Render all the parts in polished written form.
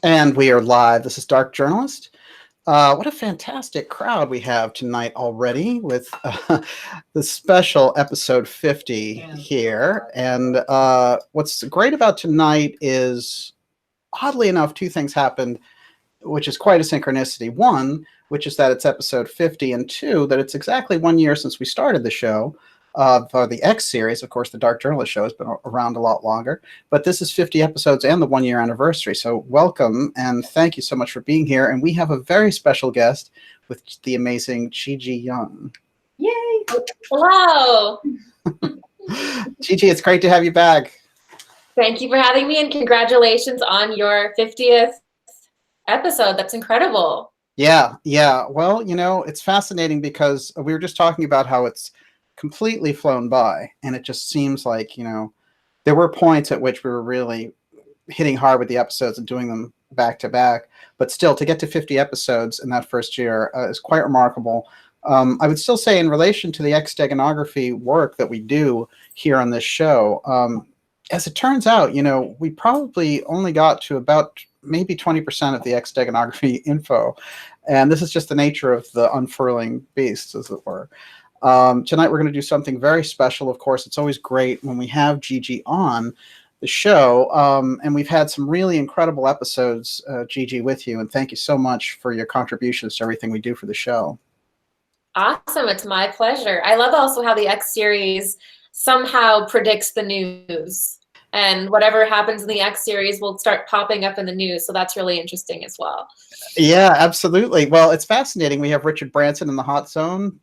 And we are live. This is Dark Journalist. What a fantastic crowd we have tonight already with the special episode 50 here. And what's great about tonight is, oddly enough, two things happened, which is quite a synchronicity. One, which is that it's episode 50, and two, that it's exactly 1 year since we started the show. For the X series, of course, the Dark Journalist show has been around a lot longer, but this is 50 episodes and the 1 year anniversary. So welcome and thank you so much for being here. And we have a very special guest with the amazing Gigi Young. Yay! Hello! Gigi, it's great to have you back. Thank you for having me, and congratulations on your 50th episode. That's incredible. Yeah. Well, you know, it's fascinating because we were just talking about how it's completely flown by, and it just seems like, you know, there were points at which we were really hitting hard with the episodes and doing them back to back, but still to get to 50 episodes in that first year is quite remarkable. I would still say, in relation to the X Steganography work that we do here on this show, as it turns out, you know, we probably only got to about maybe 20% of the X Steganography info, and this is just the nature of the unfurling beast, as it were. Tonight we're going to do something very special. Of course, it's always great when we have Gigi on the show, and we've had some really incredible episodes, Gigi, with you, and thank you so much for your contributions to everything we do for the show. Awesome. It's my pleasure. I love also how the X series somehow predicts the news, and whatever happens in the X series will start popping up in the news, so that's really interesting as well. Yeah, absolutely. Well, it's fascinating. We have Richard Branson in the hot zone,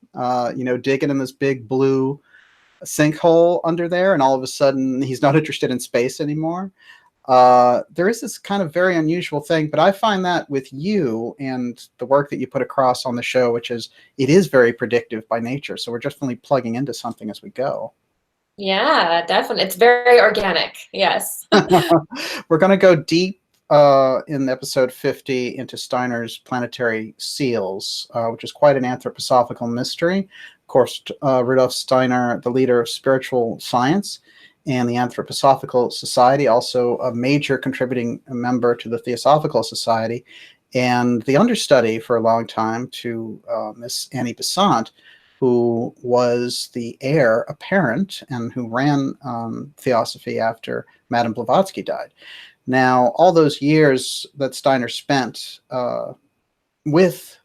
you know, digging in this big blue sinkhole under there, and all of a sudden he's not interested in space anymore. There is this kind of very unusual thing, but I find that with you and the work that you put across on the show, which is, it is very predictive by nature. So we're definitely plugging into something as we go. Yeah, definitely. It's very organic. Yes. We're going to go deep in episode 50 into Steiner's Planetary Seals, which is quite an anthroposophical mystery. Of course, Rudolf Steiner, the leader of spiritual science and the Anthroposophical Society, also a major contributing member to the Theosophical Society, and the understudy for a long time to Miss Annie Besant, who was the heir apparent and who ran Theosophy after Madame Blavatsky died. Now, all those years that Steiner spent with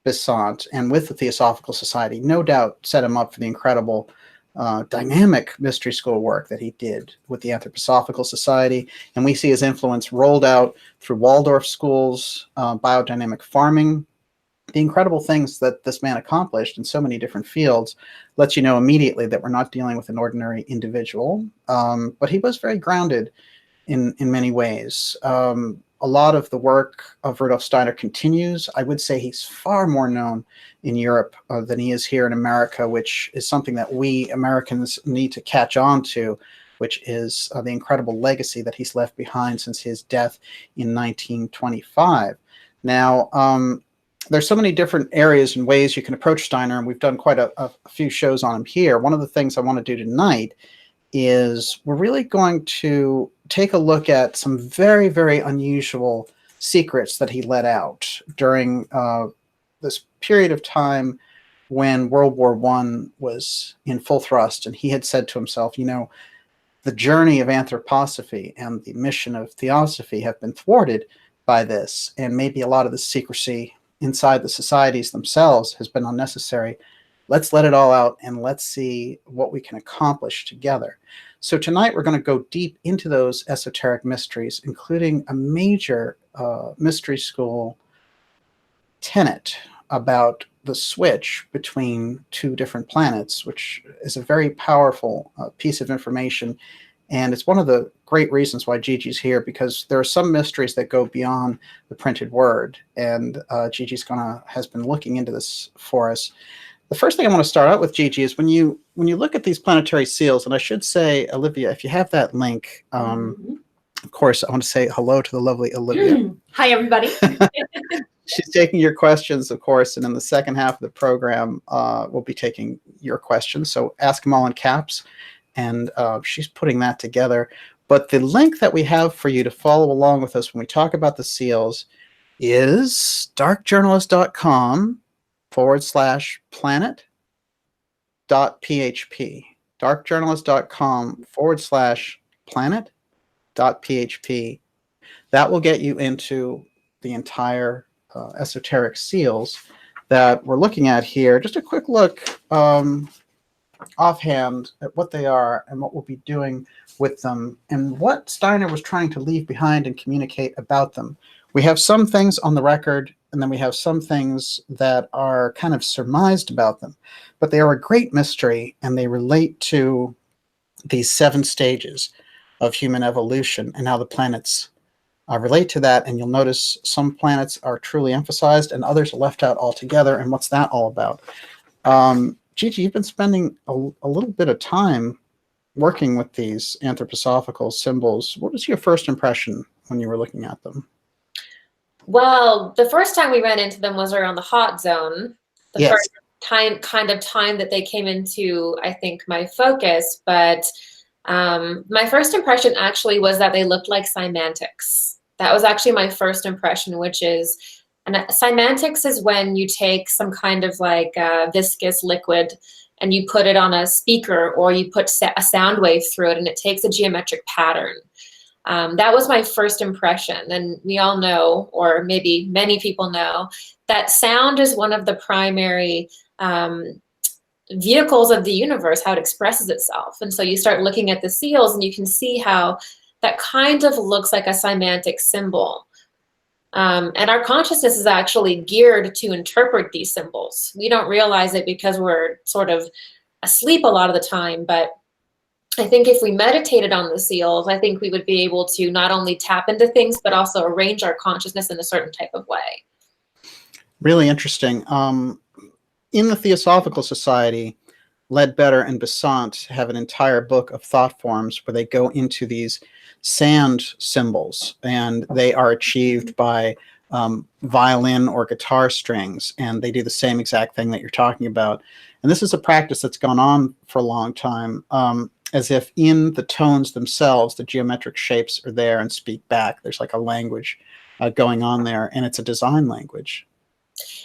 Besant and with the Theosophical Society no doubt set him up for the incredible dynamic mystery school work that he did with the Anthroposophical Society. And we see his influence rolled out through Waldorf schools, biodynamic farming. The incredible things that this man accomplished in so many different fields lets you know immediately that we're not dealing with an ordinary individual, but he was very grounded in many ways. A lot of the work of Rudolf Steiner continues. I would say he's far more known in Europe than he is here in America, which is something that we Americans need to catch on to, which is the incredible legacy that he's left behind since his death in 1925. Now, there's so many different areas and ways you can approach Steiner, and we've done quite a few shows on him here. One of the things I want to do tonight is we're really going to take a look at some very, very unusual secrets that he let out during this period of time when World War I was in full thrust, and he had said to himself, you know, the journey of anthroposophy and the mission of theosophy have been thwarted by this, and maybe a lot of the secrecy inside the societies themselves has been unnecessary. Let's let it all out and let's see what we can accomplish together. So tonight we're going to go deep into those esoteric mysteries, including a major mystery school tenet about the switch between two different planets, which is a very powerful piece of information. And it's one of the great reasons why Gigi's here, because there are some mysteries that go beyond the printed word. And Gigi's has been looking into this for us. The first thing I want to start out with, Gigi, is when you look at these planetary seals, and I should say, Olivia, if you have that link, of course, I want to say hello to the lovely Olivia. Hi, everybody. She's taking your questions, of course, and in the second half of the program, we'll be taking your questions. So ask them all in caps, and she's putting that together. But the link that we have for you to follow along with us when we talk about the seals is darkjournalist.com/planet.php. darkjournalist.com/planet.php. That will get you into the entire esoteric seals that we're looking at here. Just a quick look offhand at what they are and what we'll be doing with them and what Steiner was trying to leave behind and communicate about them. We have some things on the record, and then we have some things that are kind of surmised about them, but they are a great mystery, and they relate to these 7 stages of human evolution and how the planets relate to that. And you'll notice some planets are truly emphasized and others are left out altogether. And what's that all about? Gigi, you've been spending a little bit of time working with these anthroposophical symbols. What was your first impression when you were looking at them? Well, the first time we ran into them was around the hot zone. The Yes. first time that they came into, I think, my focus. But my first impression actually was that they looked like cymantics. That was actually my first impression, which is, and cymantics is when you take some kind of like viscous liquid and you put it on a speaker, or you put a sound wave through it and it takes a geometric pattern. That was my first impression. And we all know, or maybe many people know, that sound is one of the primary vehicles of the universe, how it expresses itself. And so you start looking at the seals and you can see how that kind of looks like a cymantic symbol. And our consciousness is actually geared to interpret these symbols. We don't realize it because we're sort of asleep a lot of the time, but I think if we meditated on the seals, I think we would be able to not only tap into things, but also arrange our consciousness in a certain type of way. Really interesting. In the Theosophical Society, Ledbetter and Besant have an entire book of thought forms where they go into these sand symbols, and they are achieved by violin or guitar strings, and they do the same exact thing that you're talking about. And this is a practice that's gone on for a long time, as if in the tones themselves, the geometric shapes are there and speak back. There's like a language going on there, and it's a design language.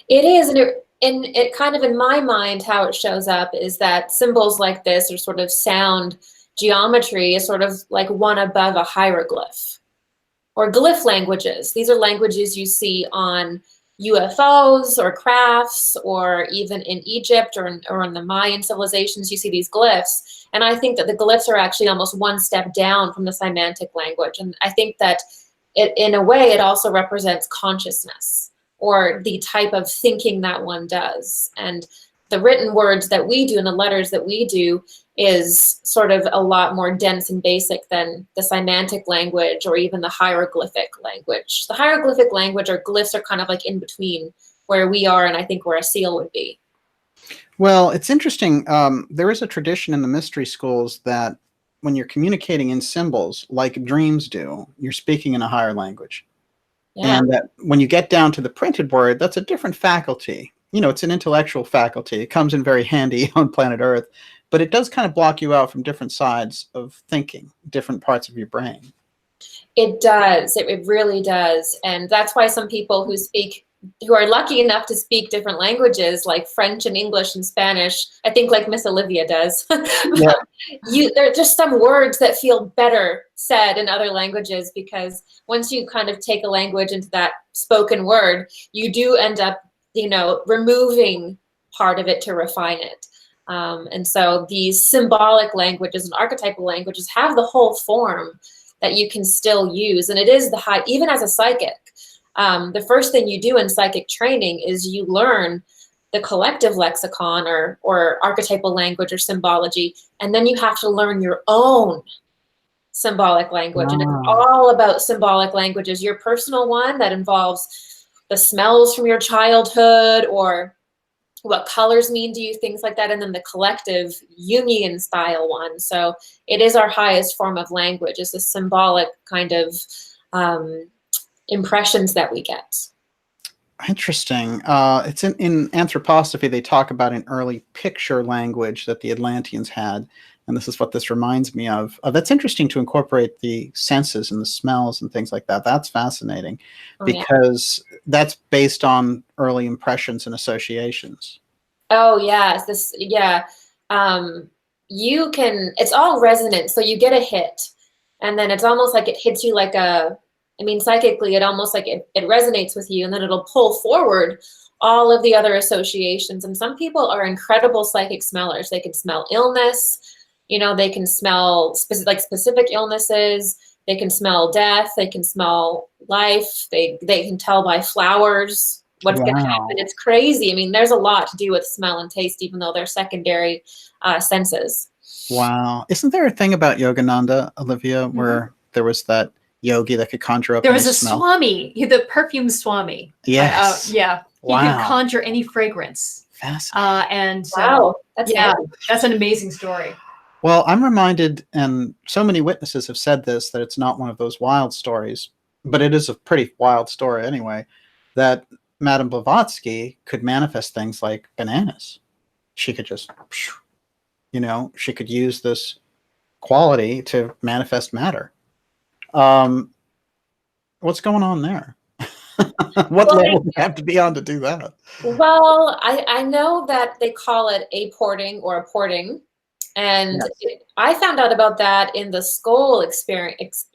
It is, and it kind of, in my mind, how it shows up is that symbols like this, or sort of sound geometry, is sort of like one above a hieroglyph, or glyph languages. These are languages you see on UFOs or crafts, or even in Egypt or in the Mayan civilizations, you see these glyphs. And I think that the glyphs are actually almost one step down from the cymantic language. And I think that in a way, it also represents consciousness, or the type of thinking that one does. And the written words that we do and the letters that we do is sort of a lot more dense and basic than the cymantic language or even the hieroglyphic language. The hieroglyphic language, or glyphs, are kind of like in between where we are and I think where a seal would be. Well, it's interesting. There is a tradition in the mystery schools that when you're communicating in symbols, like dreams do, you're speaking in a higher language. Yeah. And that when you get down to the printed word, that's a different faculty. You know, it's an intellectual faculty. It comes in very handy on planet Earth, but it does kind of block you out from different sides of thinking, different parts of your brain. It does. It really does. And that's why some people who are lucky enough to speak different languages, like French and English and Spanish, I think like Miss Olivia does, yeah. There are just some words that feel better said in other languages, because once you kind of take a language into that spoken word, you do end up, removing part of it to refine it. And so these symbolic languages and archetypal languages have the whole form that you can still use. And it is even as a psychic, the first thing you do in psychic training is you learn the collective lexicon or archetypal language or symbology, and then you have to learn your own symbolic language. And it's all about symbolic languages, your personal one that involves the smells from your childhood, or what colors mean to you, things like that, and then the collective Jungian style one. So it is our highest form of language. It's a symbolic kind of impressions that we get. Interesting. It's in Anthroposophy, they talk about an early picture language that the Atlanteans had, and this is what this reminds me of. That's interesting to incorporate the senses and the smells and things like that. That's fascinating, because that's based on early impressions and associations. Oh yes, you can, it's all resonant. So you get a hit, and then it's almost like it hits you like psychically, it almost like it resonates with you, and then it'll pull forward all of the other associations. And some people are incredible psychic smellers. They can smell illness, they can smell specific illnesses. They can smell death. They can smell life. They can tell by flowers what's going to happen. It's crazy. I mean, there's a lot to do with smell and taste, even though they're secondary senses. Wow. Isn't there a thing about Yogananda, Olivia, where there was that yogi that could conjure up There was a smell? Swami, the perfume Swami. Yes. Yeah. He could conjure any fragrance. Fascinating. That's an amazing story. Well, I'm reminded, and so many witnesses have said this, that it's not one of those wild stories, but it is a pretty wild story anyway, that Madame Blavatsky could manifest things like bananas. She could just, she could use this quality to manifest matter. What's going on there? What level do you have to be on to do that? Well, I know that they call it apporting or apporting. And I found out about that in the Skoll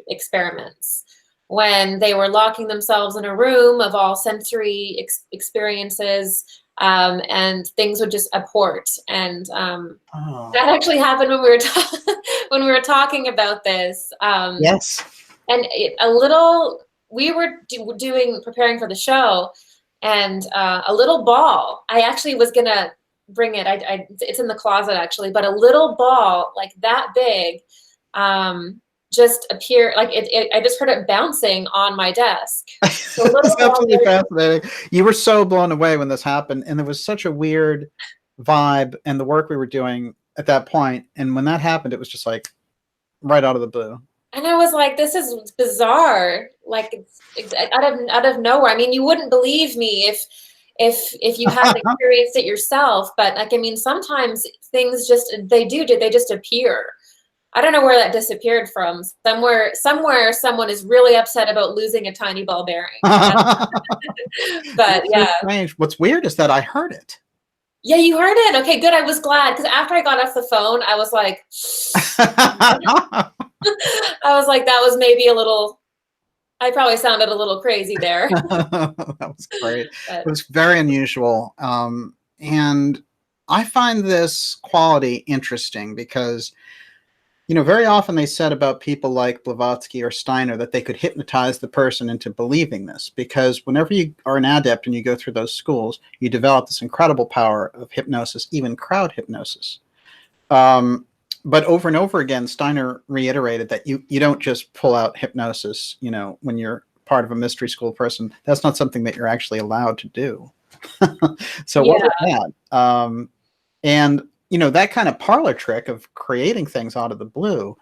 experiments, when they were locking themselves in a room of all sensory experiences, and things would just apport. And that actually happened when we were talking about this. Yes. And we were preparing for the show, and a little ball. I actually was gonna bring it. It's in the closet actually, but a little ball like that big just appeared. Like I just heard it bouncing on my desk. So That's absolutely fascinating. You were so blown away when this happened, and there was such a weird vibe and the work we were doing at that point. And when that happened, it was just like right out of the blue. And I was like, this is bizarre. Like it's out of nowhere. I mean, you wouldn't believe me if you hadn't experienced it yourself. But sometimes things they just appear. I don't know where that disappeared from. Somewhere someone is really upset about losing a tiny ball bearing. But It's so strange. What's weird is that I heard it. Yeah, you heard it. Okay, good. I was glad, because after I got off the phone, I was like, that was maybe a little. I probably sounded a little crazy there. That was great. It was very unusual. And I find this quality interesting because, very often they said about people like Blavatsky or Steiner that they could hypnotize the person into believing this, because whenever you are an adept and you go through those schools, you develop this incredible power of hypnosis, even crowd hypnosis. But over and over again, Steiner reiterated that you don't just pull out hypnosis, when you're part of a mystery school person. That's not something that you're actually allowed to do. So what was that? And, that kind of parlor trick of creating things out of the blue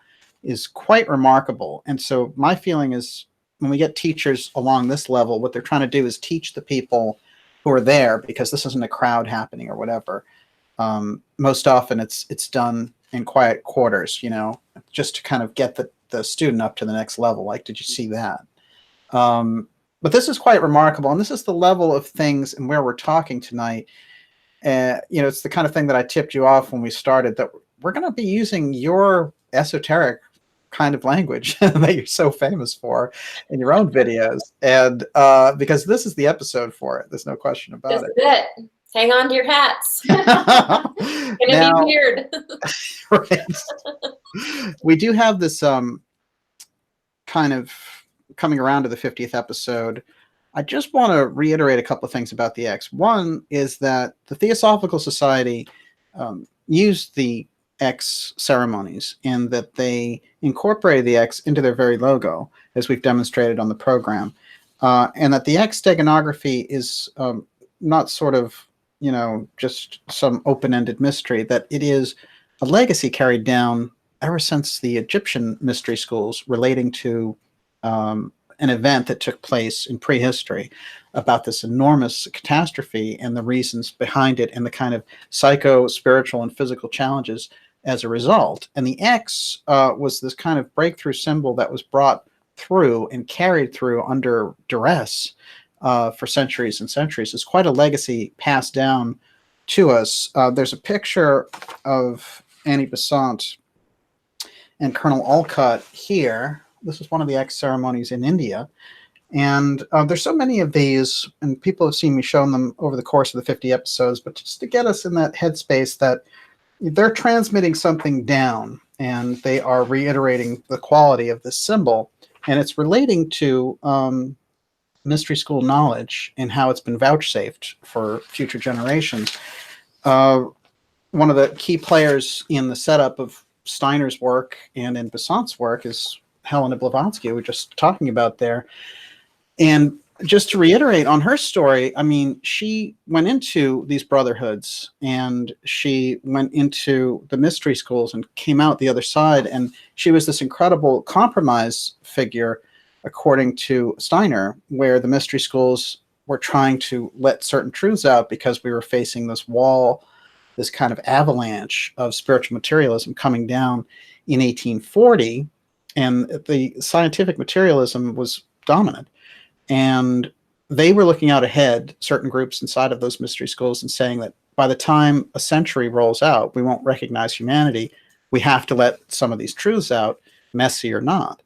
is quite remarkable. And so my feeling is when we get teachers along this level, what they're trying to do is teach the people who are there, because this isn't a crowd happening or whatever. Most often it's done in quiet quarters, just to kind of get the student up to the next level. Like, did you see that? But this is quite remarkable. And this is the level of things and where we're talking tonight. It's the kind of thing that I tipped you off when we started, that we're going to be using your esoteric kind of language that you're so famous for in your own videos. And because this is the episode for it. There's no question about it. This is it. Hang on to your hats. It's gonna be weird. Right. We do have this kind of coming around to the 50th episode. I just want to reiterate a couple of things about the X. One is that the Theosophical Society used the X ceremonies, and that they incorporated the X into their very logo, as we've demonstrated on the program. And that the X Steganography is not sort of, just some open-ended mystery, that it is a legacy carried down ever since the Egyptian mystery schools relating to an event that took place in prehistory about this enormous catastrophe and the reasons behind it, and the kind of psycho, spiritual, and physical challenges as a result. And the X was this kind of breakthrough symbol that was brought through and carried through under duress for centuries and centuries. It's quite a legacy passed down to us. There's a picture of Annie Besant and Colonel Olcott here. This is one of the X ceremonies in India. And there's so many of these, and people have seen me showing them over the course of the 50 episodes, but just to get us in that headspace that they're transmitting something down, and they are reiterating the quality of this symbol, and it's relating to mystery school knowledge and how it's been vouchsafed for future generations. One of the key players in the setup of Steiner's work and in Besant's work is Helena Blavatsky, we were just talking about there. And just to reiterate on her story, I mean, she went into these brotherhoods and she went into the mystery schools and came out the other side. And she was this incredible compromise figure, according to Steiner, where the mystery schools were trying to let certain truths out because we were facing this wall, this kind of avalanche of spiritual materialism coming down in 1840. And the scientific materialism was dominant. And they were looking out ahead, certain groups inside of those mystery schools, and saying that by the time a century rolls out, we won't recognize humanity. We have to let some of these truths out, messy or not.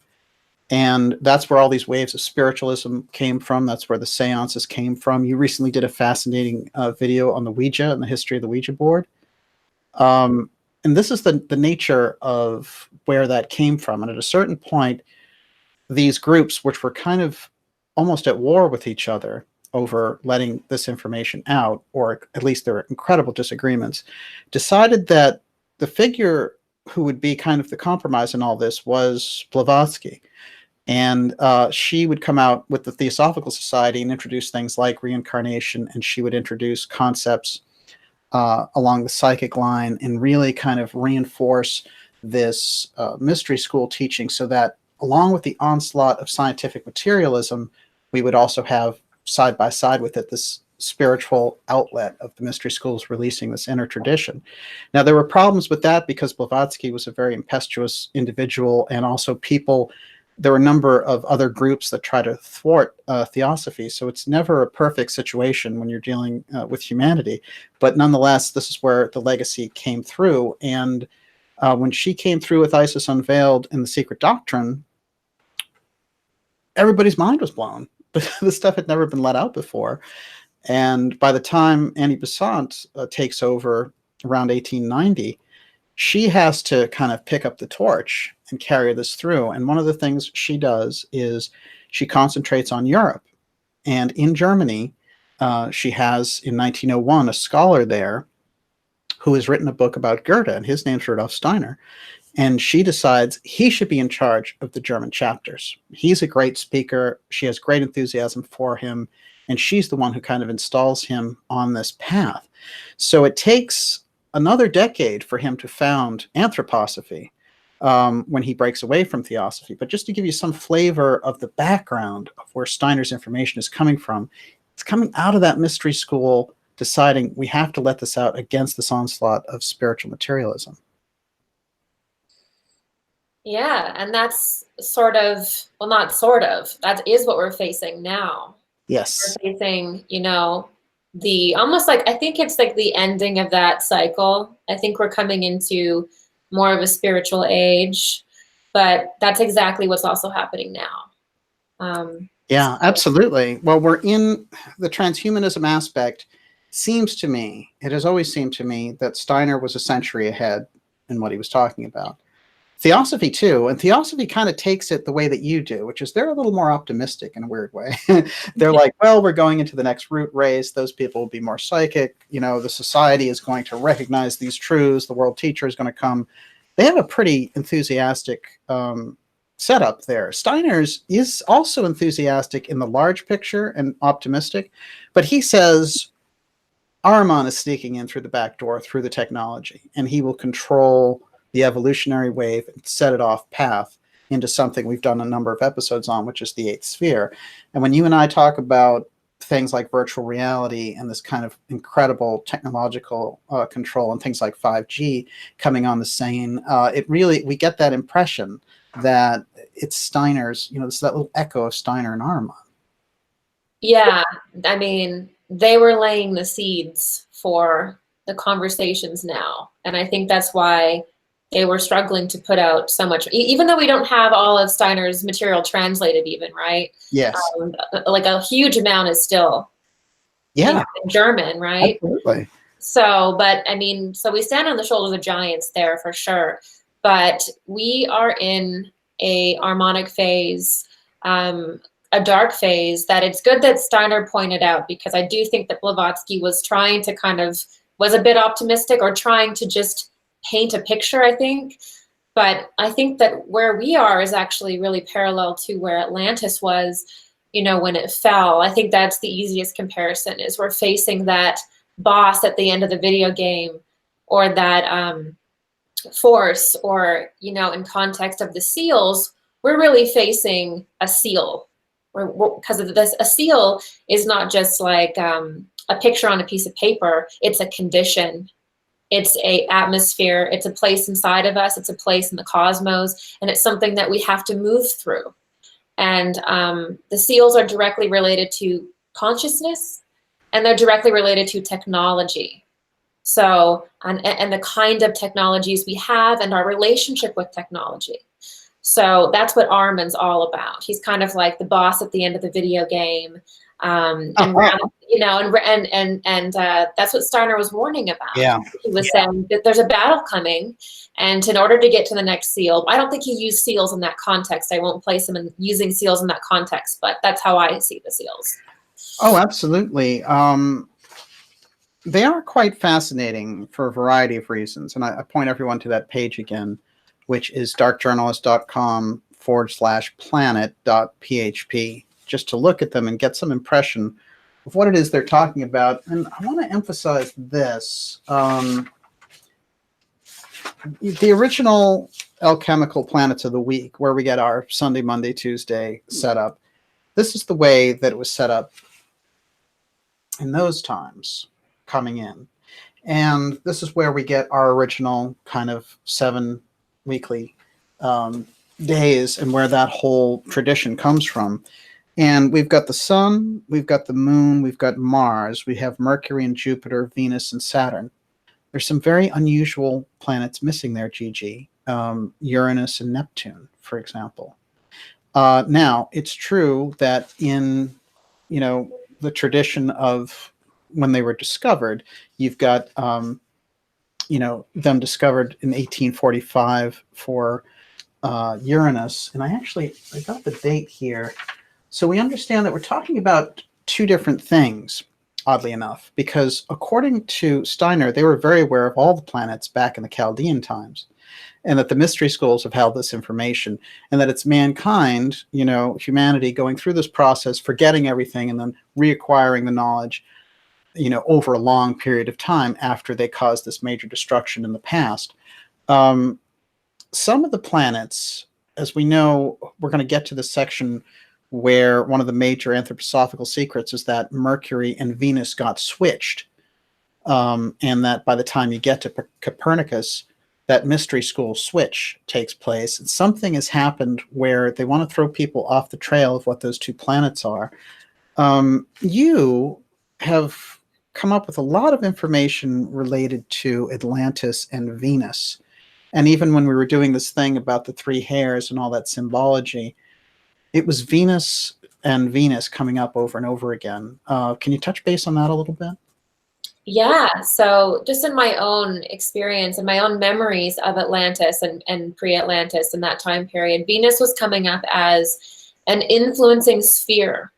And that's where all these waves of spiritualism came from. That's where the seances came from. You recently did a fascinating video on the Ouija and the history of the Ouija board. And this is the nature of where that came from. And at a certain point, these groups, which were kind of almost at war with each other over letting this information out, or at least there were incredible disagreements, decided that the figure who would be kind of the compromise in all this was Blavatsky. And she would come out with the Theosophical Society and introduce things like reincarnation, and she would introduce concepts along the psychic line and really kind of reinforce this mystery school teaching, so that along with the onslaught of scientific materialism, we would also have side by side with it this spiritual outlet of the mystery schools releasing this inner tradition. Now, there were problems with that because Blavatsky was a very impetuous individual, and also there were a number of other groups that try to thwart Theosophy. So it's never a perfect situation when you're dealing with humanity. But nonetheless, this is where the legacy came through. And when she came through with Isis Unveiled and the Secret Doctrine, everybody's mind was blown. This stuff had never been let out before. And by the time Annie Besant takes over around 1890, she has to kind of pick up the torch and carry this through. And one of the things she does is she concentrates on Europe. And in Germany, she has, in 1901, a scholar there who has written a book about Goethe, and his name's Rudolf Steiner. And she decides he should be in charge of the German chapters. He's a great speaker. She has great enthusiasm for him. And she's the one who kind of installs him on this path. So it takes another decade for him to found Anthroposophy when he breaks away from Theosophy. But just to give you some flavor of the background of where Steiner's information is coming from, it's coming out of that mystery school deciding we have to let this out against this onslaught of spiritual materialism. Yeah, and that's sort of, well, not sort of, that is what we're facing now. Yes. We're facing, the almost like, I think it's like the ending of that cycle. I think we're coming into more of a spiritual age, but that's exactly what's also happening now. Yeah, absolutely. Well, we're in the transhumanism aspect. Seems to me, it has always seemed to me that Steiner was a century ahead in what he was talking about. Theosophy too, and Theosophy kind of takes it the way that you do, which is they're a little more optimistic in a weird way. They're like, well, we're going into the next root race. Those people will be more psychic. The society is going to recognize these truths. The world teacher is going to come. They have a pretty enthusiastic setup there. Steiner's is also enthusiastic in the large picture and optimistic, but he says Arman is sneaking in through the back door, through the technology, and he will control the evolutionary wave and set it off path into something we've done a number of episodes on, which is the eighth sphere. And when you and I talk about things like virtual reality and this kind of incredible technological control and things like 5G coming on the scene, we get that impression that it's Steiner's, it's that little echo of Steiner and Arman. Yeah, I mean, they were laying the seeds for the conversations now. And I think that's why they were struggling to put out so much, even though we don't have all of Steiner's material translated even, right? Yes. Like a huge amount is still in German, right? Absolutely. So, but I mean, so we stand on the shoulders of giants there for sure. But we are in a harmonic phase, a dark phase that it's good that Steiner pointed out, because I do think that Blavatsky was trying to was a bit optimistic or trying to just paint a picture, I think. But I think that where we are is actually really parallel to where Atlantis was, when it fell. I think that's the easiest comparison, is we're facing that boss at the end of the video game, or that force, or, in context of the seals, we're really facing a seal. Because of this, a seal is not just like a picture on a piece of paper. It's a condition. It's a atmosphere. It's a place inside of us. It's a place in the cosmos, and it's something that we have to move through. And the seals are directly related to consciousness, and they're directly related to technology. So, and the kind of technologies we have, and our relationship with technology. So that's what Arman's all about. He's kind of like the boss at the end of the video game. And that's what Steiner was warning about. Yeah. He was saying that there's a battle coming, and in order to get to the next seal, I don't think he used seals in that context. I won't place him in using seals in that context, but that's how I see the seals. Oh, absolutely. They are quite fascinating for a variety of reasons. And I point everyone to that page again, which is darkjournalist.com/planet.php, just to look at them and get some impression of what it is they're talking about. And I want to emphasize this. The original alchemical planets of the week, where we get our Sunday, Monday, Tuesday setup, this is the way that it was set up in those times coming in. And this is where we get our original kind of 7 weekly days, and where that whole tradition comes from. And we've got the sun, we've got the moon, we've got Mars, we have Mercury and Jupiter, Venus and Saturn. There's some very unusual planets missing there, Gigi. Uranus and Neptune, for example. Now, it's true that in, the tradition of when they were discovered, you've got them discovered in 1845 for Uranus. And I got the date here. So we understand that we're talking about two different things, oddly enough, because according to Steiner, they were very aware of all the planets back in the Chaldean times, and that the mystery schools have held this information, and that it's mankind, humanity, going through this process, forgetting everything, and then reacquiring the knowledge over a long period of time after they caused this major destruction in the past. Some of the planets, as we know, we're going to get to the section where one of the major anthroposophical secrets is that Mercury and Venus got switched. And that by the time you get to Copernicus, that mystery school switch takes place. And something has happened where they want to throw people off the trail of what those two planets are. You have come up with a lot of information related to Atlantis and Venus. And even when we were doing this thing about the 3 hairs and all that symbology, it was Venus and Venus coming up over and over again. Can you touch base on that a little bit? Yeah, so just in my own experience and my own memories of Atlantis and pre-Atlantis in that time period, Venus was coming up as an influencing sphere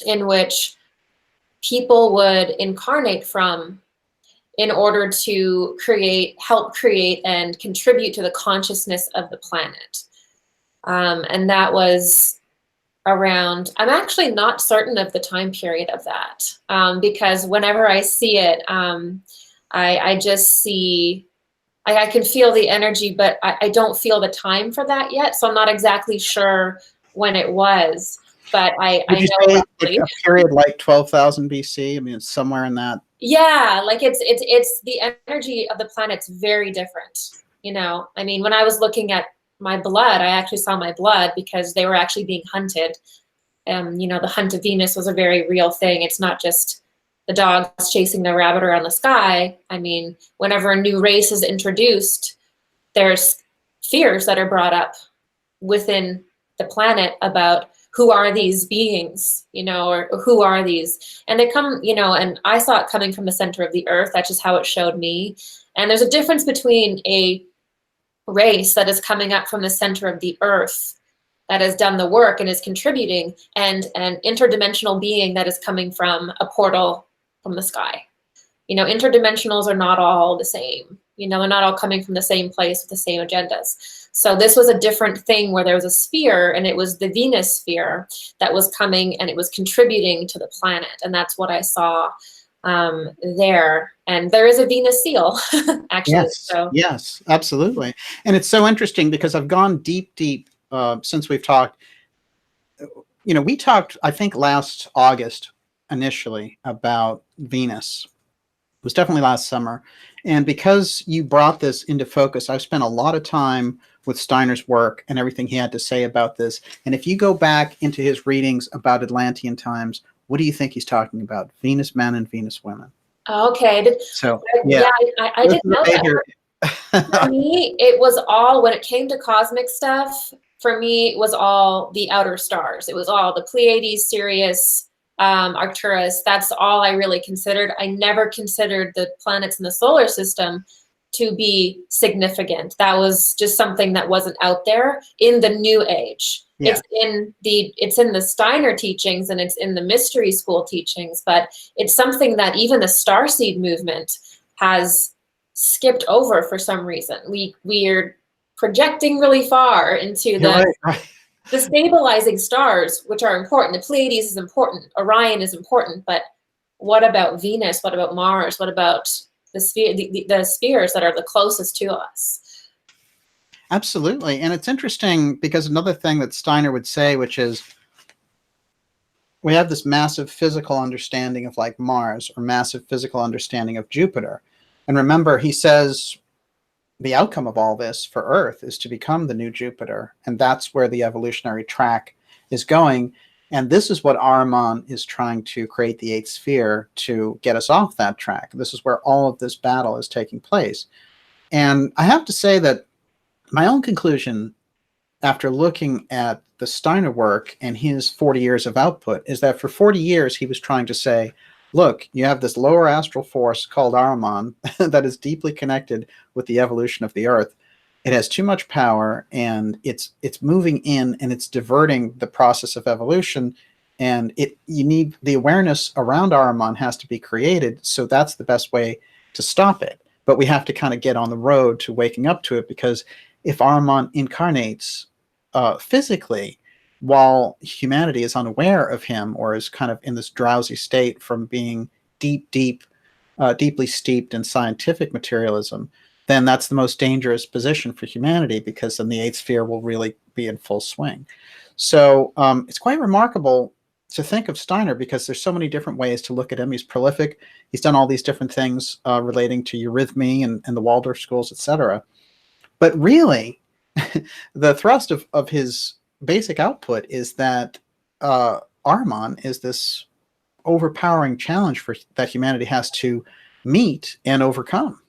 in which people would incarnate from in order to help create and contribute to the consciousness of the planet. And that was around, I'm actually not certain of the time period of that, because whenever I see it, I just see, I can feel the energy, but I don't feel the time for that yet. So I'm not exactly sure when it was. but I Would you know say roughly. a period like 12,000 BC? I mean, it's somewhere in that. Yeah, like it's the energy of the planet's very different. You know, I mean, when I was looking at my blood, I actually saw my blood because they were actually being hunted. You know, the hunt of Venus was a very real thing. It's not just the dogs chasing the rabbit around the sky. I mean, whenever a new race is introduced, there's fears that are brought up within the planet about who are these beings, you know, or who are these? And they come, you know, and I saw it coming from the center of the earth. That's just how it showed me. And there's a difference between a race that is coming up from the center of the earth that has done the work and is contributing, and an interdimensional being that is coming from a portal from the sky. You know, interdimensionals are not all the same. You know, they're not all coming from the same place with the same agendas. So this was a different thing where there was a sphere, and it was the Venus sphere that was coming and it was contributing to the planet. And that's what I saw there. And there is a Venus seal, actually. Yes, so. yes, absolutely. And it's so interesting because I've gone deep since we've talked. You know, we talked, I think, last August initially about Venus. It was definitely last summer. And because you brought this into focus, I've spent a lot of time with Steiner's work and everything he had to say about this. And if you go back into his readings about Atlantean times, what do you think he's talking about? Venus men and Venus women. Okay. So, yeah, I didn't know that. For me, it was all, when it came to cosmic stuff, for me, it was all the outer stars. It was all the Pleiades, Sirius, Arcturus. That's all I really considered. I never considered the planets in the solar system to be significant. That was just something that wasn't out there in the New Age. Yeah. It's in the Steiner teachings and it's in the mystery school teachings, but it's something that even the starseed movement has skipped over for some reason. We're projecting really far into the stabilizing stars, which are important. The Pleiades is important. Orion is important. But what about Venus? What about Mars? What about the spheres that are the closest to us? Absolutely. And it's interesting because another thing that Steiner would say, which is we have this massive physical understanding of like Mars, or massive physical understanding of Jupiter. And remember, he says the outcome of all this for Earth is to become the new Jupiter. And that's where the evolutionary track is going. And this is what Arman is trying to create, the eighth sphere, to get us off that track. This is where all of this battle is taking place. And I have to say that my own conclusion after looking at the Steiner work and his 40 years of output is that for 40 years he was trying to say, look, you have this lower astral force called Arman that is deeply connected with the evolution of the Earth. It has too much power, and it's moving in, and it's diverting the process of evolution. And you need the awareness around Arman has to be created. So that's the best way to stop it. But we have to kind of get on the road to waking up to it, because if Arman incarnates physically, while humanity is unaware of him, or is kind of in this drowsy state from being deeply steeped in scientific materialism, then that's the most dangerous position for humanity, because then the eighth sphere will really be in full swing. So it's quite remarkable to think of Steiner, because there's so many different ways to look at him. He's prolific. He's done all these different things relating to eurythmy and the Waldorf schools, etc. But really, the thrust of his basic output is that Arman is this overpowering challenge that humanity has to meet and overcome.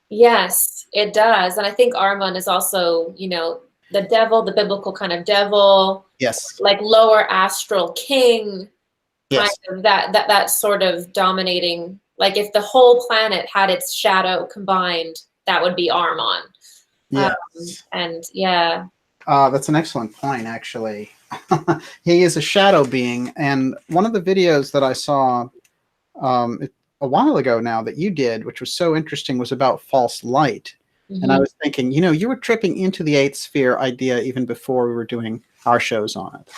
Yes, it does. And I think Arman is also, you know, the devil, the biblical kind of devil. Yes. Like lower astral king. Yes. Kind of that sort of dominating. Like if the whole planet had its shadow combined, that would be Arman. Yes. And yeah. That's an excellent point, actually. He is a shadow being. And one of the videos that I saw a while ago now that you did, which was so interesting, was about false light. Mm-hmm. And I was thinking, you know, you were tripping into the eighth sphere idea even before we were doing our shows on it.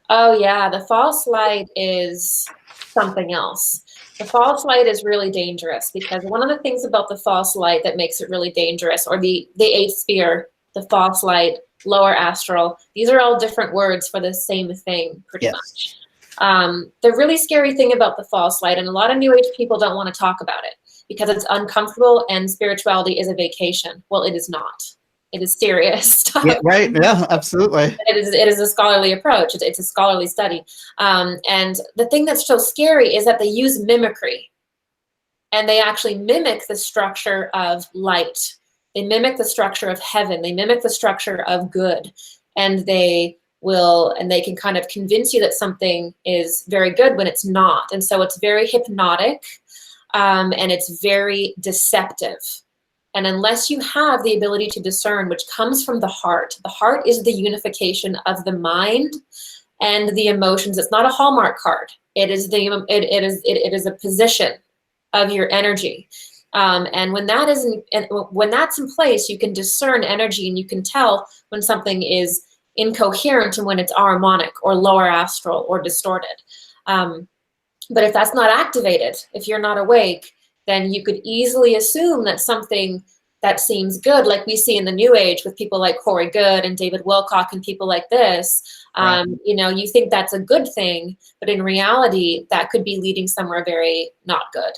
Oh, yeah. The false light is something else. The false light is really dangerous, because one of the things about the false light that makes it really dangerous, or the eighth sphere, the false light, lower astral. These are all different words for the same thing, pretty much. The really scary thing about the false light, and a lot of New Age people don't want to talk about it because it's uncomfortable and spirituality is a vacation. Well, it is not. It is serious stuff. Yeah, right. Yeah, absolutely. It is a scholarly approach. It's a scholarly study. And the thing that's so scary is that they use mimicry. And they actually mimic the structure of light. They mimic the structure of heaven. They mimic the structure of good. And they can kind of convince you that something is very good when it's not. And so it's very hypnotic, and it's very deceptive. And unless you have the ability to discern, which comes from the heart is the unification of the mind and the emotions. It's not a Hallmark card. It is a position of your energy. And when that's in place, you can discern energy, and you can tell when something is incoherent and when it's harmonic or lower astral or distorted. But if that's not activated, if you're not awake, then you could easily assume that something that seems good, like we see in the New Age with people like Corey Goode and David Wilcock and people like this, right. You think that's a good thing, but in reality, that could be leading somewhere very not good.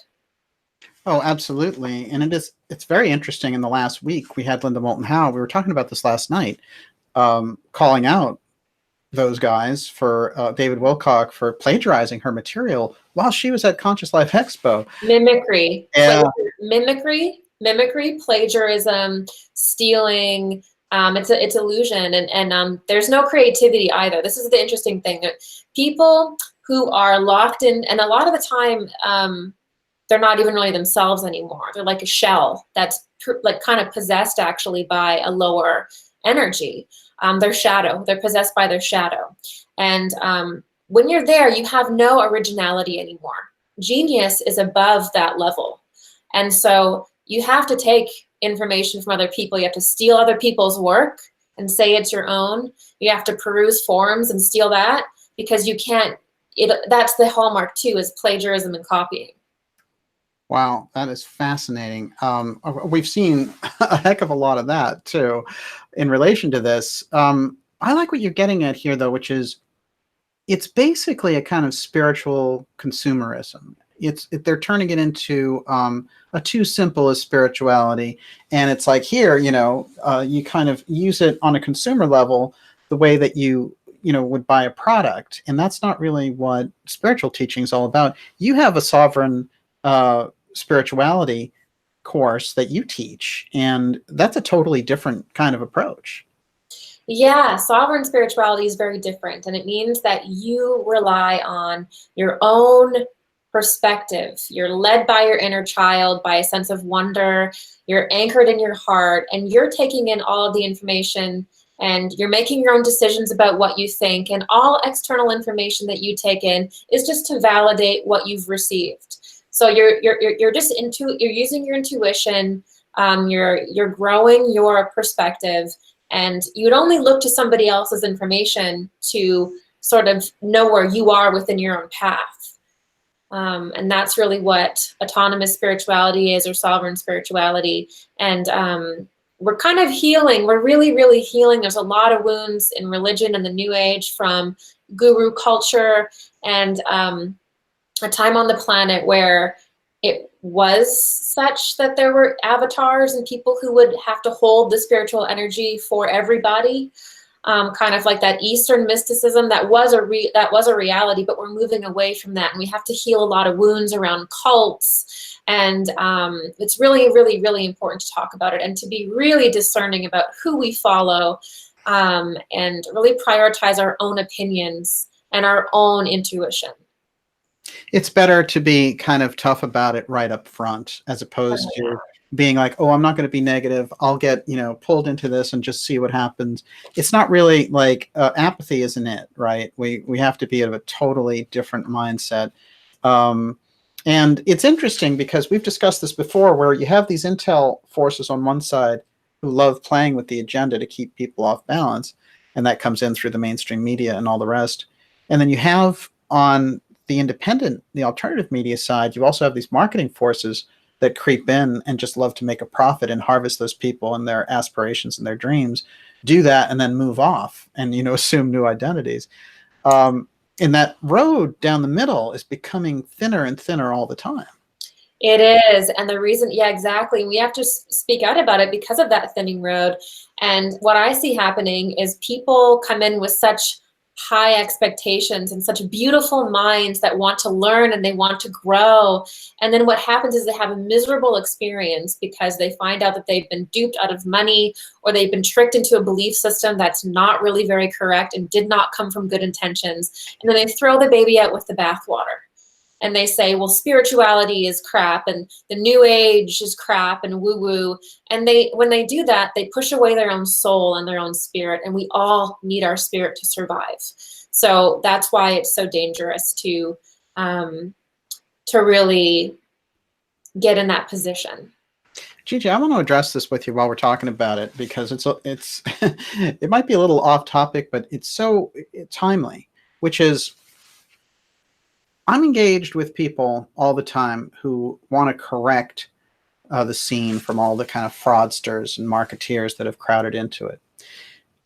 Oh, absolutely. And it's very interesting. In the last week, we had Linda Moulton Howe. We were talking about this last night, calling out those guys for David Wilcock for plagiarizing her material while she was at Conscious Life Expo. Mimicry. Yeah. Mimicry, plagiarism, stealing. It's illusion, and there's no creativity either. This is the interesting thing. People who are locked in, and a lot of the time, they're not even really themselves anymore. They're like a shell that's like kind of possessed actually by a lower energy. Their shadow. They're possessed by their shadow. And when you're there, you have no originality anymore. Genius is above that level. And so you have to take information from other people. You have to steal other people's work and say it's your own. You have to peruse forums and steal that, because you can't, that's the hallmark too, is plagiarism and copying. Wow, that is fascinating. We've seen a heck of a lot of that too in relation to this. I like what you're getting at here, though, which is it's basically a kind of spiritual consumerism. They're turning it into a too simple as spirituality. And it's like here, you kind of use it on a consumer level the way that you would buy a product. And that's not really what spiritual teaching is all about. You have a sovereign spirituality course that you teach, and that's a totally different kind of approach. Yeah, sovereign spirituality is very different, and it means that you rely on your own perspective. You're led by your inner child, by a sense of wonder. You're anchored in your heart, and you're taking in all of the information, and you're making your own decisions about what you think, and all external information that you take in is just to validate what you've received. So you're using your intuition, you're growing your perspective, and you would only look to somebody else's information to sort of know where you are within your own path. And that's really what autonomous spirituality is, or sovereign spirituality. And we're kind of healing. We're really, really healing. There's a lot of wounds in religion and the New Age from guru culture and a time on the planet where it was such that there were avatars and people who would have to hold the spiritual energy for everybody, kind of like that Eastern mysticism that was a reality, but we're moving away from that, and we have to heal a lot of wounds around cults. And it's really, really, really important to talk about it and to be really discerning about who we follow, and really prioritize our own opinions and our own intuition. It's better to be kind of tough about it right up front, as opposed to being like, oh, I'm not going to be negative. I'll get, pulled into this and just see what happens. It's not really like apathy isn't it, right? We have to be of a totally different mindset. And it's interesting because we've discussed this before, where you have these intel forces on one side who love playing with the agenda to keep people off balance. And that comes in through the mainstream media and all the rest. And then you have on the independent, the alternative media side, you also have these marketing forces that creep in and just love to make a profit and harvest those people and their aspirations and their dreams, do that and then move off and, assume new identities. And that road down the middle is becoming thinner and thinner all the time. It is. And the reason, yeah, exactly. We have to speak out about it because of that thinning road. And what I see happening is people come in with such high expectations and such beautiful minds that want to learn and they want to grow. And then what happens is they have a miserable experience because they find out that they've been duped out of money, or they've been tricked into a belief system that's not really very correct and did not come from good intentions. And then they throw the baby out with the bathwater. And they say, well, spirituality is crap and the new age is crap and woo-woo. And when they do that, they push away their own soul and their own spirit. And we all need our spirit to survive. So that's why it's so dangerous to really get in that position. Gigi, I want to address this with you while we're talking about it, because it's it might be a little off topic, but it's so timely, which is, I'm engaged with people all the time who want to correct the scene from all the kind of fraudsters and marketeers that have crowded into it.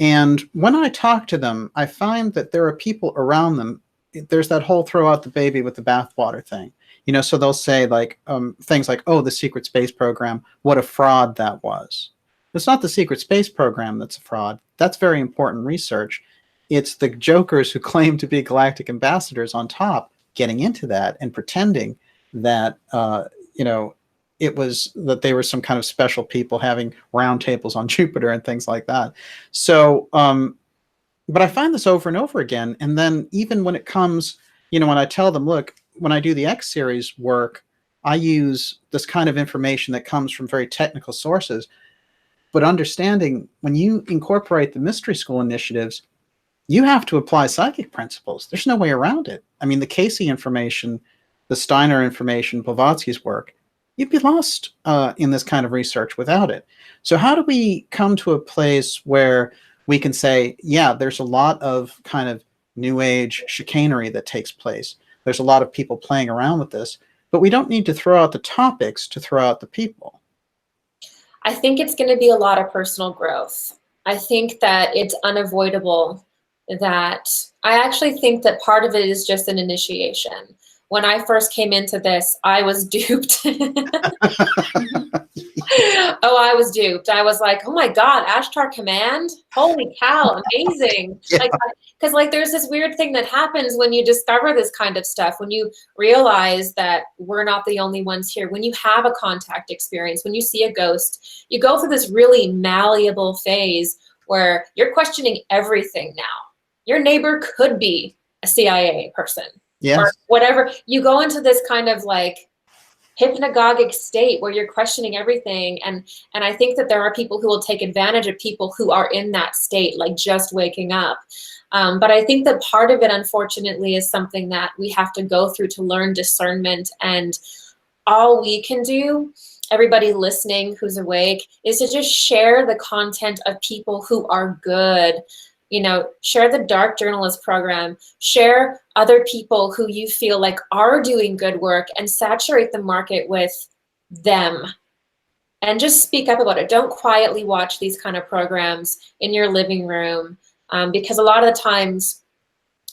And when I talk to them, I find that there are people around them. There's that whole throw out the baby with the bathwater thing. So they'll say like things like, oh, the secret space program, what a fraud that was. It's not the secret space program that's a fraud. That's very important research. It's the jokers who claim to be galactic ambassadors on top getting into that and pretending that, it was that they were some kind of special people having roundtables on Jupiter and things like that. So, but I find this over and over again. And then even when it comes, when I tell them, look, when I do the X series work, I use this kind of information that comes from very technical sources, but understanding when you incorporate the mystery school initiatives, you have to apply psychic principles. There's no way around it. I mean, the Casey information, the Steiner information, Blavatsky's work, you'd be lost in this kind of research without it. So how do we come to a place where we can say, yeah, there's a lot of kind of new age chicanery that takes place. There's a lot of people playing around with this, but we don't need to throw out the topics to throw out the people. I think it's going to be a lot of personal growth. I think that it's unavoidable that I actually think that part of it is just an initiation. When I first came into this, I was duped. Oh, I was duped. I was like, oh my God, Ashtar Command? Holy cow, amazing. Yeah. Because there's this weird thing that happens when you discover this kind of stuff, when you realize that we're not the only ones here, when you have a contact experience, when you see a ghost, you go through this really malleable phase where you're questioning everything now. Your neighbor could be a CIA person. Yes. Or whatever. You go into this kind of hypnagogic state where you're questioning everything. And I think that there are people who will take advantage of people who are in that state, just waking up. But I think that part of it, unfortunately, is something that we have to go through to learn discernment. And all we can do, everybody listening who's awake, is to just share the content of people who are good. Share the Dark Journalist program, share other people who you feel like are doing good work, and saturate the market with them. And just speak up about it. Don't quietly watch these kind of programs in your living room, because a lot of the times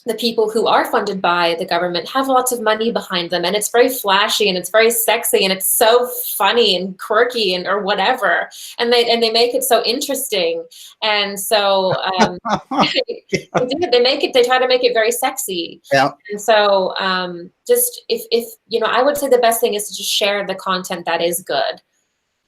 the people who are funded by the government have lots of money behind them, and it's very flashy and it's very sexy and it's so funny and quirky or whatever, and they make it so interesting, and so they try to make it very sexy. Yeah. And so just if I would say the best thing is to just share the content that is good.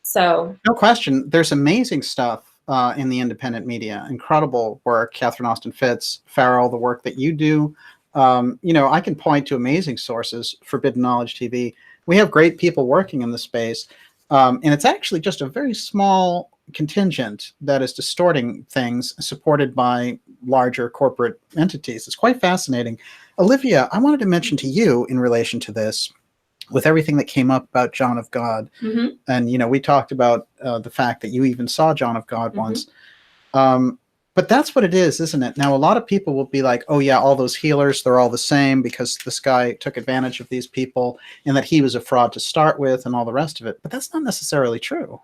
So no question, there's amazing stuff in the independent media, incredible work. Catherine Austin Fitz, Farrell, the work that you do. I can point to amazing sources, Forbidden Knowledge TV. We have great people working in the space. And it's actually just a very small contingent that is distorting things, supported by larger corporate entities. It's quite fascinating. Olivia, I wanted to mention to you in relation to this, with everything that came up about John of God. Mm-hmm. And, we talked about the fact that you even saw John of God mm-hmm. once. But that's what it is, isn't it? Now, a lot of people will be like, oh, yeah, all those healers, they're all the same because this guy took advantage of these people and that he was a fraud to start with and all the rest of it. But that's not necessarily true.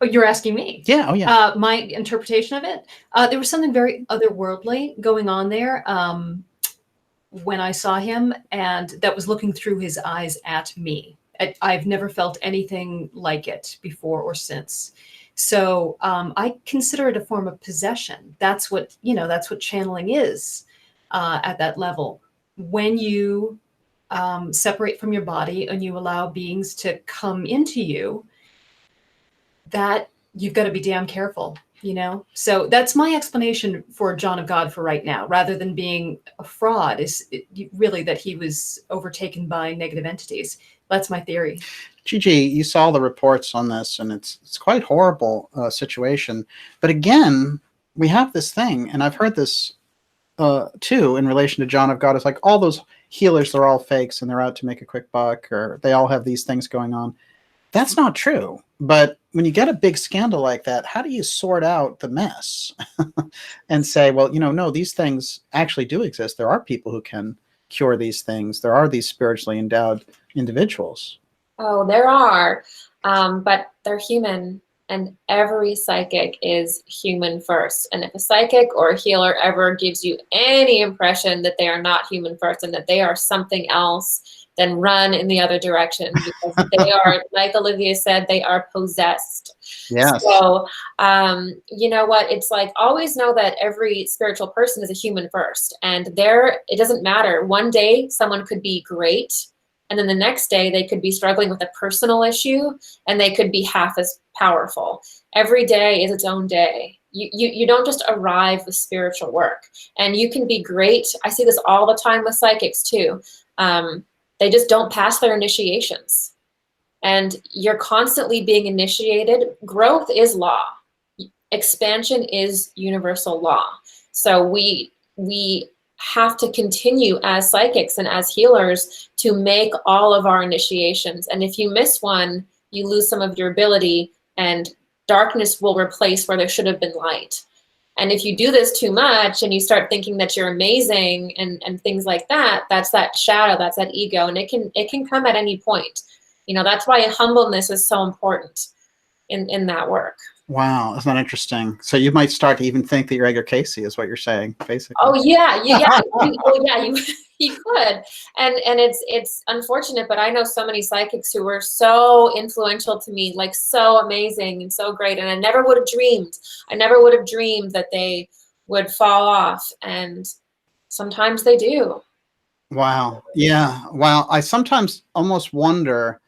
Oh, you're asking me? Yeah. Oh, yeah. My interpretation of it, there was something very otherworldly going on there when I saw him, and that was looking through his eyes at me. I've never felt anything like it before or since. So I consider it a form of possession. That's what, that's what channeling is at that level. When you separate from your body and you allow beings to come into you, that you've got to be damn careful, So that's my explanation for John of God for right now, rather than being a fraud, really that he was overtaken by negative entities. That's my theory. Gigi, you saw the reports on this, and it's quite horrible situation. But again, we have this thing, and I've heard this too in relation to John of God. It's like all those healers, they're all fakes, and they're out to make a quick buck, or they all have these things going on. That's not true. But when you get a big scandal like that, how do you sort out the mess and say, well, no, these things actually do exist. There are people who can cure these things. There are these spiritually endowed individuals. Oh, there are, but they're human, and every psychic is human first. And if a psychic or a healer ever gives you any impression that they are not human first and that they are something else, then run in the other direction, because they are, like Olivia said, they are possessed. Yes. So, you know what? It's like, always know that every spiritual person is a human first. And it doesn't matter. One day someone could be great, and then the next day they could be struggling with a personal issue, and they could be half as powerful. Every day is its own day. You don't just arrive with spiritual work. And you can be great. I see this all the time with psychics too. They just don't pass their initiations. And you're constantly being initiated. Growth is law. Expansion is universal law. So we have to continue as psychics and as healers to make all of our initiations. And if you miss one, you lose some of your ability, and darkness will replace where there should have been light. And if you do this too much and you start thinking that you're amazing and things like that, that's that shadow, that's that ego, and it can come at any point. That's why humbleness is so important in that work. Wow, isn't that interesting? So you might start to even think that you're Edgar Cayce, is what you're saying, basically. Oh yeah. You could, and it's unfortunate, but I know so many psychics who were so influential to me, like so amazing and so great, and I never would have dreamed that they would fall off, and sometimes they do. Wow. Yeah. Wow. I sometimes almost wonder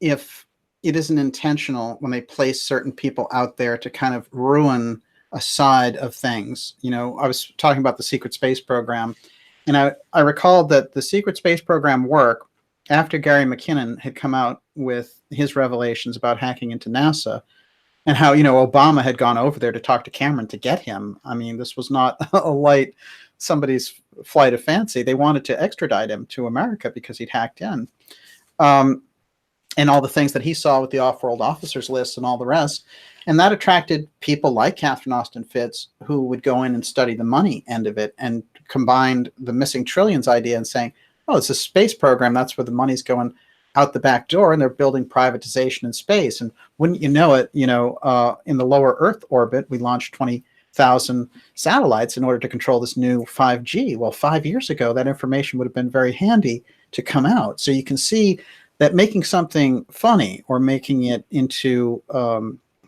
if it isn't intentional when they place certain people out there to kind of ruin a side of things. I was talking about the secret space program, and I recalled that the secret space program work after Gary McKinnon had come out with his revelations about hacking into NASA, and how, Obama had gone over there to talk to Cameron to get him. I mean, this was not somebody's flight of fancy. They wanted to extradite him to America because he'd hacked in. And all the things that he saw with the off-world officers list and all the rest. And that attracted people like Catherine Austin Fitts, who would go in and study the money end of it and combined the missing trillions idea and saying, oh, it's a space program. That's where the money's going out the back door, and they're building privatization in space. And wouldn't you know it, in the lower Earth orbit, we launched 20,000 satellites in order to control this new 5G. Well, 5 years ago, that information would have been very handy to come out. So you can see that making something funny or making it into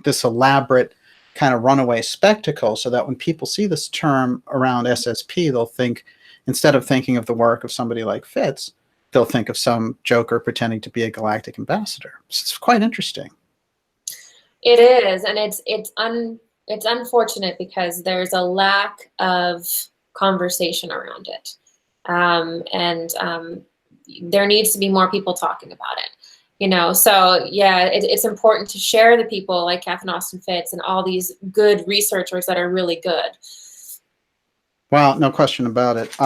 this elaborate kind of runaway spectacle, so that when people see this term around SSP, they'll think, instead of thinking of the work of somebody like Fitts, they'll think of some joker pretending to be a galactic ambassador. It's quite interesting. It is, and it's unfortunate because there's a lack of conversation around it, there needs to be more people talking about it. So yeah, it's important to share the people like Catherine Austin Fitts and all these good researchers that are really good. Wow, no question about it.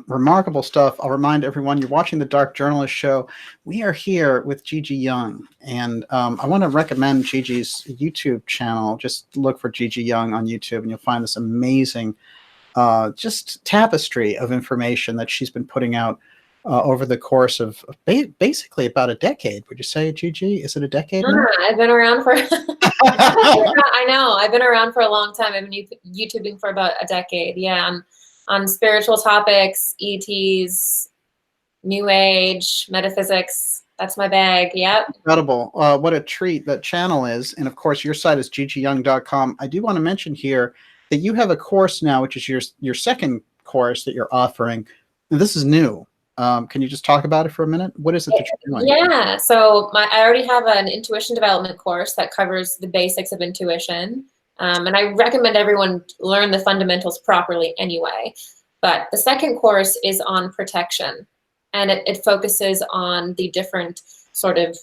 Remarkable stuff. I'll remind everyone you're watching the Dark Journalist Show. We are here with Gigi Young, and I want to recommend Gigi's YouTube channel. Just look for Gigi Young on YouTube, and you'll find this amazing just tapestry of information that she's been putting out over the course of basically about a decade. Would you say, Gigi? Is it a decade now? I've been around for I know, I've been around for a long time. I've been YouTubing for about a decade. Yeah, on spiritual topics, ETs, New Age, metaphysics. That's my bag. Yep. Incredible. What a treat that channel is. And of course, your site is gigiyoung.com. I do want to mention here that you have a course now, which is your second course that you're offering. This is new. Can you just talk about it for a minute? What is it that you're doing? Yeah, so I already have an intuition development course that covers the basics of intuition. And I recommend everyone learn the fundamentals properly anyway. But the second course is on protection. And it focuses on the different sort of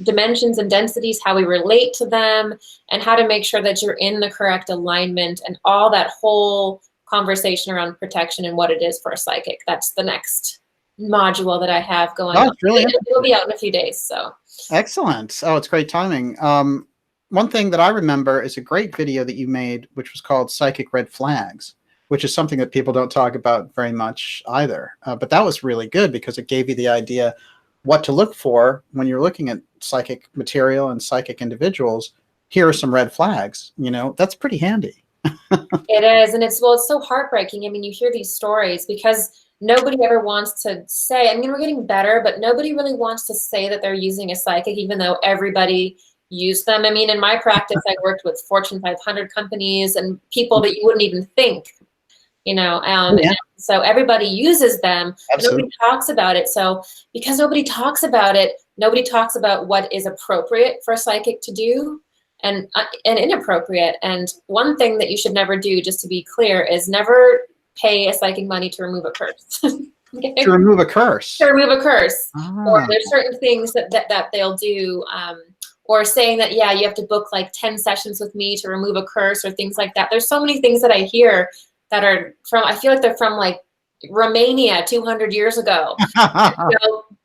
dimensions and densities, how we relate to them, and how to make sure that you're in the correct alignment, and all that whole conversation around protection and what it is for a psychic. That's the next module that I have going on. Really It'll be out in a few days. So excellent. Oh, it's great timing. One thing that I remember is a great video that you made, which was called Psychic Red Flags, which is something that people don't talk about very much either. But that was really good because it gave you the idea what to look for when you're looking at psychic material and psychic individuals. Here are some red flags. You know, that's pretty handy. It is. And it's so heartbreaking. I mean, you hear these stories because nobody ever wants to say, I mean, we're getting better, but nobody really wants to say that they're using a psychic, even though everybody used them. I mean, in my practice, I worked with Fortune 500 companies and people that you wouldn't even think, you know, and so everybody uses them. Nobody talks about it. So because nobody talks about it, nobody talks about what is appropriate for a psychic to do and inappropriate. And one thing that you should never do, just to be clear, is never pay a psychic money to remove a curse. Okay? To remove a curse. To remove a curse. Ah. Or there's certain things that they'll do, or saying that, yeah, you have to book like 10 sessions with me to remove a curse or things like that. There's so many things that I hear that are from, I feel like they're from like Romania 200 years ago.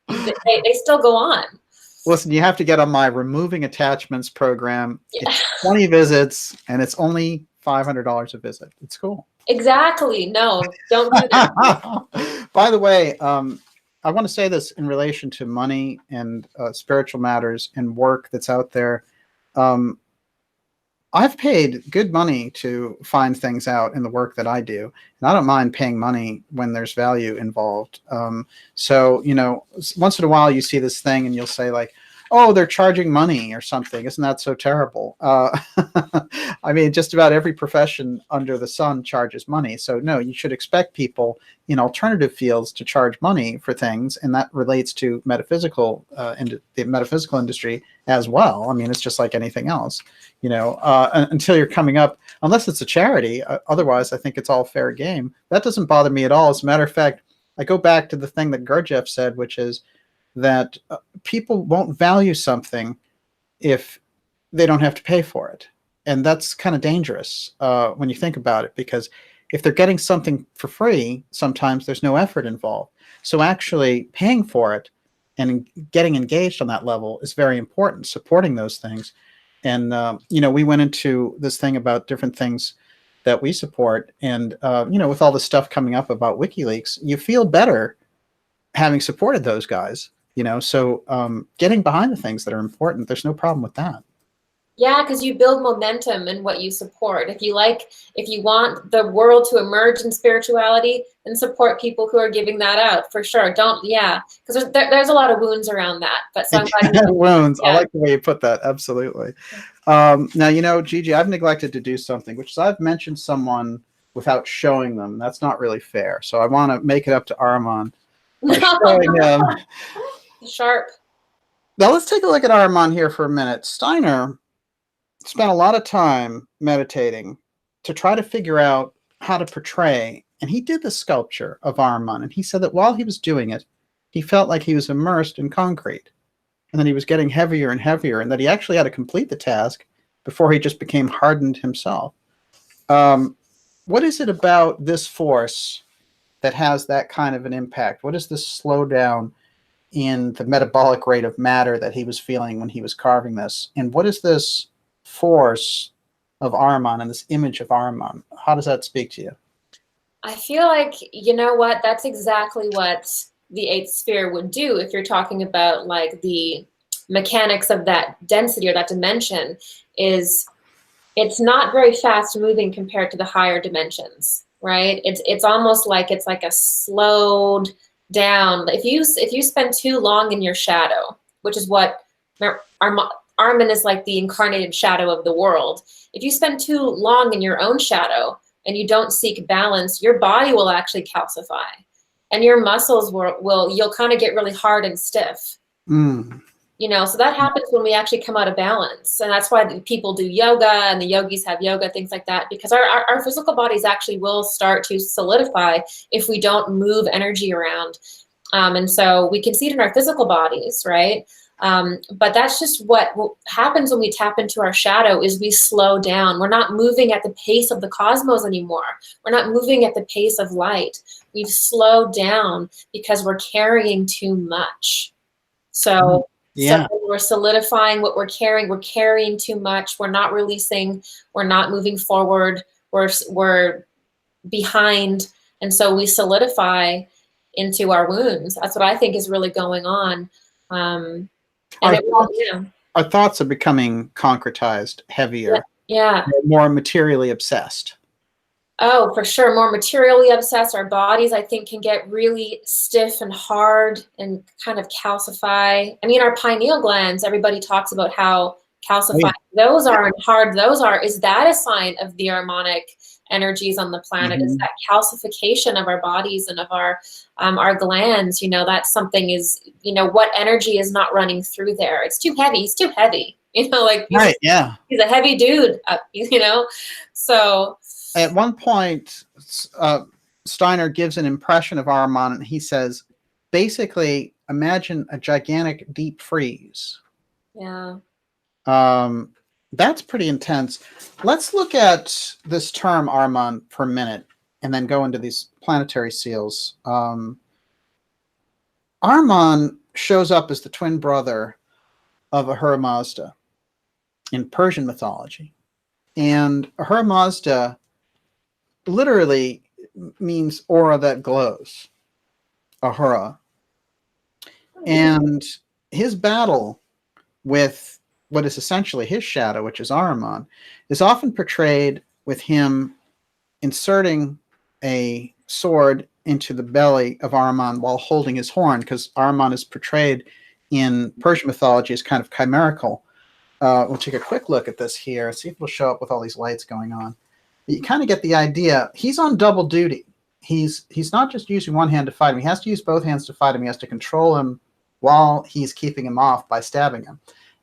They still go on. Listen, you have to get on my Removing Attachments program. Yeah. It's 20 visits and it's only $500 a visit. It's cool. Exactly. No, don't do that. By the way, I want to say this in relation to money and spiritual matters and work that's out there. I've paid good money to find things out in the work that I do, and I don't mind paying money when there's value involved. So, you know, once in a while you see this thing and you'll say like, oh, they're charging money or something. Isn't that so terrible? I mean, just about every profession under the sun charges money. So no, you should expect people in alternative fields to charge money for things. And that relates to metaphysical, the metaphysical industry as well. I mean, it's just like anything else, you know, until you're coming up, unless it's a charity. Otherwise, I think it's all fair game. That doesn't bother me at all. As a matter of fact, I go back to the thing that Gurdjieff said, which is that people won't value something if they don't have to pay for it. And that's kind of dangerous when you think about it, because if they're getting something for free, sometimes there's no effort involved. So actually paying for it and getting engaged on that level is very important, supporting those things. And, you know, we went into this thing about different things that we support. And, you know, with all the stuff coming up about WikiLeaks, you feel better having supported those guys. You know, so getting behind the things that are important, there's no problem with that. Yeah, because you build momentum in what you support. If you want the world to emerge in spirituality, then support people who are giving that out for sure. Because there's a lot of wounds around that. But so I'm glad wounds. Yeah. I like the way you put that. Absolutely. Now, you know, Gigi, I've neglected to do something, which is I've mentioned someone without showing them. That's not really fair. So I want to make it up to Arman. Sharp. Now let's take a look at Arman here for a minute. Steiner spent a lot of time meditating to try to figure out how to portray, and he did the sculpture of Arman, and he said that while he was doing it, he felt like he was immersed in concrete, and then he was getting heavier and heavier, and that he actually had to complete the task before he just became hardened himself. what is it about this force that has that kind of an impact? What is this slowdown in the metabolic rate of matter that he was feeling when he was carving this? And what is this force of Arman and this image of Arman? How does that speak to you? I feel like, you know what, that's exactly what the eighth sphere would do if you're talking about like the mechanics of that density or that dimension. Is it's not very fast moving compared to the higher dimensions, right? It's almost like it's like a slowed down. If you spend too long in your shadow, which is what Arman is, like the incarnated shadow of the world. If you spend too long in your own shadow and you don't seek balance, your body will actually calcify, and your muscles will you'll kind of get really hard and stiff. You know, so that happens when we actually come out of balance. And that's why people do yoga and the yogis have yoga, things like that, because our physical bodies actually will start to solidify if we don't move energy around. And so we can see it in our physical bodies, right? But that's just what happens when we tap into our shadow. Is we slow down. We're not moving at the pace of the cosmos anymore. We're not moving at the pace of light. We've slowed down because we're carrying too much. So we're solidifying what we're carrying. We're carrying too much. We're not releasing. We're not moving forward. We're behind. And so we solidify into our wounds. That's what I think is really going on. Our thoughts are becoming concretized, heavier, more materially obsessed. Oh, for sure. More materially obsessed. Our bodies, I think, can get really stiff and hard and kind of calcify. I mean, our pineal glands, everybody talks about how calcified those are and hard those are. Is that a sign of the harmonic energies on the planet? Is that calcification of our bodies and of our glands? You know, that's something is, you know, what energy is not running through there? It's too heavy. He's too heavy. You know, like he's a heavy dude. You know, so at one point, Steiner gives an impression of Arman, and he says, basically, imagine a gigantic deep freeze. Yeah. That's pretty intense. Let's look at this term Arman for a minute and then go into these planetary seals. Arman shows up as the twin brother of Ahura Mazda in Persian mythology. And Ahura Mazda literally means aura that glows, Ahura. And his battle with what is essentially his shadow, which is Arman, is often portrayed with him inserting a sword into the belly of Arman while holding his horn, because Arman is portrayed in Persian mythology as kind of chimerical. We'll take a quick look at this here, see if it'll show up with all these lights going on. You kind of get the idea. He's on double duty. He's not just using one hand to fight him. He has to use both hands to fight him. He has to control him while he's keeping him off by stabbing him.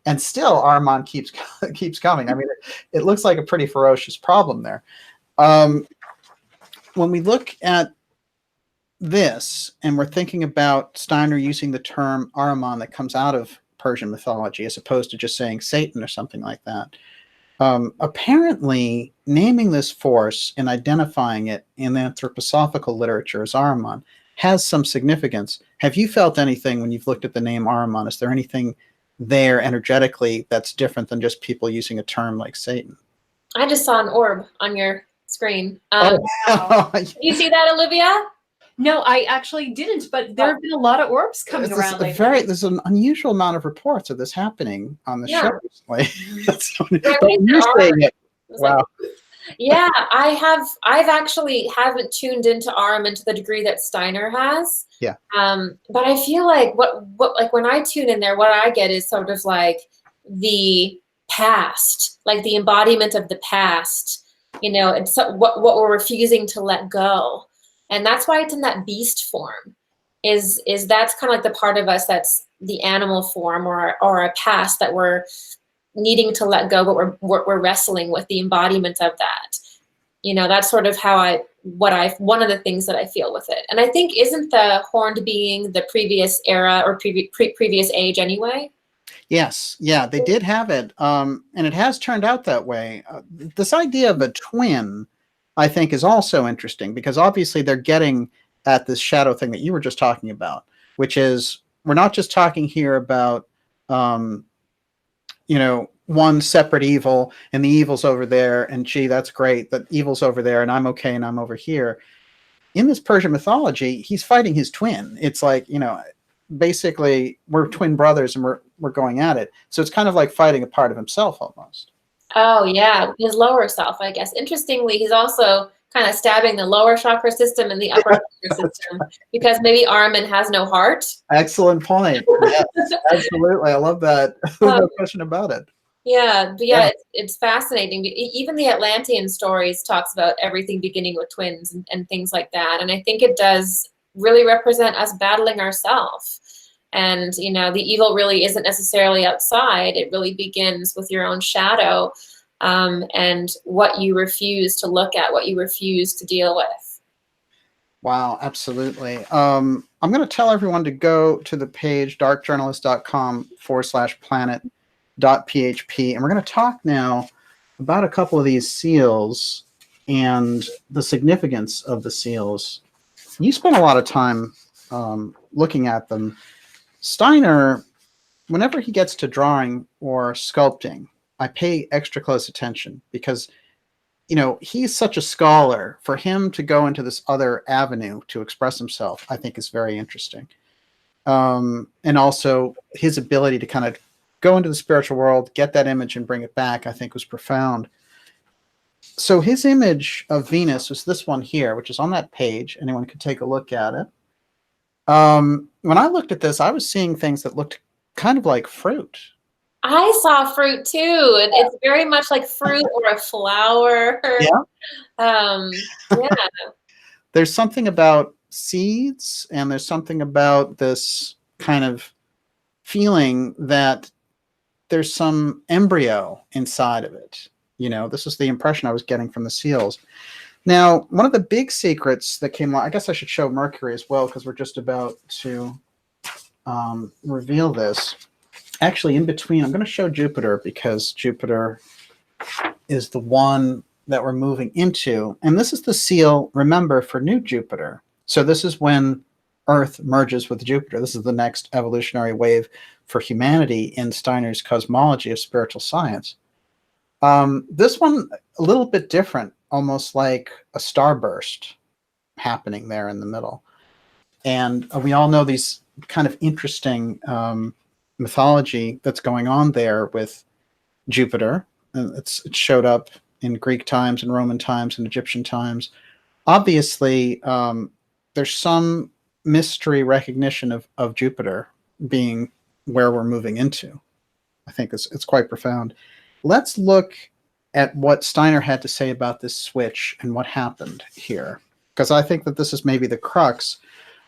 And still, Arman keeps coming. I mean, it looks like a pretty ferocious problem there. When we look at this, and we're thinking about Steiner using the term Arman that comes out of Persian mythology, as opposed to just saying Satan or something like that, apparently naming this force and identifying it in the anthroposophical literature as Arman has some significance. Have you felt anything when you've looked at the name Arman? Is there anything there energetically that's different than just people using a term like Satan? I just saw an orb on your screen. Wow. You see that, Olivia? No, I actually didn't, but there have been a lot of orbs coming around lately. There's an unusual amount of reports of this happening on the show recently. Wow. Yeah, I've actually haven't tuned into Arman to the degree that Steiner has. Yeah. But I feel like what like when I tune in there, what I get is sort of like the past, like the embodiment of the past. You know, it's what we're refusing to let go. And that's why it's in that beast form, is that's kind of like the part of us that's the animal form or a past that we're needing to let go, but we're wrestling with the embodiment of that. You know, that's sort of how one of the things that I feel with it. And I think, isn't the horned being the previous era or previous age anyway? Yes. Yeah, they did have it. And it has turned out that way. This idea of a twin, I think is also interesting, because obviously they're getting at this shadow thing that you were just talking about, which is we're not just talking here about, you know, one separate evil and the evil's over there and gee, that's great. The evil's over there and I'm okay and I'm over here. In this Persian mythology, he's fighting his twin. It's like, you know, basically we're twin brothers and we're going at it. So it's kind of like fighting a part of himself almost. Oh yeah, his lower self, I guess. Interestingly, he's also kind of stabbing the lower chakra system and the upper chakra system, because maybe Arman has no heart. Excellent point. Yes, absolutely. I love that. No question about it. Yeah, but yeah, it's fascinating. Even the Atlantean stories talks about everything beginning with twins and things like that. And I think it does really represent us battling ourselves. And, you know, the evil really isn't necessarily outside. It really begins with your own shadow, and what you refuse to look at, what you refuse to deal with. Wow, absolutely. I'm going to tell everyone to go to the page darkjournalist.com/planet.php. And we're going to talk now about a couple of these seals and the significance of the seals. You spent a lot of time looking at them. Steiner, whenever he gets to drawing or sculpting, I pay extra close attention because, you know, he's such a scholar. For him to go into this other avenue to express himself, I think is very interesting. And also his ability to kind of go into the spiritual world, get that image and bring it back, I think was profound. So his image of Venus was this one here, which is on that page. Anyone could take a look at it. When I looked at this, I was seeing things that looked kind of like fruit. I saw fruit too. It's very much like fruit or a flower. Yeah. Yeah. There's something about seeds, and there's something about this kind of feeling that there's some embryo inside of it. You know, this is the impression I was getting from the seals. Now, one of the big secrets that came along, I guess I should show Mercury as well, because we're just about to reveal this. Actually, in between, I'm going to show Jupiter, because Jupiter is the one that we're moving into. And this is the seal, remember, for new Jupiter. So this is when Earth merges with Jupiter. This is the next evolutionary wave for humanity in Steiner's cosmology of spiritual science. This one, a little bit different, almost like a starburst happening there in the middle. And we all know these kind of interesting mythology that's going on there with Jupiter. It showed up in Greek times and Roman times and Egyptian times. Obviously, there's some mystery recognition of Jupiter being where we're moving into. I think it's quite profound. Let's look at what Steiner had to say about this switch and what happened here, because I think that this is maybe the crux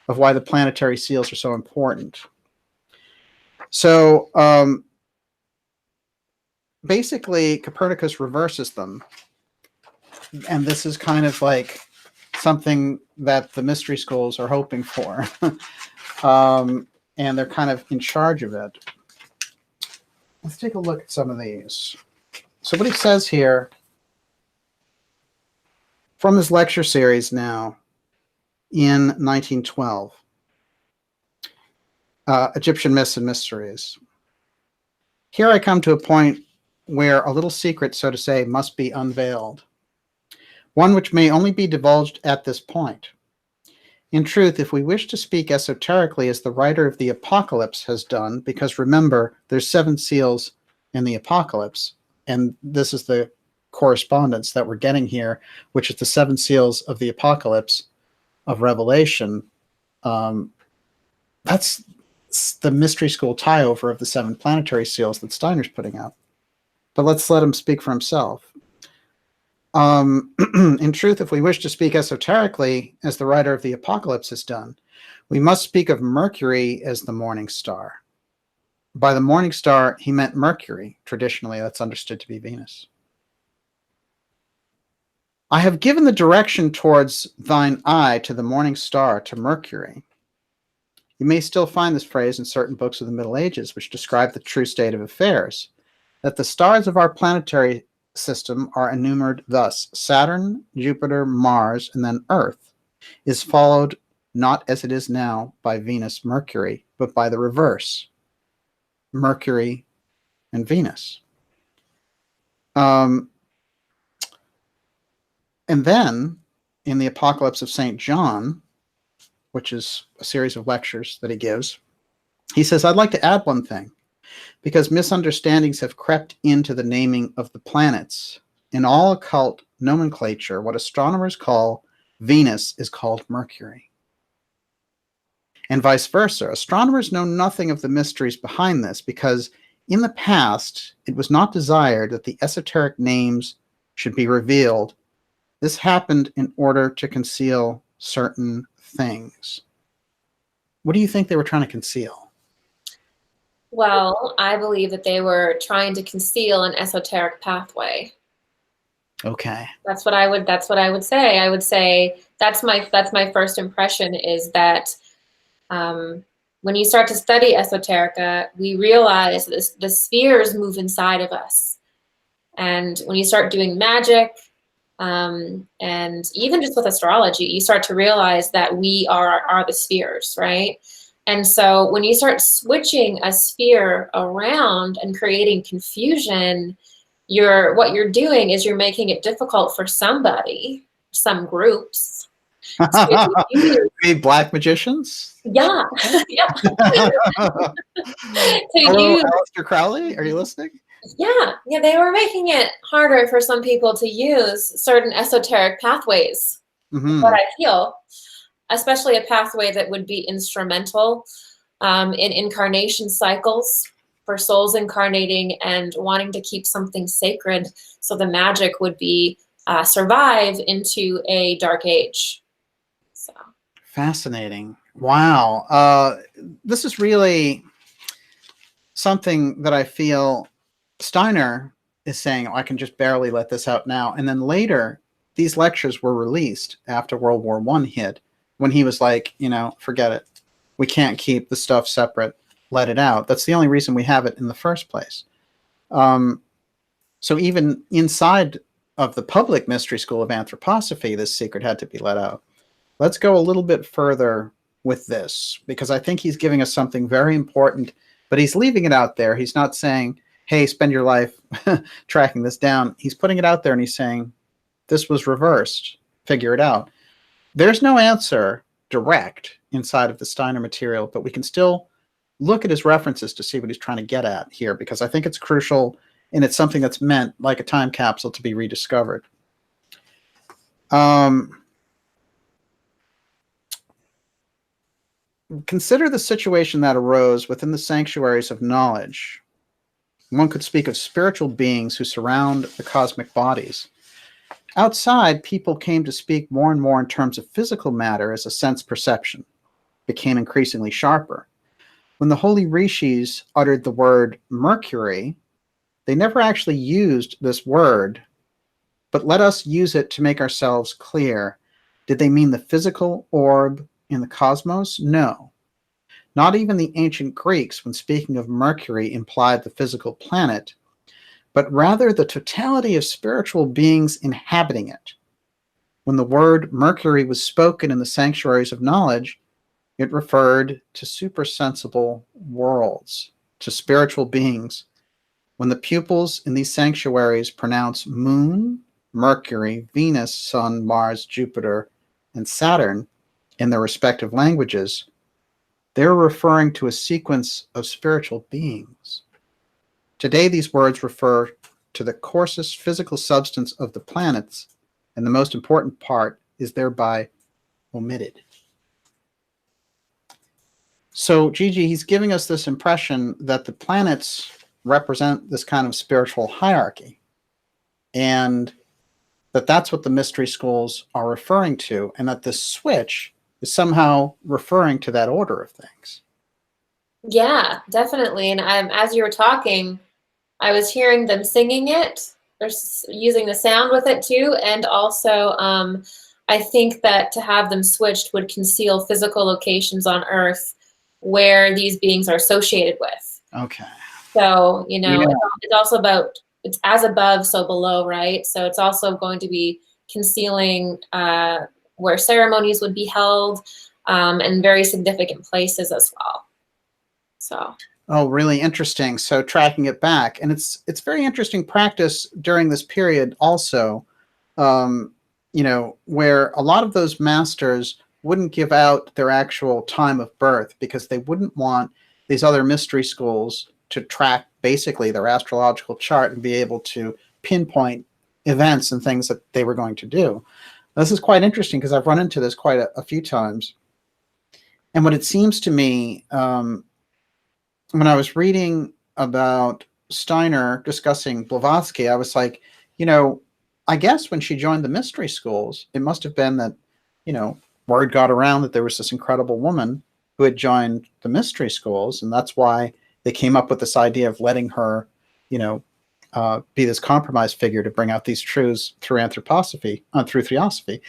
of why the planetary seals are so important. So basically, Copernicus reverses them. And this is kind of like something that the mystery schools are hoping for. And they're kind of in charge of it. Let's take a look at some of these. So what he says here, from his lecture series now, in 1912, Egyptian Myths and Mysteries. Here I come to a point where a little secret, so to say, must be unveiled. One which may only be divulged at this point. In truth, if we wish to speak esoterically as the writer of the Apocalypse has done, because remember, there's 7 seals in the Apocalypse, and this is the correspondence that we're getting here, which is the 7 seals of the Apocalypse of Revelation. That's the mystery school tie-over of the 7 planetary seals that Steiner's putting out. But let's let him speak for himself. In truth, if we wish to speak esoterically, as the writer of the Apocalypse has done, we must speak of Mercury as the morning star. By the morning star, he meant Mercury. Traditionally, that's understood to be Venus. I have given the direction towards thine eye to the morning star, to Mercury. You may still find this phrase in certain books of the Middle Ages, which describe the true state of affairs, that the stars of our planetary system are enumerated thus: Saturn, Jupiter, Mars, and then Earth is followed not as it is now by Venus, Mercury, but by the reverse, Mercury and Venus. And then in the Apocalypse of St. John, which is a series of lectures that he gives, he says, I'd like to add one thing, because misunderstandings have crept into the naming of the planets. In all occult nomenclature, what astronomers call Venus is called Mercury. And vice versa. Astronomers know nothing of the mysteries behind this, because in the past, it was not desired that the esoteric names should be revealed. This happened in order to conceal certain things. What do you think they were trying to conceal? Well, I believe that they were trying to conceal an esoteric pathway. Okay. That's what I would say. I would say that's my first impression, is that when you start to study esoterica, we realize the spheres move inside of us. And when you start doing magic, and even just with astrology, you start to realize that we are the spheres, right? And so when you start switching a sphere around and creating confusion, what you're doing is you're making it difficult for somebody, some groups. Black magicians? Yeah. Yeah. Hello, Aleister Crowley, are you listening? Yeah, they were making it harder for some people to use certain esoteric pathways. What I feel, especially a pathway that would be instrumental in incarnation cycles, for souls incarnating and wanting to keep something sacred, so the magic would be survive into a dark age. So fascinating. Wow. This is really something that I feel Steiner is saying, oh, I can just barely let this out now. And then later, these lectures were released after World War I hit, when he was like, forget it. We can't keep the stuff separate. Let it out. That's the only reason we have it in the first place. So even inside of the public mystery school of anthroposophy, this secret had to be let out. Let's go a little bit further with this, because I think he's giving us something very important, but he's leaving it out there. He's not saying, hey, spend your life tracking this down. He's putting it out there and he's saying, this was reversed. Figure it out. There's no answer direct inside of the Steiner material, but we can still look at his references to see what he's trying to get at here, because I think it's crucial, and it's something that's meant, like a time capsule, to be rediscovered. Consider the situation that arose within the sanctuaries of knowledge. One could speak of spiritual beings who surround the cosmic bodies. Outside, people came to speak more and more in terms of physical matter as a sense perception became increasingly sharper. When the holy rishis uttered the word Mercury, they never actually used this word, but let us use it to make ourselves clear. Did they mean the physical orb in the cosmos? No. Not even the ancient Greeks, when speaking of Mercury, implied the physical planet, but rather the totality of spiritual beings inhabiting it. When the word Mercury was spoken in the sanctuaries of knowledge, it referred to supersensible worlds, to spiritual beings. When the pupils in these sanctuaries pronounce Moon, Mercury, Venus, Sun, Mars, Jupiter, and Saturn in their respective languages, they're referring to a sequence of spiritual beings. Today, these words refer to the coarsest physical substance of the planets, and the most important part is thereby omitted. So, Gigi, he's giving us this impression that the planets represent this kind of spiritual hierarchy, and that's what the mystery schools are referring to, and that this switch is somehow referring to that order of things. Yeah, definitely. And as you were talking, I was hearing them singing it. They're using the sound with it too. And also, I think that to have them switched would conceal physical locations on Earth where these beings are associated with. Okay. So, it's also about it's as above, so below, right? So it's also going to be concealing where ceremonies would be held, and very significant places as well. So. Oh, really interesting. So tracking it back, and it's very interesting practice during this period also, you know, where a lot of those masters wouldn't give out their actual time of birth because they wouldn't want these other mystery schools to track basically their astrological chart and be able to pinpoint events and things that they were going to do. This is quite interesting because I've run into this quite a few times. And what it seems to me, when I was reading about Steiner discussing Blavatsky, I was like, you know, I guess when she joined the mystery schools, it must have been that, you know, word got around that there was this incredible woman who had joined the mystery schools. And that's why they came up with this idea of letting her, you know, be this compromise figure to bring out these truths through anthroposophy, through Theosophy.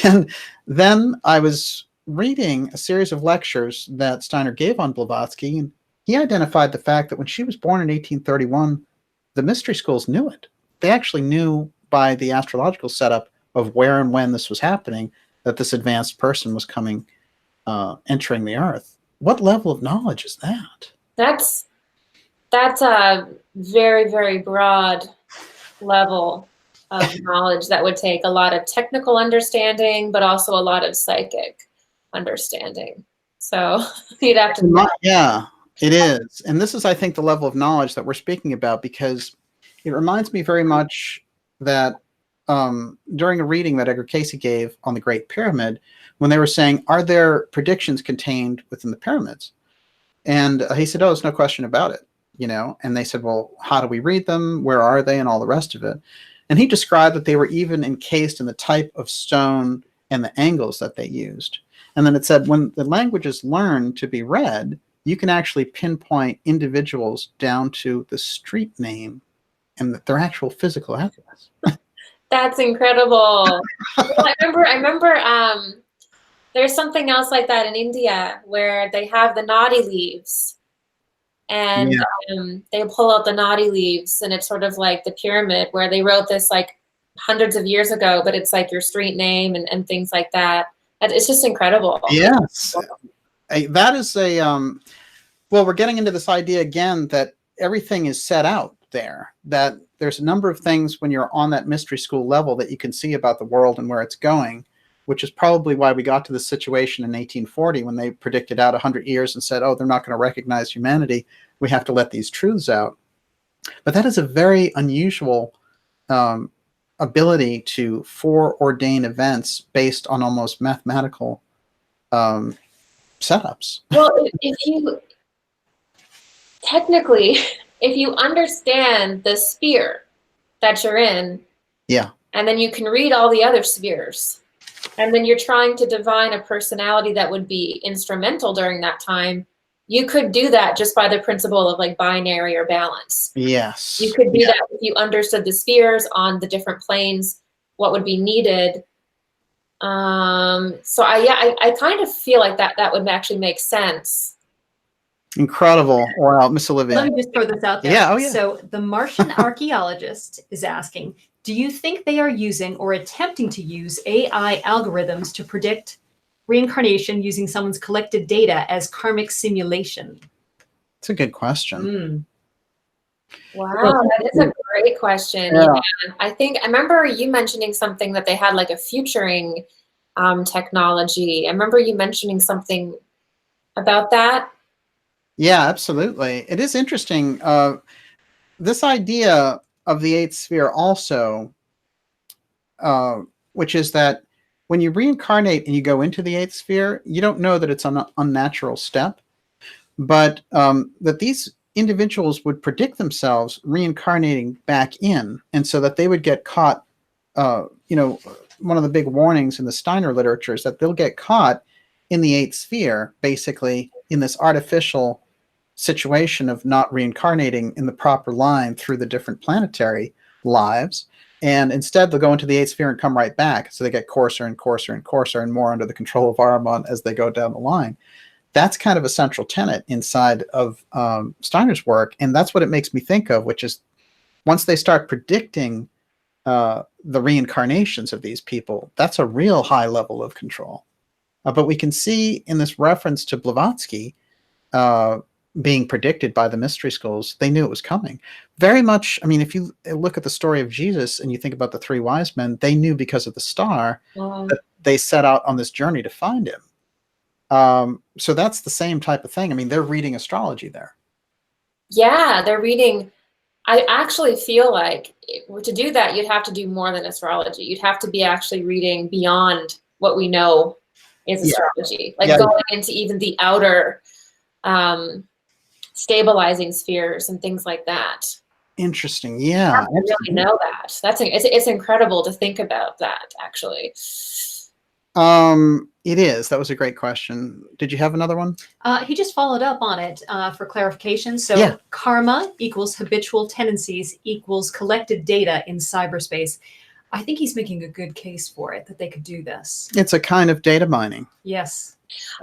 And then I was reading a series of lectures that Steiner gave on Blavatsky, and he identified the fact that when she was born in 1831, the mystery schools knew it. They actually knew by the astrological setup of where and when this was happening that this advanced person was coming, entering the earth. What level of knowledge is that? That's a very, very broad level of knowledge that would take a lot of technical understanding, but also a lot of psychic understanding. So you'd have to. Yeah, it is. And this is, I think, the level of knowledge that we're speaking about, because it reminds me very much that during a reading that Edgar Cayce gave on the Great Pyramid, when they were saying, are there predictions contained within the pyramids? And he said, oh, there's no question about it, you know. And they said, well, how do we read them? Where are they? And all the rest of it. And he described that they were even encased in the type of stone and the angles that they used. And then it said, when the languages learn to be read, you can actually pinpoint individuals down to the street name and their actual physical address. That's incredible. Well, I remember there's something else like that in India where they have the naughty leaves, and they pull out the naughty leaves, and it's sort of like the pyramid where they wrote this like hundreds of years ago, but it's like your street name and things like that. It's just incredible. Yes. That is a, well, we're getting into this idea again that everything is set out there, that there's a number of things when you're on that mystery school level that you can see about the world and where it's going, which is probably why we got to this situation in 1840 when they predicted out 100 years and said, oh, they're not going to recognize humanity. We have to let these truths out. But that is a very unusual ability to foreordain events based on almost mathematical setups. Well, if you technically, if you understand the sphere that you're in, yeah, and then you can read all the other spheres, and then you're trying to divine a personality that would be instrumental during that time, you could do that just by the principle of like binary or balance. Yes. You could do that if you understood the spheres on the different planes, what would be needed. So I kind of feel like that would actually make sense. Incredible. Wow, Miss Olivia. Let me just throw this out there. Yeah, oh yeah. So the Martian archaeologist is asking, do you think they are using or attempting to use AI algorithms to predict reincarnation using someone's collected data as karmic simulation? That's a good question. Wow, that is a great question. Yeah. Yeah. I remember you mentioning something that they had like a futuring technology. I remember you mentioning something about that. Yeah, absolutely. It is interesting. This idea of the eighth sphere also, which is that when you reincarnate and you go into the eighth sphere, you don't know that it's an unnatural step, but that these individuals would predict themselves reincarnating back in, and so that they would get caught. You know, one of the big warnings in the Steiner literature is that they'll get caught in the eighth sphere, basically in this artificial situation of not reincarnating in the proper line through the different planetary lives. And instead, they'll go into the eighth sphere and come right back. So they get coarser and coarser and coarser and more under the control of Arman as they go down the line. That's kind of a central tenet inside of Steiner's work. And that's what it makes me think of, which is once they start predicting the reincarnations of these people, that's a real high level of control. But we can see in this reference to Blavatsky being predicted by the mystery schools, they knew it was coming. Very much, I mean, if you look at the story of Jesus and you think about the three wise men, they knew because of the star that they set out on this journey to find him. So that's the same type of thing. I mean, they're reading astrology there. Yeah, they're reading. I actually feel like to do that, you'd have to do more than astrology. You'd have to be actually reading beyond what we know is astrology, like going into even the outer stabilizing spheres and things like that. Interesting. Yeah. I really know that. It's incredible to think about that, actually. It is. That was a great question. Did you have another one? He just followed up on it for clarification. So karma equals habitual tendencies equals collected data in cyberspace. I think he's making a good case for it, that they could do this. It's a kind of data mining. Yes.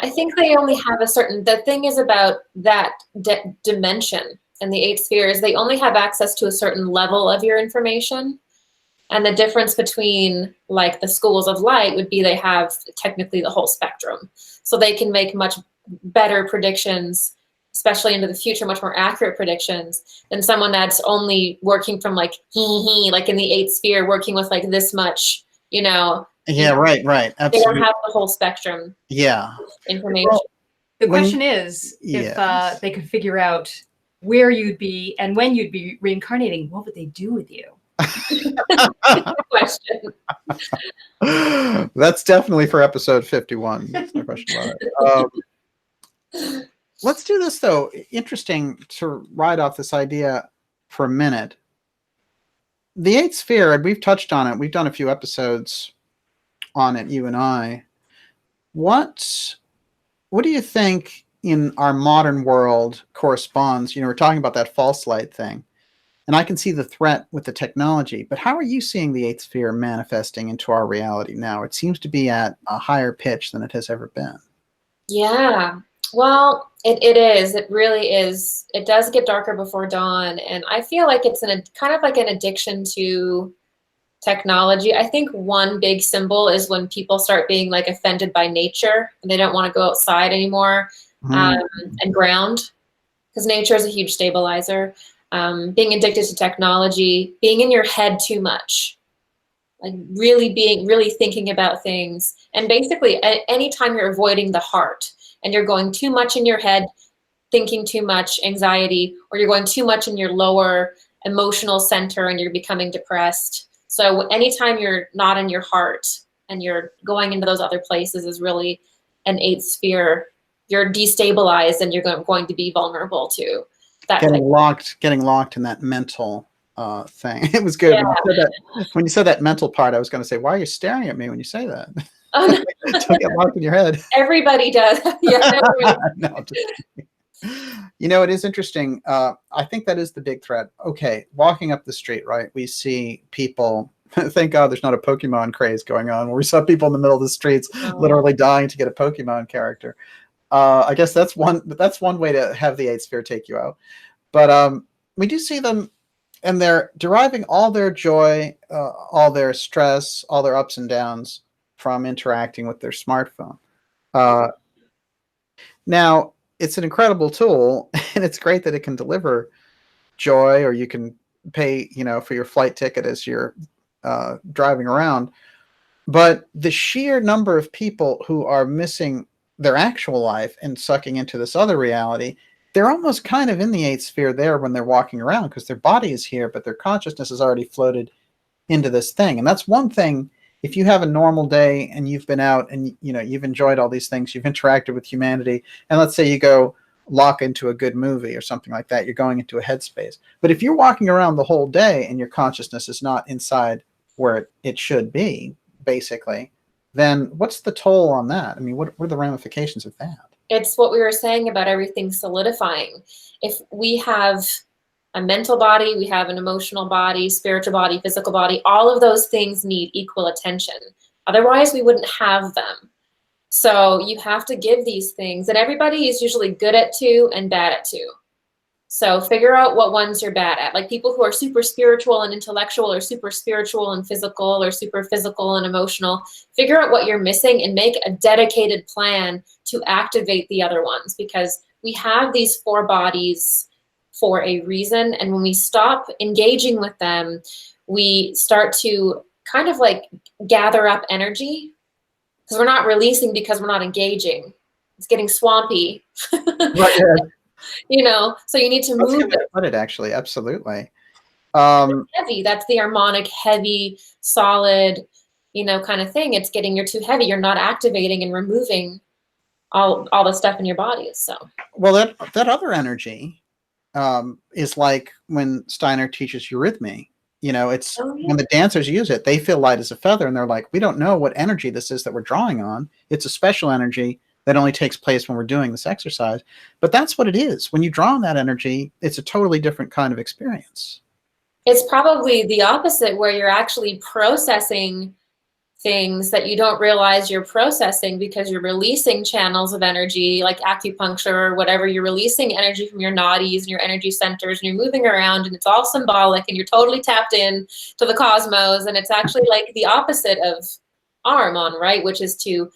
I think they only have the thing is about that dimension and the 8 spheres, they only have access to a certain level of your information. And the difference between like the schools of light would be they have technically the whole spectrum. So they can make much better predictions, especially into the future, much more accurate predictions than someone that's only working from like like in the 8th sphere, working with like this much, Yeah, right. Absolutely. They don't have the whole spectrum. Yeah. Information. Well, the question is, if they could figure out where you'd be and when you'd be reincarnating, what would they do with you? Question. That's definitely for episode 51. That's no question about it. Let's do this, though. Interesting to ride off this idea for a minute. The 8th sphere, and we've touched on it. We've done a few episodes on it, you and I. What do you think in our modern world corresponds? We're talking about that false light thing. And I can see the threat with the technology, but how are you seeing the 8th sphere manifesting into our reality now? It seems to be at a higher pitch than it has ever been. Yeah, well, it is. It really is. It does get darker before dawn. And I feel like it's kind of like an addiction to technology. I think one big symbol is when people start being like offended by nature and they don't want to go outside anymore and ground, because nature is a huge stabilizer. Being addicted to technology, being in your head too much, like really thinking about things. And basically anytime you're avoiding the heart and you're going too much in your head, thinking too much, anxiety, or you're going too much in your lower emotional center and you're becoming depressed. So anytime you're not in your heart and you're going into those other places is really an 8th sphere. You're destabilized and you're going to be vulnerable to that. Getting locked in that mental thing. It was good. Yeah. When you said that mental part, I was going to say, why are you staring at me when you say that? Oh, no. Don't get locked in your head. Everybody does. Yeah. No, it is interesting. I think that is the big threat. Okay, walking up the street, right? We see people. Thank God there's not a Pokemon craze going on where we saw people in the middle of the streets literally dying to get a Pokemon character. I guess that's one way to have the 8th sphere take you out. But we do see them, and they're deriving all their joy, all their stress, all their ups and downs from interacting with their smartphone. Now, it's an incredible tool, and it's great that it can deliver joy, or you can pay, for your flight ticket as you're driving around. But the sheer number of people who are missing their actual life and sucking into this other reality, they're almost kind of in the 8th sphere there when they're walking around, because their body is here, but their consciousness has already floated into this thing. And that's one thing. If you have a normal day and you've been out and you've enjoyed all these things, you've interacted with humanity, and let's say you go lock into a good movie or something like that, you're going into a headspace. But if you're walking around the whole day and your consciousness is not inside where it should be, basically, then what's the toll on that? I mean, what are the ramifications of that? It's what we were saying about everything solidifying. If we have a mental body, we have an emotional body, spiritual body, physical body, all of those things need equal attention. Otherwise, we wouldn't have them. So you have to give these things, and everybody is usually good at 2 and bad at 2. So figure out what ones you're bad at. Like people who are super spiritual and intellectual, or super spiritual and physical, or super physical and emotional, figure out what you're missing and make a dedicated plan to activate the other ones, because we have these 4 bodies for a reason. And when we stop engaging with them, we start to kind of like gather up energy, because we're not releasing because we're not engaging. It's getting swampy. Right, yeah. You know, so you need to That's a move good way to put it, actually. Absolutely. heavy. That's the harmonic, heavy, solid, you know, kind of thing. It's getting you're too heavy. You're not activating and removing all the stuff in your body. So Well, that other energy is like when Steiner teaches eurythmy. You know, it's when the dancers use it, they feel light as a feather, and they're like, we don't know what energy this is that we're drawing on. It's a special energy that only takes place when we're doing this exercise. But that's what it is. When you draw on that energy, it's a totally different kind of experience. it's probably the opposite, where you're actually processing things that you don't realize you're processing, because you're releasing channels of energy like acupuncture or whatever. You're releasing energy from your nadis and your energy centers, and you're moving around, and it's all symbolic, and you're totally tapped in to the cosmos. And it's actually like the opposite of Arman, right? Which is to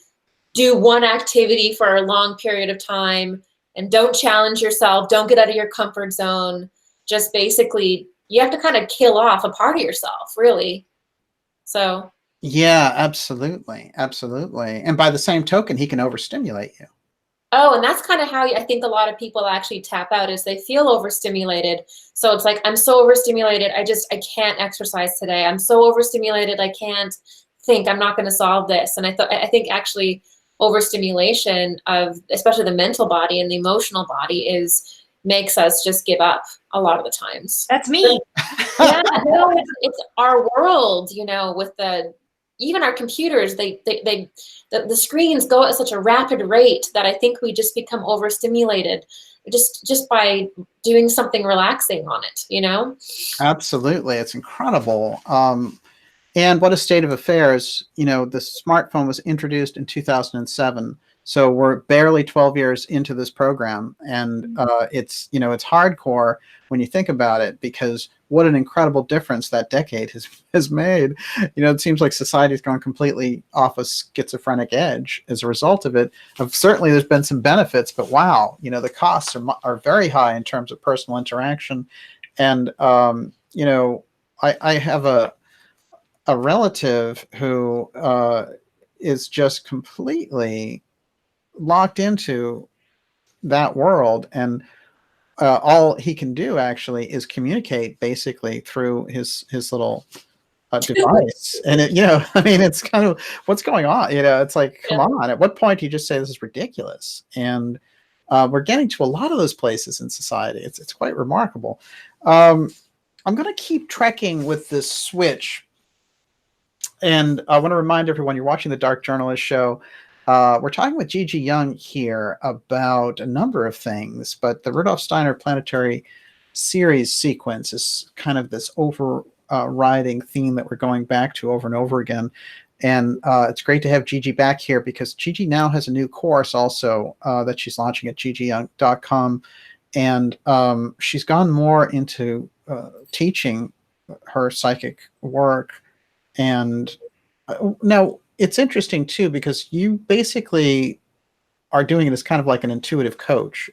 do one activity for a long period of time and don't challenge yourself, don't get out of your comfort zone. Just basically, you have to kind of kill off a part of yourself, really. So Yeah, absolutely. Absolutely. And by the same token, he can overstimulate you. oh, and that's kind of how I think a lot of people actually tap out, is they feel overstimulated. So it's like, I'm so overstimulated, I can't exercise today. I'm so overstimulated, I can't think, I'm not going to solve this. And I think actually overstimulation of especially the mental body and the emotional body makes us just give up a lot of the times. That's me. Yeah, no, it's our world, you know, with even our computers, the screens go at such a rapid rate that I think we just become overstimulated just by doing something relaxing on it, you know? Absolutely. It's incredible. And what a state of affairs. You know, the smartphone was introduced in 2007. So we're barely 12 years into this program. And it's, you know, it's hardcore when you think about it, because what an incredible difference that decade has made. You know, it seems like society's gone completely off a schizophrenic edge as a result of it. Certainly there's been some benefits, but wow, you know, the costs are very high in terms of personal interaction. And, you know, I have a relative who is just completely locked into that world, and all he can do actually is communicate basically through his little device. And it, you know, I mean, it's kind of what's going on. You know, it's like, come on. At what point do you just say this is ridiculous? And we're getting to a lot of those places in society. It's quite remarkable. I'm going to keep trekking with this switch. And I want to remind everyone, you're watching the Dark Journalist Show. We're talking with Gigi Young here about a number of things, but the Rudolf Steiner Planetary series sequence is kind of this overriding theme that we're going back to over and over again. And it's great to have Gigi back here, because Gigi now has a new course also that she's launching at gigiyoung.com. And she's gone more into teaching her psychic work. And now it's interesting too, because you basically are doing it as kind of like an intuitive coach.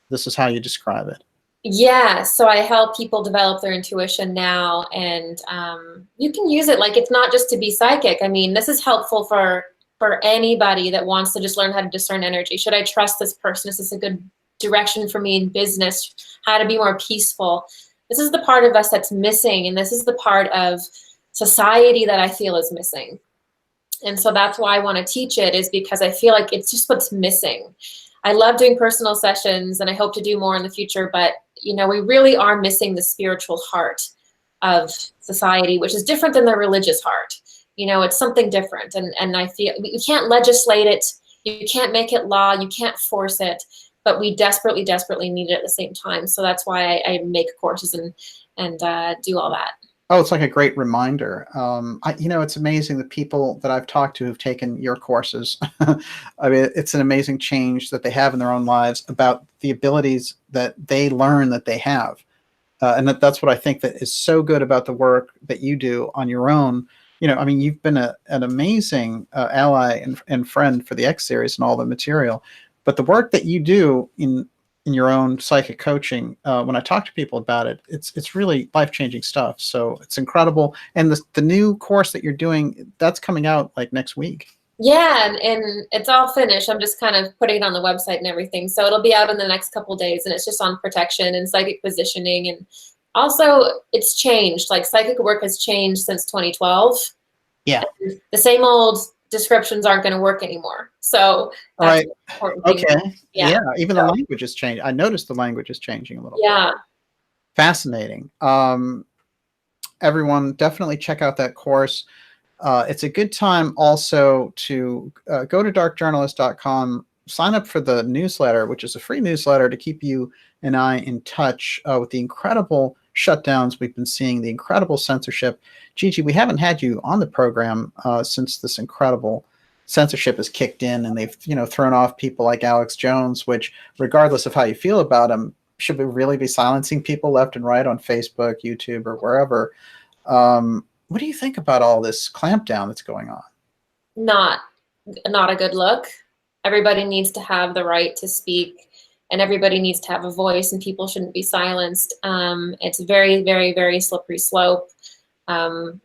This is how you describe it. Yeah, so I help people develop their intuition now, and you can use it like, it's not just to be psychic. I mean, this is helpful for anybody that wants to just learn how to discern energy. Should I trust this person? Is this a good direction for me in business? How to be more peaceful? This is the part of us that's missing, and this is the part of society that I feel is missing. And so that's why I want to teach it, is because I feel like it's just what's missing. I love doing personal sessions, and I hope to do more in the future, but you know, we really are missing the spiritual heart of society, which is different than the religious heart. You know, it's something different. And I feel you can't legislate it, you can't make it law, you can't force it, but we desperately, desperately need it at the same time. So that's why I make courses and do all that. Oh, it's like a great reminder. It's amazing the people that I've talked to who've taken your courses. I mean, it's an amazing change that they have in their own lives about the abilities that they learn that they have. And that's what I think that is so good about the work that you do on your own. I mean, you've been an amazing ally and friend for the X series and all the material, but the work that you do in your own psychic coaching, when I talk to people about it, it's really life-changing stuff. So it's incredible. And the new course that you're doing, that's coming out like next week. Yeah, and it's all finished. I'm just kind of putting it on the website and everything. So it'll be out in the next couple of days, and it's just on protection and psychic positioning. And also it's changed. Like psychic work has changed since 2012. Yeah. And the same old descriptions aren't going to work anymore. So all right. Okay. Yeah. Even the language has changed. I noticed the language is changing a little bit. Fascinating. Everyone definitely check out that course. It's a good time also to go to darkjournalist.com, sign up for the newsletter, which is a free newsletter to keep you and I in touch with the incredible shutdowns we've been seeing, the incredible censorship. Gigi, we haven't had you on the program since this incredible censorship has kicked in, and they've thrown off people like Alex Jones, which, regardless of how you feel about him, should we really be silencing people left and right on Facebook, YouTube, or wherever? What do you think about all this clampdown that's going on? Not a good look. Everybody needs to have the right to speak, and everybody needs to have a voice, and people shouldn't be silenced. It's a very, very, very slippery slope. Whether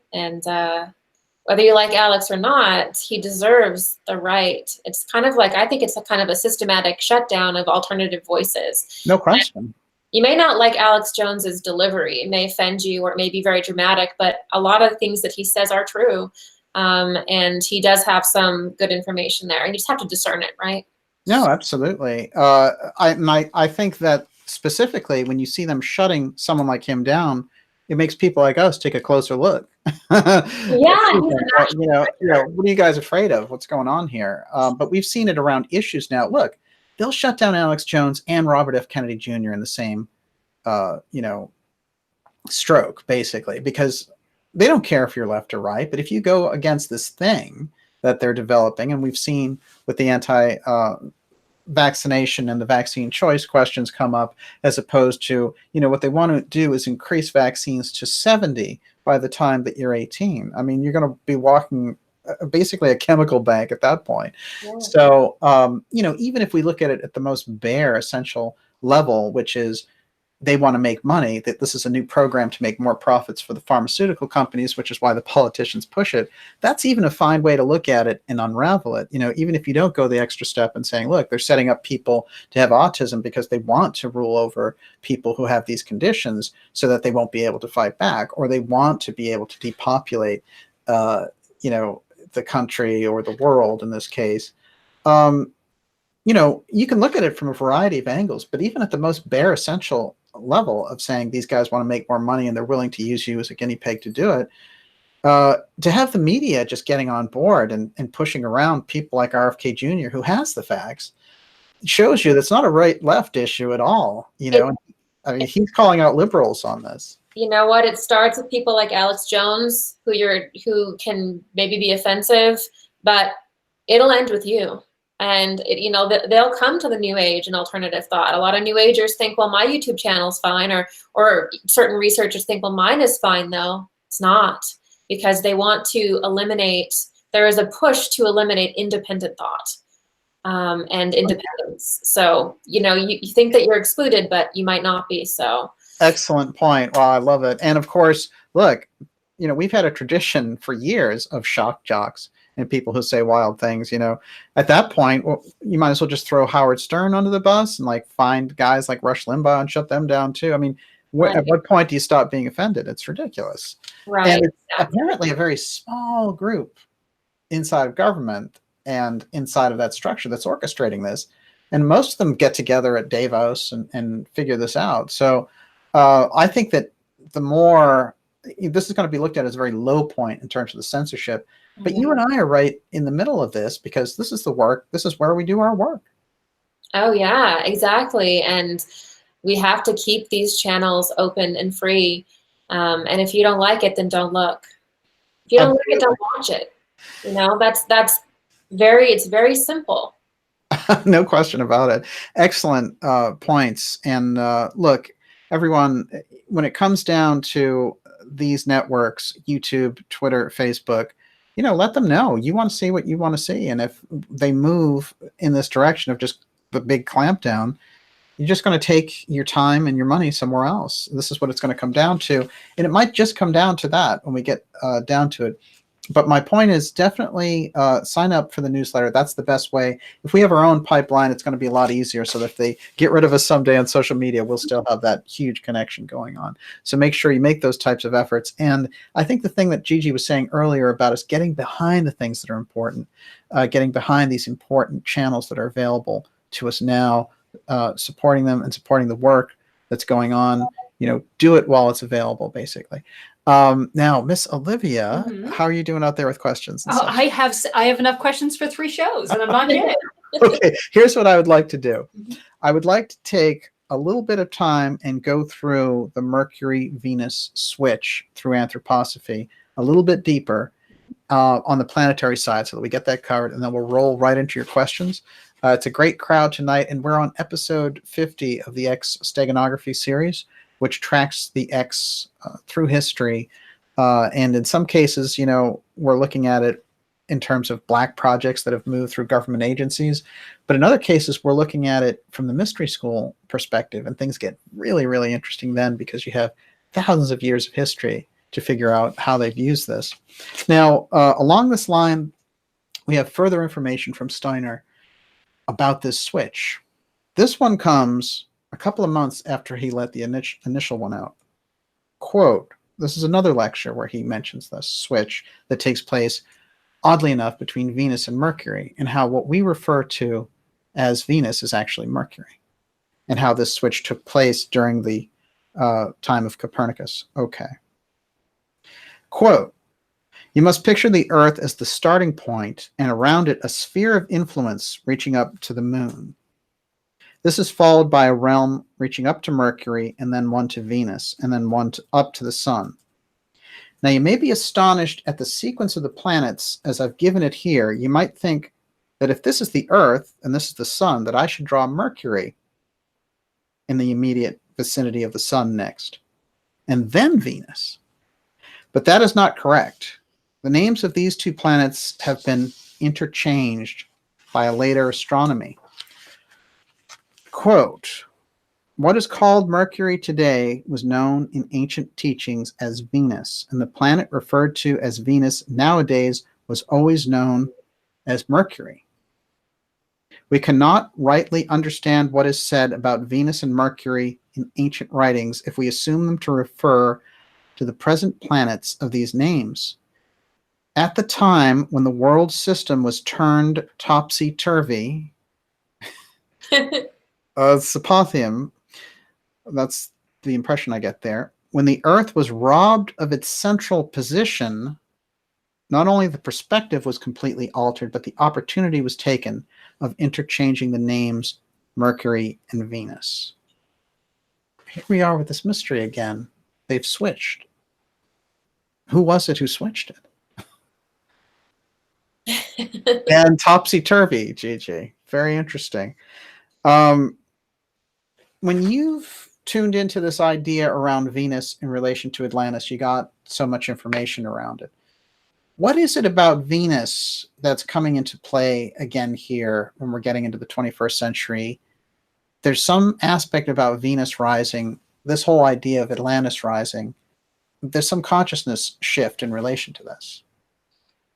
you like Alex or not, he deserves the right. It's kind of like, I think it's a kind of a systematic shutdown of alternative voices. No question. You may not like Alex Jones's delivery. It may offend you, or it may be very dramatic, but a lot of things that he says are true. And he does have some good information there, and you just have to discern it, right? No, absolutely. I think that specifically when you see them shutting someone like him down, it makes people like us take a closer look. Yeah. What are you guys afraid of? What's going on here? But we've seen it around issues now. Look, they'll shut down Alex Jones and Robert F. Kennedy Jr. in the same, stroke, basically, because they don't care if you're left or right. But if you go against this thing that they're developing, and we've seen with the vaccination and the vaccine choice questions come up, as opposed to, what they want to do is increase vaccines to 70 by the time that you're 18. I mean, you're going to be walking basically a chemical bank at that point. Yeah. So, even if we look at it at the most bare essential level, which is they want to make money, that this is a new program to make more profits for the pharmaceutical companies, which is why the politicians push it. That's even a fine way to look at it and unravel it. Even if you don't go the extra step and saying, look, they're setting up people to have autism because they want to rule over people who have these conditions so that they won't be able to fight back, or they want to be able to depopulate, the country or the world in this case. You can look at it from a variety of angles, but even at the most bare essential level of saying these guys want to make more money and they're willing to use you as a guinea pig to do it, to have the media just getting on board and pushing around people like RFK Jr., who has the facts, shows you that's not a right-left issue at all. I mean, he's calling out liberals on this. You know what? It starts with people like Alex Jones, who can maybe be offensive, but it'll end with you. And they'll come to the new age and alternative thought. A lot of new agers think, well, my YouTube channel's fine, or certain researchers think, well, mine is fine. though. It's not, because they want to eliminate. There is a push to eliminate independent thought and independence. So you think that you're excluded, but you might not be. So. Excellent point. Wow, I love it. And of course, look, we've had a tradition for years of shock jocks and people who say wild things. At that point, you might as well just throw Howard Stern under the bus and find guys like Rush Limbaugh and shut them down too. I mean, right. At what point do you stop being offended? It's ridiculous. Right. And it's apparently a very small group inside of government and inside of that structure that's orchestrating this. And most of them get together at Davos and figure this out. So I think that the more this is going to be looked at as a very low point in terms of the censorship. But you and I are right in the middle of this, because this is the work. This is where we do our work. Oh, yeah, exactly. And we have to keep these channels open and free. And if you don't like it, then don't look. If you don't like it, don't watch it. You know, it's very simple. No question about it. Excellent points. And look, everyone, when it comes down to these networks, YouTube, Twitter, Facebook, you know, let them know you want to see what you want to see. And if they move in this direction of just the big clampdown, you're just going to take your time and your money somewhere else. This is what it's going to come down to. And it might just come down to that when we get down to it. But my point is definitely sign up for the newsletter. That's the best way. If we have our own pipeline, it's going to be a lot easier. So that if they get rid of us someday on social media, we'll still have that huge connection going on. So make sure you make those types of efforts. And I think the thing that Gigi was saying earlier about us getting behind the things that are important, getting behind these important channels that are available to us now, supporting them and supporting the work that's going on, you know, do it while it's available, basically. Now, Miss Olivia, how are you doing out there with questions? And I have enough questions for 3 shows, and I'm not kidding. Okay, here's what I would like to do. I would like to take a little bit of time and go through the Mercury-Venus switch through Anthroposophy a little bit deeper on the planetary side so that we get that covered, and then we'll roll right into your questions. It's a great crowd tonight, and we're on episode 50 of the X Steganography series, which tracks the X through history. And in some cases, you know, we're looking at it in terms of black projects that have moved through government agencies. But in other cases, we're looking at it from the mystery school perspective, and things get really, really interesting then because you have thousands of years of history to figure out how they've used this. Now, along this line, we have further information from Steiner about this switch. This one comes a couple of months after he let the initial one out. Quote, this is another lecture where he mentions this switch that takes place, oddly enough, between Venus and Mercury, and how what we refer to as Venus is actually Mercury, and how this switch took place during the time of Copernicus. Okay. Quote, you must picture the Earth as the starting point, and around it a sphere of influence reaching up to the moon. This is followed by a realm reaching up to Mercury, and then one to Venus, and then one up to the Sun. Now, you may be astonished at the sequence of the planets as I've given it here. You might think that if this is the Earth and this is the Sun, that I should draw Mercury in the immediate vicinity of the Sun next, and then Venus. But that is not correct. The names of these 2 planets have been interchanged by a later astronomy. Quote, what is called Mercury today was known in ancient teachings as Venus, and the planet referred to as Venus nowadays was always known as Mercury. We cannot rightly understand what is said about Venus and Mercury in ancient writings if we assume them to refer to the present planets of these names. At the time when the world system was turned topsy-turvy, Apotheum, that's the impression I get there. When the Earth was robbed of its central position, not only the perspective was completely altered, but the opportunity was taken of interchanging the names Mercury and Venus. Here we are with this mystery again. They've switched. Who was it who switched it? And topsy-turvy, Gigi. Very interesting. When you've tuned into this idea around Venus in relation to Atlantis, you got so much information around it. What is it about Venus that's coming into play again here when we're getting into the 21st century? There's some aspect about Venus rising, this whole idea of Atlantis rising. There's some consciousness shift in relation to this.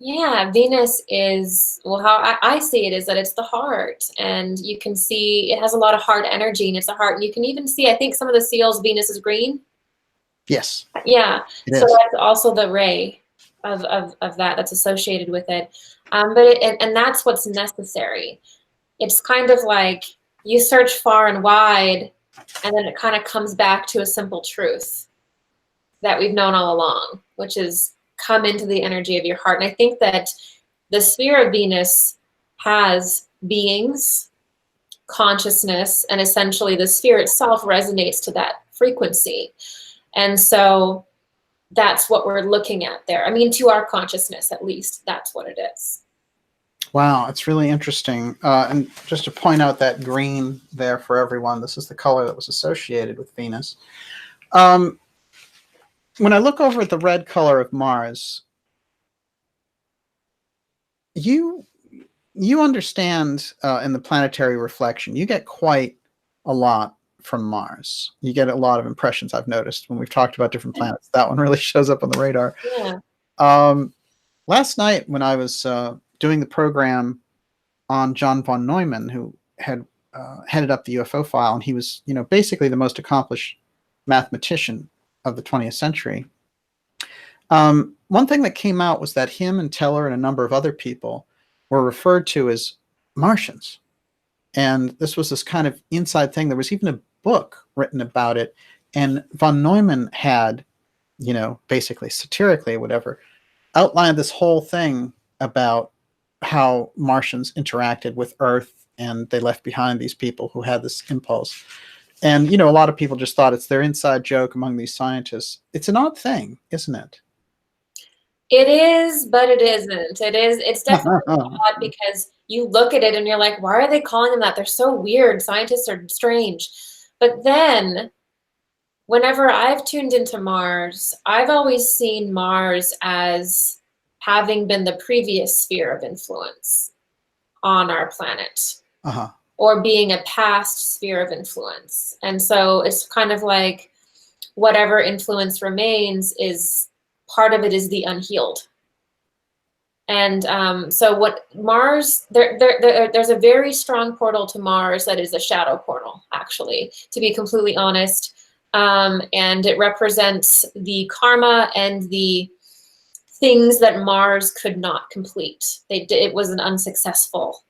Yeah, Venus is, well, how I see it is that it's the heart, and you can see it has a lot of heart energy, and it's a heart. And you can even see, I think some of the seals, Venus is green. Yes. Yeah. So that's also the ray of that that's associated with it. And that's what's necessary. It's kind of like you search far and wide, and then it kind of comes back to a simple truth that we've known all along, which is come into the energy of your heart. And I think that the sphere of Venus has beings, consciousness, and essentially the sphere itself resonates to that frequency. And so that's what we're looking at there. I mean, to our consciousness, at least, that's what it is. Wow, it's really interesting. And just to point out that green there for everyone, this is the color that was associated with Venus. When I look over at the red color of Mars, you understand in the planetary reflection, you get quite a lot from Mars. You get a lot of impressions, I've noticed, when we've talked about different planets. That one really shows up on the radar. Yeah. Last night when I was doing the program on John von Neumann, who had headed up the UFO file, and he was, basically the most accomplished mathematician of the 20th century. One thing that came out was that him and Teller and a number of other people were referred to as Martians. And this was this kind of inside thing. There was even a book written about it. And von Neumann had, basically satirically, whatever, outlined this whole thing about how Martians interacted with Earth, and they left behind these people who had this impulse. And, a lot of people just thought it's their inside joke among these scientists. It's an odd thing, isn't it? It is, but it isn't. It's definitely odd because you look at it and you're like, why are they calling them that? They're so weird. Scientists are strange. But then whenever I've tuned into Mars, I've always seen Mars as having been the previous sphere of influence on our planet, or being a past sphere of influence. And so it's kind of like whatever influence remains is part of it is the unhealed. And so what Mars, there's a very strong portal to Mars that is a shadow portal, actually, to be completely honest. And it represents the karma and the things that Mars could not complete. It was an unsuccessful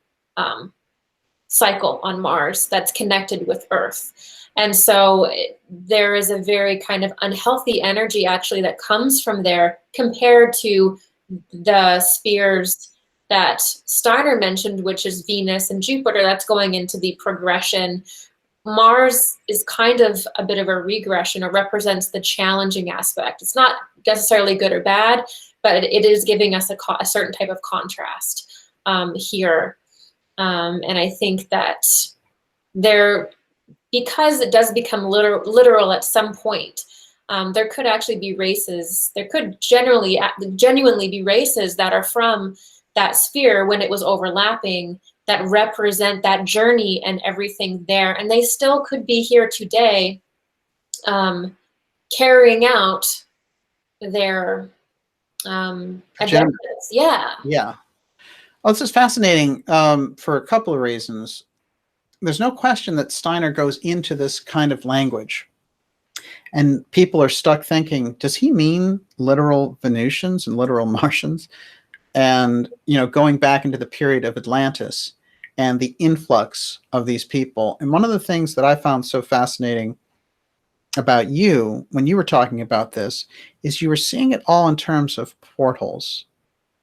cycle on Mars that's connected with Earth. And so there is a very kind of unhealthy energy actually that comes from there compared to the spheres that Steiner mentioned, which is Venus and Jupiter. That's going into the progression. Mars is kind of a bit of a regression, or represents the challenging aspect. It's not necessarily good or bad, but it is giving us a certain type of contrast here. And I think that because it does become literal at some point, there could actually be races. There could genuinely be races that are from that sphere when it was overlapping, that represent that journey and everything there. And they still could be here today, carrying out their agendas. Yeah. Yeah. Well, this is fascinating for a couple of reasons. There's no question that Steiner goes into this kind of language, and people are stuck thinking, does he mean literal Venusians and literal Martians? And, going back into the period of Atlantis and the influx of these people. And one of the things that I found so fascinating about you when you were talking about this is you were seeing it all in terms of portals,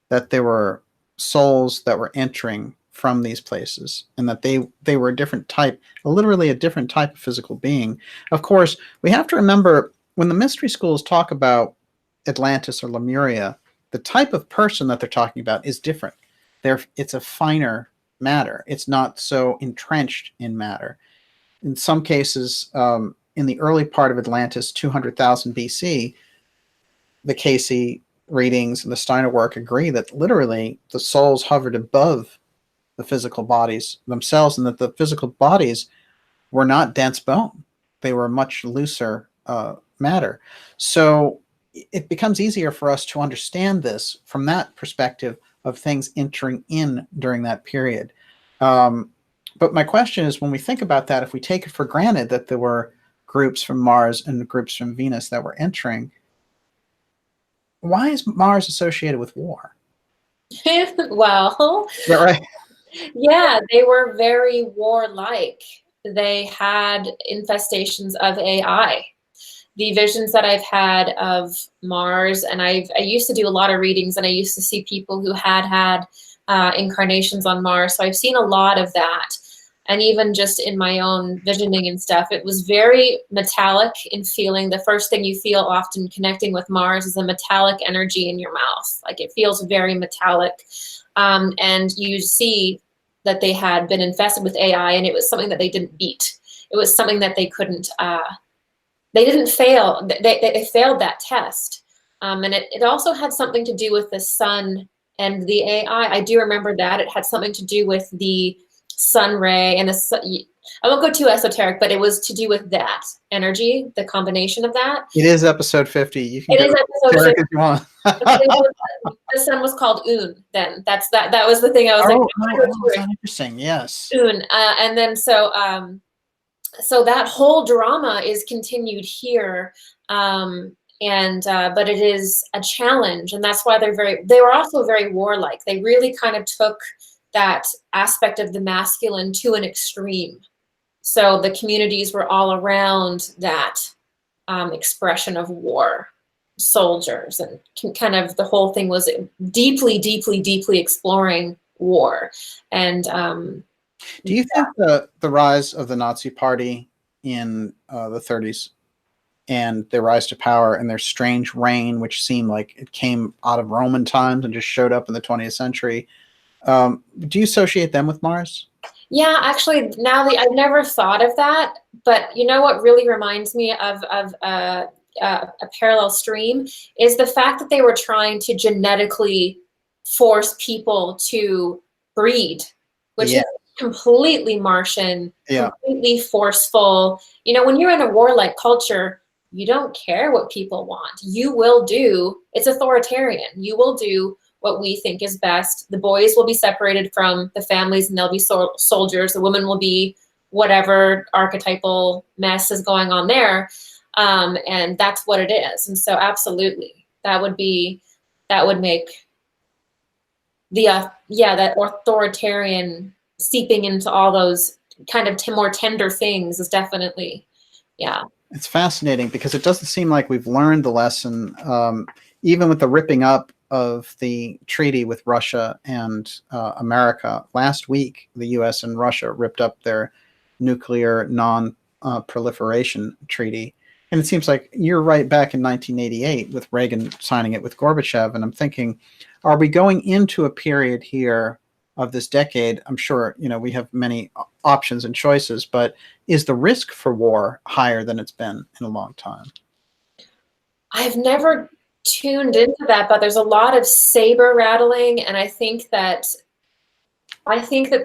that there were souls that were entering from these places, and that they were a different type, literally a different type of physical being. Of course, we have to remember when the mystery schools talk about Atlantis or Lemuria, the type of person that they're talking about is different. It's a finer matter. It's not so entrenched in matter. In some cases, in the early part of Atlantis, 200,000 BC, the Casey readings and the Steiner work agree that literally the souls hovered above the physical bodies themselves, and that the physical bodies were not dense bone. They were much looser matter. So it becomes easier for us to understand this from that perspective of things entering in during that period. But my question is, when we think about that, if we take it for granted that there were groups from Mars and groups from Venus that were entering, why is Mars associated with war? Well, is that right? Yeah, they were very warlike. They had infestations of AI. The visions that I've had of Mars, and I used to do a lot of readings, and I used to see people who had incarnations on Mars. So I've seen a lot of that. and even just in my own visioning and stuff, it was very metallic in feeling. The first thing you feel often connecting with Mars is a metallic energy in your mouth. Like it feels very metallic. And you see that they had been infested with AI, and it was something that they didn't beat. It was something that they couldn't, they didn't fail. They failed that test. And it also had something to do with the sun and the AI. I do remember that. It had something to do with the sun ray and the sun. I won't go too esoteric, but it was to do with that energy, the combination of that. It is episode 50. You can it is episode 50. If you want. The sun was called Un then. That was the thing I was That's interesting. Yes. Un. And then so that whole drama is continued here. But it is a challenge, and that's why they were also very warlike. They really kind of took that aspect of the masculine to an extreme. So the communities were all around that expression of war, soldiers, and kind of the whole thing was deeply, deeply, deeply exploring war. And do you think the rise of the Nazi Party in the 30s and their rise to power and their strange reign, which seemed like it came out of Roman times and just showed up in the 20th century, do you associate them with Mars? Yeah, actually, I've never thought of that, but you know what really reminds me of a parallel stream is the fact that they were trying to genetically force people to breed, which is completely Martian, completely forceful. You know, when you're in a warlike culture, you don't care what people want. You will do, it's authoritarian. You will do what we think is best. The boys will be separated from the families and they'll be soldiers. The women will be whatever archetypal mess is going on there. And that's what it is. And so absolutely, that would make the, that authoritarian seeping into all those kind of more tender things is definitely, It's fascinating because it doesn't seem like we've learned the lesson, even with the ripping up of the treaty with Russia and America. Last week, the US and Russia ripped up their nuclear non-proliferation treaty. And it seems like you're right back in 1988 with Reagan signing it with Gorbachev. And I'm thinking, are we going into a period here of this decade? I'm sure, we have many options and choices, but is the risk for war higher than it's been in a long time? I've never tuned into that, but there's a lot of saber rattling, and I think that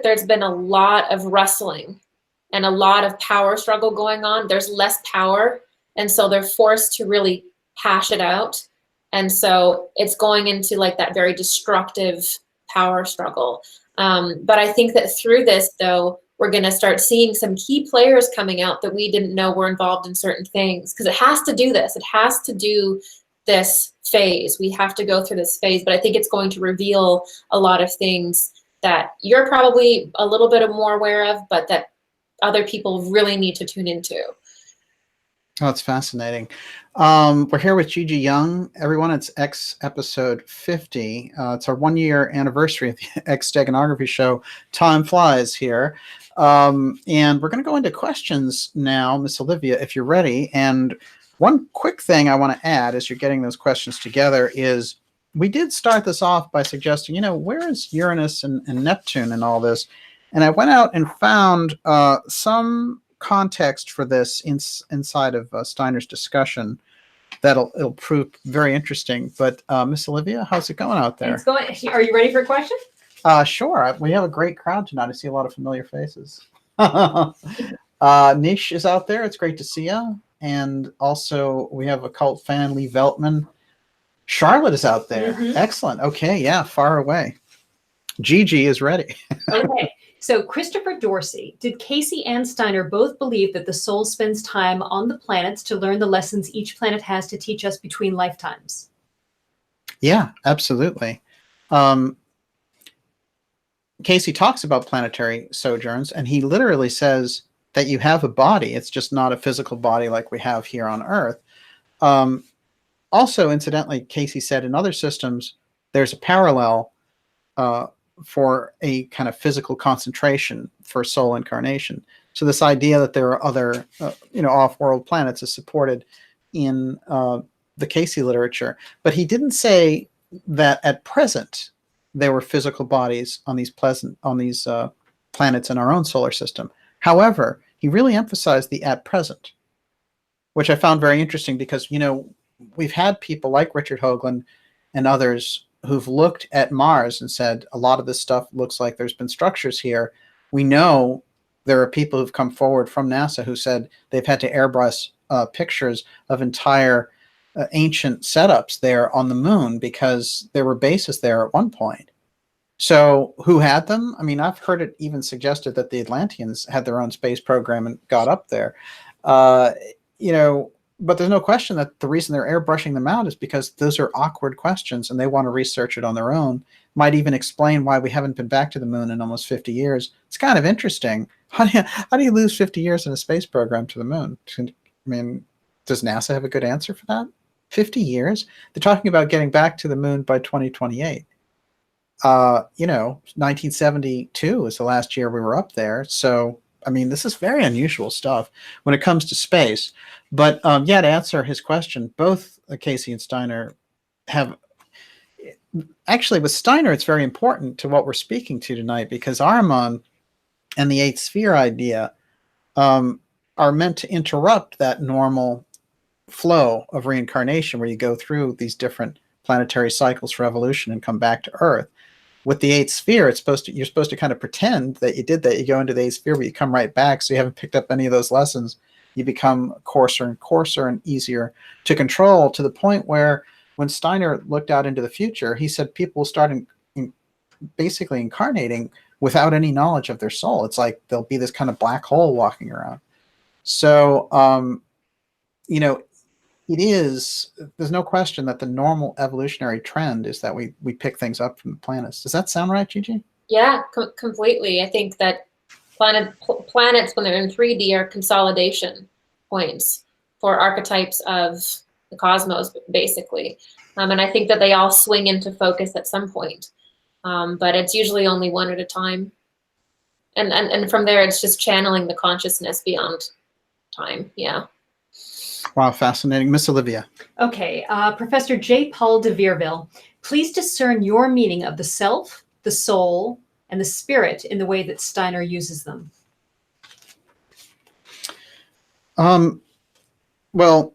there's been a lot of wrestling and a lot of power struggle going on. There's less power, and so they're forced to really hash it out, and so it's going into like that very destructive power struggle. But I think that through this, though, we're going to start seeing some key players coming out that we didn't know were involved in certain things, because it has to do this. It has to do this phase. We have to go through this phase, but I think it's going to reveal a lot of things that you're probably a little bit more aware of, but that other people really need to tune into. Oh, it's fascinating. We're here with Gigi Young. Everyone, it's X episode 50. It's our 1-year anniversary of the X Steganography show. Time flies here. And we're going to go into questions now, Miss Olivia, if you're ready. And one quick thing I want to add as you're getting those questions together is we did start this off by suggesting, where is Uranus and Neptune and all this? And I went out and found some context for this inside of Steiner's discussion it'll prove very interesting. But Miss Olivia, how's it going out there? It's going. Are you ready for a question? Sure. We have a great crowd tonight. I see a lot of familiar faces. Nish is out there. It's great to see you. And also we have a cult fan, Lee Veltman. Charlotte is out there. Mm-hmm. Excellent. Okay. Yeah. Far away. Gigi is ready. Okay. So Christopher Dorsey, did Casey and Steiner both believe that the soul spends time on the planets to learn the lessons each planet has to teach us between lifetimes? Yeah, absolutely. Casey talks about planetary sojourns, and he literally says that you have a body. It's just not a physical body like we have here on Earth. Also, incidentally, Casey said in other systems, there's a parallel for a kind of physical concentration for soul incarnation. So this idea that there are other, off-world planets is supported in the Casey literature. But he didn't say that at present there were physical bodies on these planets in our own solar system. However, he really emphasized the at present, which I found very interesting because, we've had people like Richard Hoagland and others who've looked at Mars and said, a lot of this stuff looks like there's been structures here. We know there are people who've come forward from NASA who said they've had to airbrush pictures of entire ancient setups there on the moon because there were bases there at one point. So who had them? I mean, I've heard it even suggested that the Atlanteans had their own space program and got up there. But there's no question that the reason they're airbrushing them out is because those are awkward questions and they want to research it on their own. Might even explain why we haven't been back to the moon in almost 50 years. It's kind of interesting. How do you lose 50 years in a space program to the moon? I mean, does NASA have a good answer for that? 50 years? They're talking about getting back to the moon by 2028. 1972 is the last year we were up there. So, I mean, this is very unusual stuff when it comes to space. But to answer his question, both Casey and Steiner have... Actually, with Steiner, it's very important to what we're speaking to tonight because Arman and the eighth sphere idea are meant to interrupt that normal flow of reincarnation where you go through these different planetary cycles for evolution and come back to Earth. With the eighth sphere, you're supposed to kind of pretend that you did that. You go into the eighth sphere, but you come right back, so you haven't picked up any of those lessons. You become coarser and coarser and easier to control, to the point where when Steiner looked out into the future, he said people will start basically incarnating without any knowledge of their soul. It's like there'll be this kind of black hole walking around. So, there's no question that the normal evolutionary trend is that we pick things up from the planets. Does that sound right, Gigi? Yeah, completely. I think that planets, when they're in 3D, are consolidation points for archetypes of the cosmos, basically. And I think that they all swing into focus at some point. But it's usually only one at a time. And from there, it's just channeling the consciousness beyond time. Yeah. Wow, fascinating. Miss Olivia. Okay, Professor J. Paul de Virville, please discern your meaning of the self, the soul, and the spirit in the way that Steiner uses them. Well,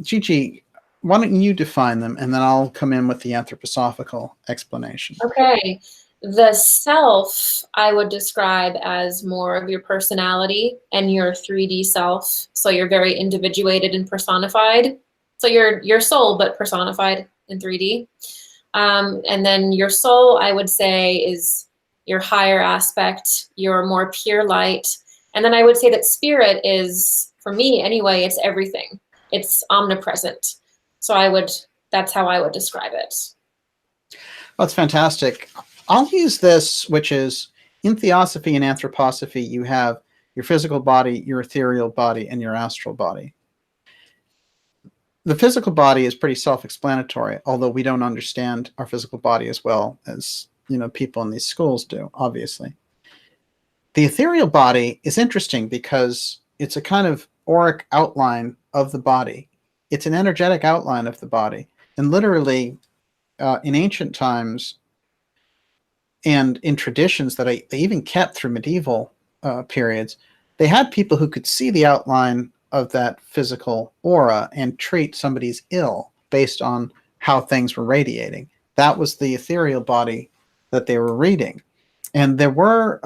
Gigi, why don't you define them, and then I'll come in with the anthroposophical explanation. Okay. The self, I would describe as more of your personality and your 3D self. So you're very individuated and personified. So you're your soul, but personified in 3D. And then your soul, I would say, is your higher aspect, your more pure light. And then I would say that spirit is, for me anyway, it's everything. It's omnipresent. So that's how I would describe it. That's fantastic. I'll use this, which is in Theosophy and Anthroposophy, you have your physical body, your ethereal body, and your astral body. The physical body is pretty self-explanatory, although we don't understand our physical body as well as people in these schools do, obviously. The ethereal body is interesting because it's a kind of auric outline of the body. It's an energetic outline of the body. And literally, in ancient times, and in traditions that they even kept through medieval periods, they had people who could see the outline of that physical aura and treat somebody's ill based on how things were radiating. That was the ethereal body that they were reading. And there were,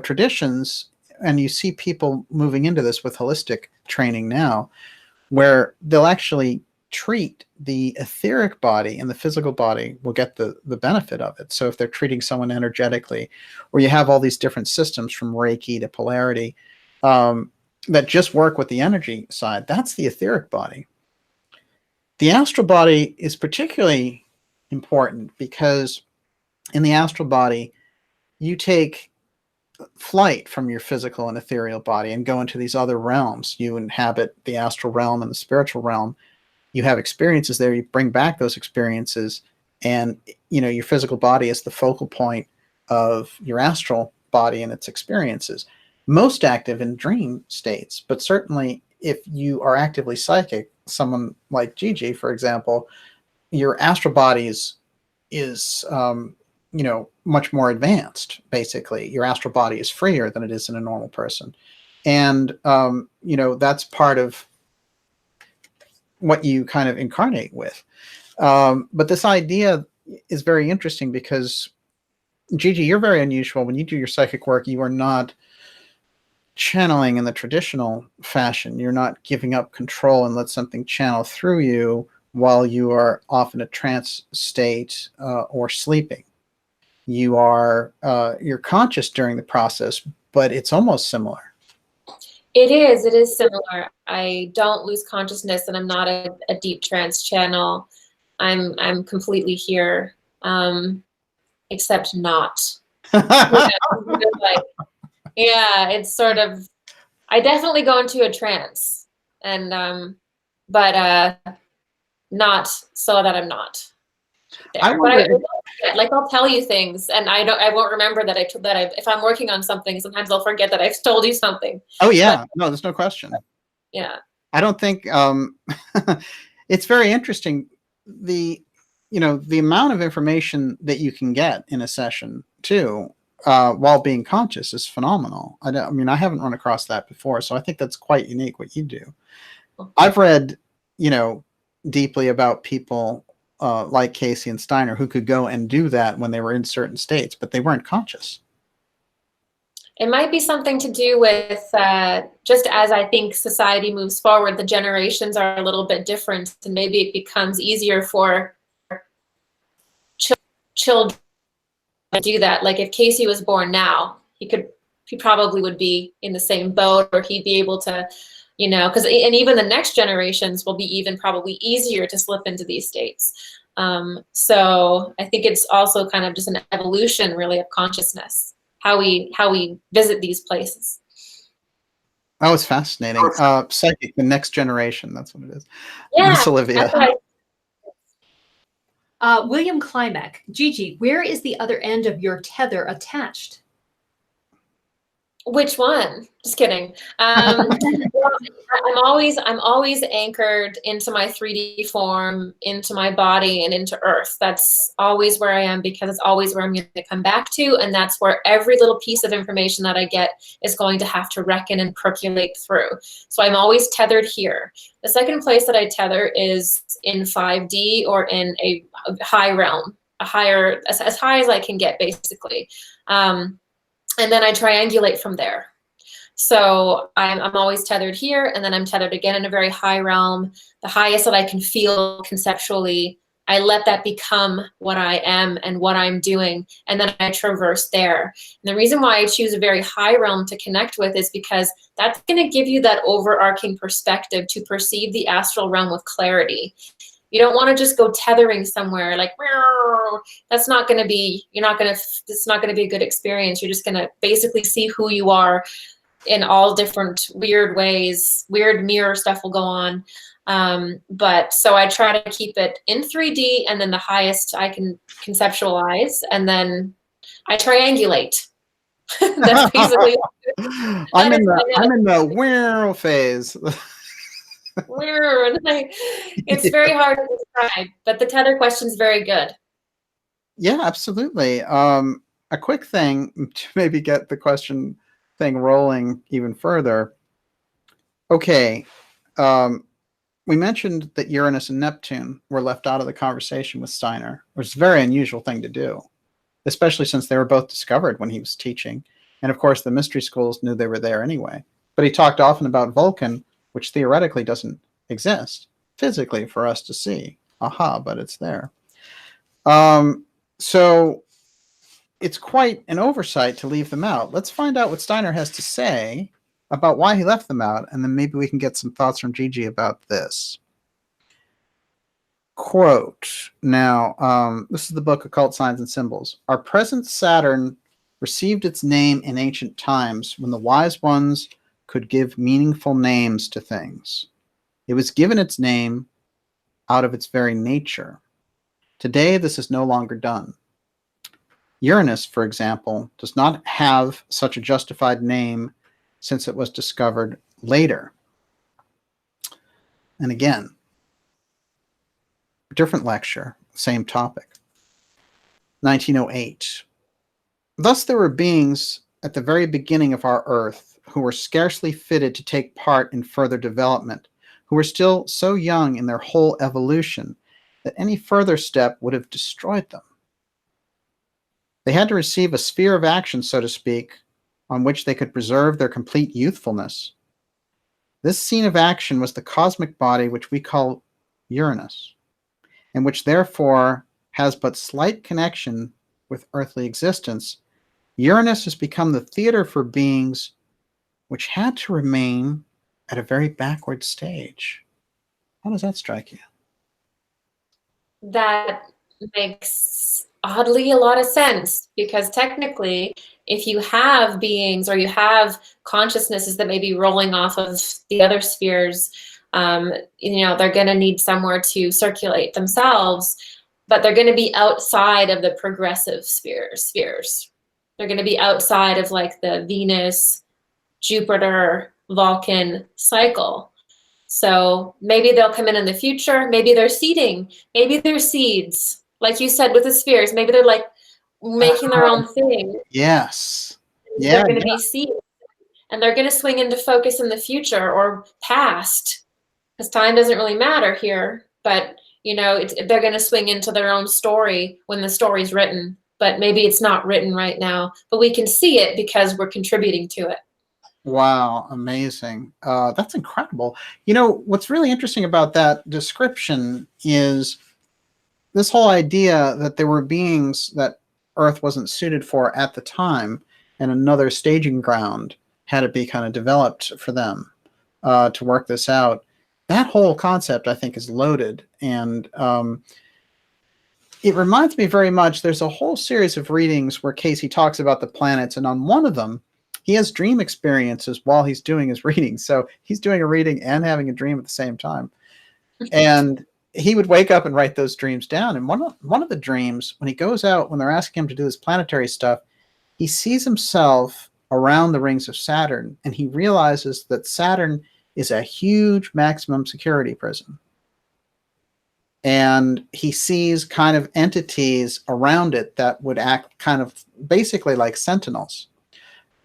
traditions, and you see people moving into this with holistic training now, where they'll actually treat the etheric body, and the physical body will get the benefit of it. So if they're treating someone energetically, or you have all these different systems from Reiki to polarity that just work with the energy side, that's the etheric body. The astral body is particularly important because in the astral body, you take flight from your physical and ethereal body and go into these other realms. You inhabit the astral realm and the spiritual realm. You have experiences there, you bring back those experiences, and your physical body is the focal point of your astral body and its experiences. Most active in dream states, but certainly if you are actively psychic, someone like Gigi, for example, your astral body is much more advanced. Basically, your astral body is freer than it is in a normal person, and that's part of what you kind of incarnate with. But this idea is very interesting because, Gigi, you're very unusual. When you do your psychic work, you are not channeling in the traditional fashion. You're not giving up control and let something channel through you while you are off in a trance state or sleeping. You're conscious during the process, but it's almost similar. It is similar. I don't lose consciousness, and I'm not a deep trance channel. I'm completely here, except not. It's sort of, I definitely go into a trance, and but not so that I'm not there. I'll tell you things, and I won't remember that if I'm working on something, sometimes I'll forget that I've told you something. Oh yeah, no, there's no question. Yeah, I don't think it's very interesting. The amount of information that you can get in a session too, while being conscious, is phenomenal. I haven't run across that before, so I think that's quite unique what you do. I've read, deeply about people like Casey and Steiner who could go and do that when they were in certain states, but they weren't conscious. It might be something to do with just as I think society moves forward, the generations are a little bit different, and maybe it becomes easier for children to do that. Like if Casey was born now, he probably would be in the same boat, or he'd be able to, and even the next generations will be even probably easier to slip into these states. So I think it's also kind of just an evolution, really, of consciousness, how we visit these places. That was fascinating. Psychic, the next generation, that's what it is. Yeah, Miss Olivia. William Klimek, Gigi, where is the other end of your tether attached? Which one? Just kidding. I'm always anchored into my 3D form, into my body, and into Earth. That's always where I am, because it's always where I'm going to come back to, and that's where every little piece of information that I get is going to have to reckon and percolate through. So I'm always tethered here. The second place that I tether is in 5D, or in a high realm, as high as I can get, basically. And then I triangulate from there. So I'm always tethered here, and then I'm tethered again in a very high realm, the highest that I can feel conceptually. I let that become what I am and what I'm doing, and then I traverse there. And the reason why I choose a very high realm to connect with is because that's going to give you that overarching perspective to perceive the astral realm with clarity. You don't want to just go tethering somewhere like, that's not going to be, it's not going to be a good experience. You're just going to basically see who you are in all different weird ways. Weird mirror stuff will go on. But so I try to keep it in 3D, and then the highest I can conceptualize, and then I triangulate. That's basically I'm in the wow phase. It's very hard to describe, but the tether question is very good. Yeah, absolutely. A quick thing to maybe get the question thing rolling even further. Okay, we mentioned that Uranus and Neptune were left out of the conversation with Steiner, which is a very unusual thing to do, especially since they were both discovered when he was teaching. And of course, the mystery schools knew they were there anyway. But he talked often about Vulcan, which theoretically doesn't exist physically for us to see. Aha, but it's there. So it's quite an oversight to leave them out. Let's find out what Steiner has to say about why he left them out, and then maybe we can get some thoughts from Gigi about this. Quote, now, this is the book Occult Signs and Symbols. Our present Saturn received its name in ancient times when the wise ones could give meaningful names to things. It was given its name out of its very nature. Today, this is no longer done. Uranus, for example, does not have such a justified name since it was discovered later. And again, different lecture, same topic. 1908. Thus there were beings at the very beginning of our Earth who were scarcely fitted to take part in further development, who were still so young in their whole evolution that any further step would have destroyed them. They had to receive a sphere of action, so to speak, on which they could preserve their complete youthfulness. This scene of action was the cosmic body which we call Uranus, and which therefore has but slight connection with earthly existence. Uranus has become the theater for beings which had to remain at a very backward stage. How does that strike you? That makes oddly a lot of sense, because technically, if you have beings or you have consciousnesses that may be rolling off of the other spheres, they're going to need somewhere to circulate themselves, but they're going to be outside of the progressive spheres. They're going to be outside of like the Venus, Jupiter, Vulcan cycle. So maybe they'll come in the future. Maybe they're seeding. Maybe they're seeds. Like you said with the spheres, maybe they're like making their own thing. Yes. Yeah, they're going to be seeds. And they're going to swing into focus in the future or past, because time doesn't really matter here. But, they're going to swing into their own story when the story's written. But maybe it's not written right now. But we can see it because we're contributing to it. Wow, amazing. That's incredible. What's really interesting about that description is this whole idea that there were beings that Earth wasn't suited for at the time, and another staging ground had to be kind of developed for them to work this out. That whole concept, I think, is loaded. And it reminds me very much, there's a whole series of readings where Casey talks about the planets, and on one of them, he has dream experiences while he's doing his reading. So he's doing a reading and having a dream at the same time. And he would wake up and write those dreams down. And one of the dreams, when he goes out, when they're asking him to do this planetary stuff, he sees himself around the rings of Saturn, and he realizes that Saturn is a huge maximum security prison. And he sees kind of entities around it that would act kind of basically like sentinels.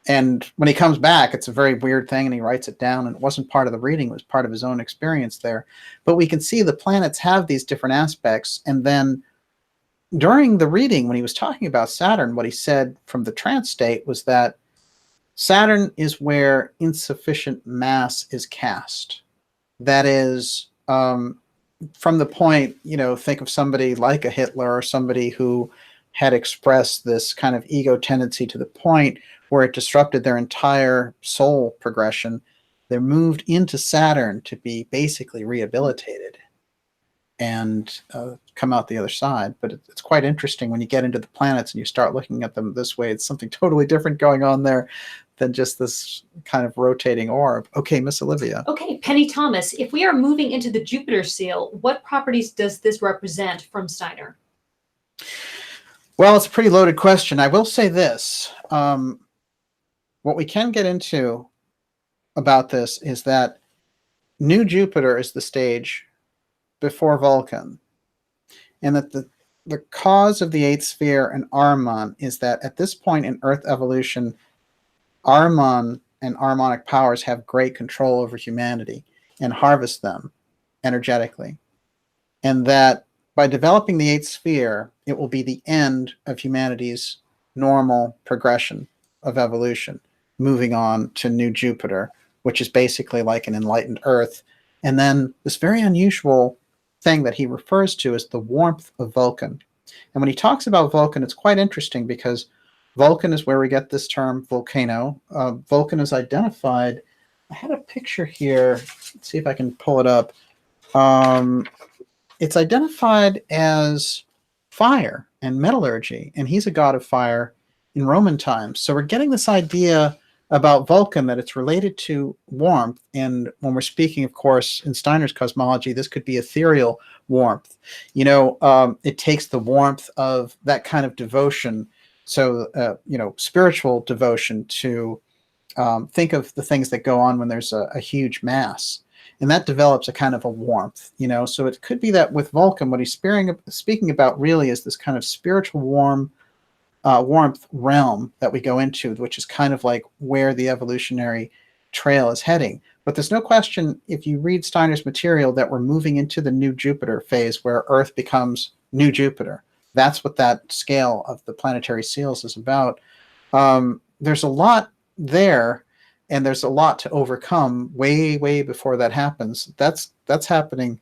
And when he comes back, it's a very weird thing, and he writes it down, and it wasn't part of the reading, it was part of his own experience there. But we can see the planets have these different aspects. And then during the reading, when he was talking about Saturn, what he said from the trance state was that Saturn is where insufficient mass is cast. That is, from the point, think of somebody like a Hitler or somebody who had expressed this kind of ego tendency to the point where it disrupted their entire soul progression. They're moved into Saturn to be basically rehabilitated and come out the other side. But it's quite interesting when you get into the planets and you start looking at them this way. It's something totally different going on there than just this kind of rotating orb. Okay, Miss Olivia. Okay, Penny Thomas, if we are moving into the Jupiter seal, what properties does this represent from Steiner? Well, it's a pretty loaded question. I will say this. What we can get into about this is that New Jupiter is the stage before Vulcan, and that the cause of the eighth sphere and Arman is that at this point in Earth evolution, Arman and Armonic powers have great control over humanity and harvest them energetically. And that by developing the eighth sphere, it will be the end of humanity's normal progression of evolution, moving on to New Jupiter, which is basically like an enlightened Earth. And then this very unusual thing that he refers to is the warmth of Vulcan. And when he talks about Vulcan, it's quite interesting because Vulcan is where we get this term volcano. Vulcan is identified. I had a picture here. Let's see if I can pull it up. It's identified as fire and metallurgy, and he's a god of fire in Roman times. So we're getting this idea about Vulcan, that it's related to warmth. And when we're speaking, of course, in Steiner's cosmology, this could be ethereal warmth. It takes the warmth of that kind of devotion So, spiritual devotion to think of the things that go on when there's a huge mass. And that develops a kind of a warmth, So it could be that with Vulcan, what he's speaking about really is this kind of spiritual warmth realm that we go into, which is kind of like where the evolutionary trail is heading. But there's no question, if you read Steiner's material, that we're moving into the new Jupiter phase where Earth becomes new Jupiter. That's what that scale of the planetary seals is about. There's a lot there, and there's a lot to overcome way, way before that happens. That's happening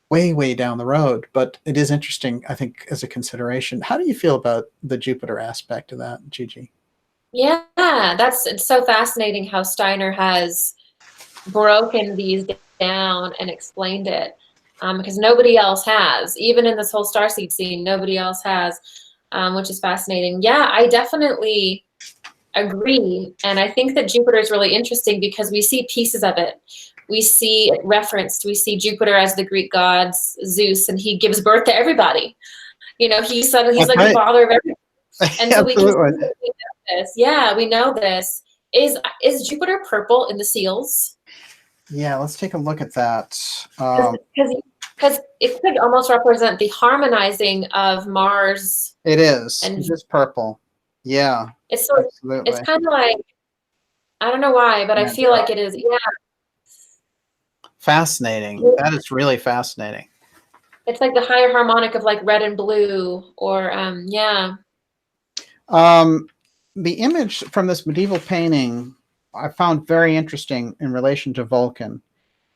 way, way down the road, but it is interesting, I think, as a consideration. How do you feel about the Jupiter aspect of that, Gigi? Yeah, it's so fascinating how Steiner has broken these down and explained it, because nobody else has. Even in this whole starseed scene, nobody else has, which is fascinating. Yeah, I definitely agree. And I think that Jupiter is really interesting because we see pieces of it. We see it referenced. We see Jupiter as the Greek gods, Zeus, and he gives birth to everybody. He's like the father of everything. And so we know this. Yeah, we know this. Is Jupiter purple in the seals? Yeah, let's take a look at that. Because it could almost represent the harmonizing of Mars. It is. It is purple. Yeah. It's kind of like, I don't know why, but I feel like it is. Yeah. Fascinating. Yeah. That is really fascinating. It's like the higher harmonic of like red and blue, or yeah. The image from this medieval painting I found very interesting in relation to Vulcan.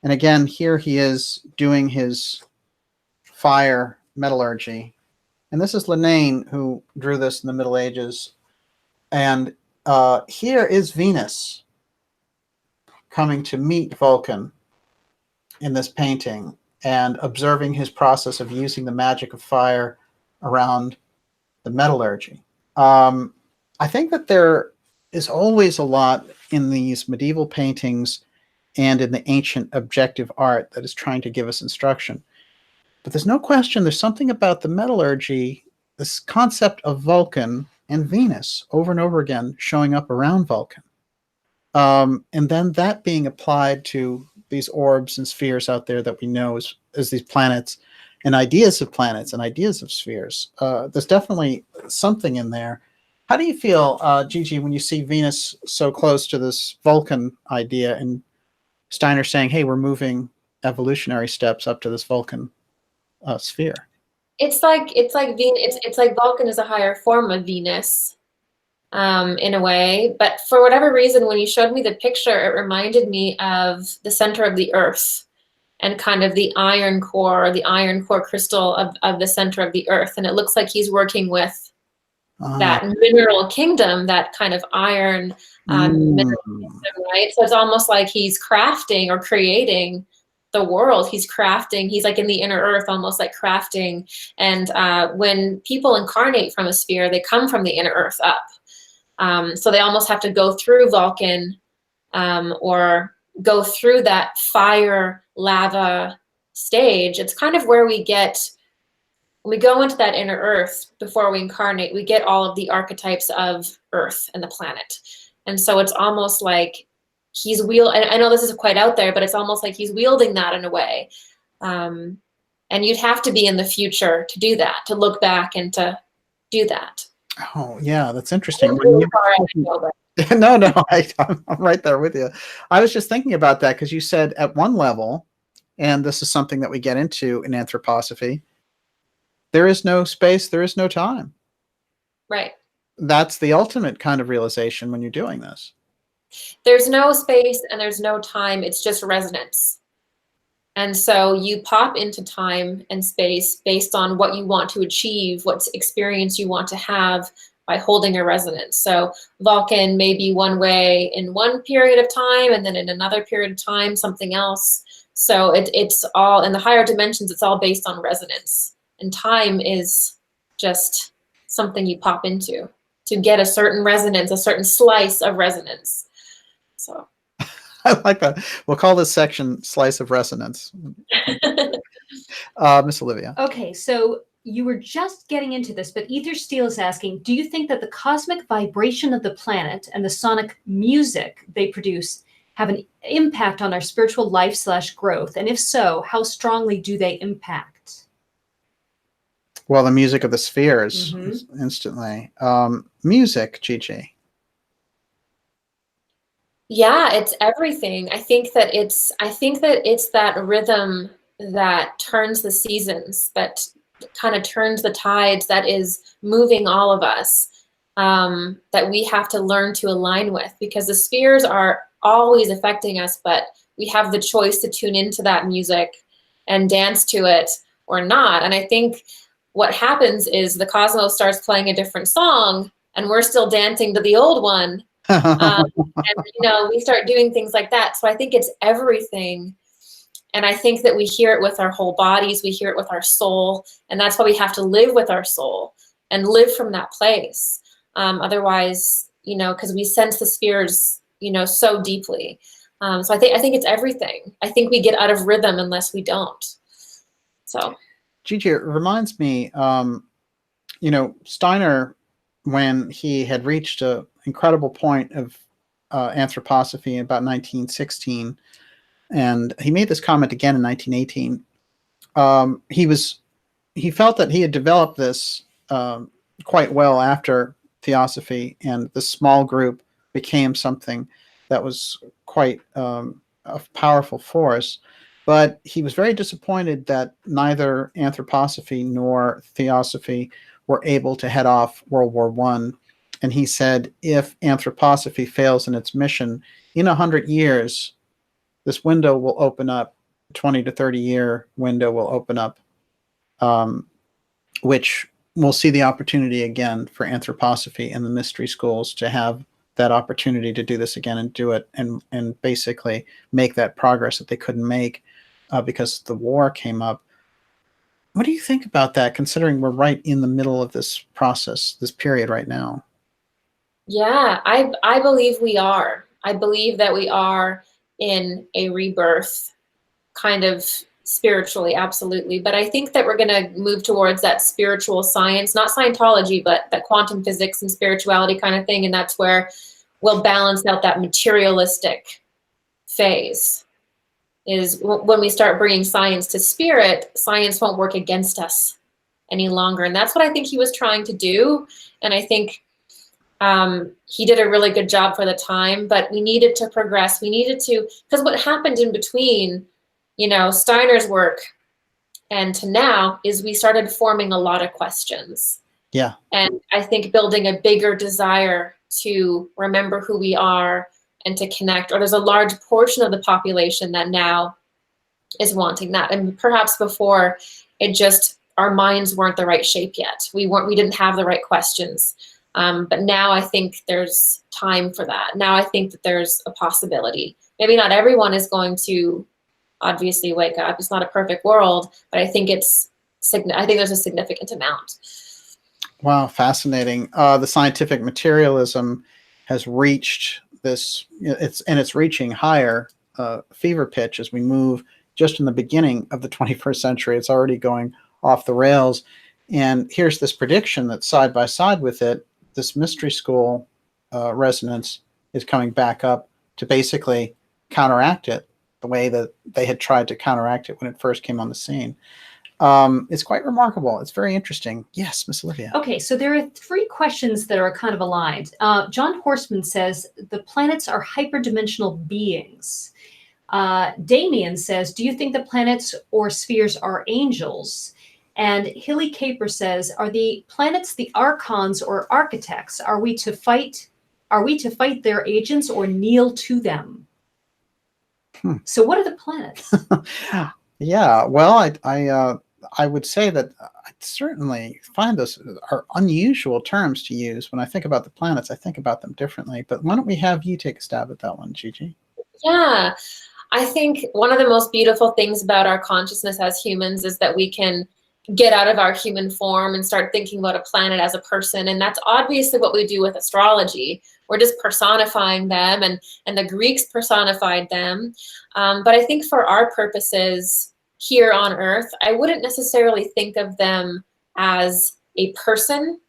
And again, here he is doing his fire metallurgy. And this is Linnaeus, who drew this in the Middle Ages. And here is Venus coming to meet Vulcan in this painting and observing his process of using the magic of fire around the metallurgy. I think that there is always a lot in these medieval paintings and in the ancient objective art that is trying to give us instruction. But there's no question there's something about the metallurgy, this concept of Vulcan and Venus over and over again showing up around Vulcan. And then that being applied to these orbs and spheres out there that we know as these planets and ideas of planets and ideas of spheres. There's definitely something in there. How do you feel, Gigi, when you see Venus so close to this Vulcan idea and Steiner saying, hey, we're moving evolutionary steps up to this Vulcan sphere? It's like Venus. It's like Vulcan is a higher form of Venus, in a way. But for whatever reason, when you showed me the picture, it reminded me of the center of the Earth and kind of the iron core crystal of the center of the Earth. And it looks like he's working with that mineral kingdom, that kind of iron mineral kingdom, right? So it's almost like he's crafting or creating the world. He's like in the inner earth, almost like crafting. And when people incarnate from a sphere, they come from the inner earth up. So they almost have to go through Vulcan or go through that fire lava stage. It's kind of where we get, when we go into that inner earth before we incarnate, we get all of the archetypes of Earth and the planet. And so it's almost like he's and I know this is quite out there, but it's almost like he's wielding that in a way. And you'd have to be in the future to do that, to look back and to do that. Oh, yeah, that's interesting. No, I'm right there with you. I was just thinking about that because you said at one level, and this is something that we get into in anthroposophy, there is no space, there is no time. Right. That's the ultimate kind of realization when you're doing this. There's no space and there's no time. It's just resonance. And so you pop into time and space based on what you want to achieve, what experience you want to have by holding a resonance. So Vulcan may be one way in one period of time, and then in another period of time, something else. So it's all, in the higher dimensions, it's all based on resonance. And time is just something you pop into to get a certain resonance, a certain slice of resonance. So I like that. We'll call this section Slice of Resonance. Miss Olivia. Okay, so you were just getting into this, but Ether Steel is asking, do you think that the cosmic vibration of the planet and the sonic music they produce have an impact on our spiritual life / growth? And if so, how strongly do they impact? Well, the music of the spheres, instantly. Music, Gigi. Yeah, it's everything. I think that it's that rhythm that turns the seasons, that kind of turns the tides, that is moving all of us, that we have to learn to align with, because the spheres are always affecting us, but we have the choice to tune into that music and dance to it or not. And I think what happens is the cosmos starts playing a different song and we're still dancing to the old one. And we start doing things like that. So I think it's everything. And I think that we hear it with our whole bodies, we hear it with our soul, and that's why we have to live with our soul and live from that place. Otherwise, because we sense the spheres, so deeply. So I think it's everything. I think we get out of rhythm unless we don't. So, Gigi, it reminds me, Steiner, when he had reached an incredible point of anthroposophy in about 1916, and he made this comment again in 1918. He felt that he had developed this quite well after Theosophy, and the small group became something that was quite a powerful force. But he was very disappointed that neither Anthroposophy nor Theosophy were able to head off World War I. And he said, if Anthroposophy fails in its mission, in 100 years, this window will open up, 20 to 30 year window will open up, which we'll see the opportunity again for Anthroposophy and the mystery schools to have that opportunity to do this again and do it and basically make that progress that they couldn't make because the war came up. What do you think about that, considering we're right in the middle of this process, this period right now? Yeah, I believe we are. I believe that we are in a rebirth, kind of spiritually, absolutely. But I think that we're going to move towards that spiritual science, not Scientology, but that quantum physics and spirituality kind of thing. And that's where we'll balance out that materialistic phase. Is when we start bringing science to spirit, science won't work against us any longer. And that's what I think he was trying to do. And I think he did a really good job for the time, but we needed to progress. We needed to, because what happened in between, Steiner's work and to now is we started forming a lot of questions. Yeah. And I think building a bigger desire to remember who we are and to connect, or there's a large portion of the population that now is wanting that. And perhaps before our minds weren't the right shape yet. We didn't have the right questions. But now I think there's time for that. Now I think that there's a possibility. Maybe not everyone is going to obviously wake up. It's not a perfect world, but I think there's a significant amount. Wow, fascinating. The scientific materialism has reached this, it's reaching higher fever pitch as we move just in the beginning of the 21st century. It's already going off the rails. And here's this prediction that side by side with it, this mystery school resonance is coming back up to basically counteract it the way that they had tried to counteract it when it first came on the scene. It's quite remarkable. It's very interesting. Yes, Miss Olivia. Okay, so there are 3 questions that are kind of aligned. John Horseman says, the planets are hyperdimensional beings. Damien says, do you think the planets or spheres are angels? And Hilly Caper says, are the planets the archons or architects? Are we to fight their agents or kneel to them? So what are the planets? Yeah, well, I would say that I certainly find those are unusual terms to use. When I think about the planets, I think about them differently. But why don't we have you take a stab at that one, Gigi? Yeah, I think one of the most beautiful things about our consciousness as humans is that we can get out of our human form and start thinking about a planet as a person. And that's obviously what we do with astrology. We're just personifying them, and the Greeks personified them. But I think for our purposes here on Earth, I wouldn't necessarily think of them as a person.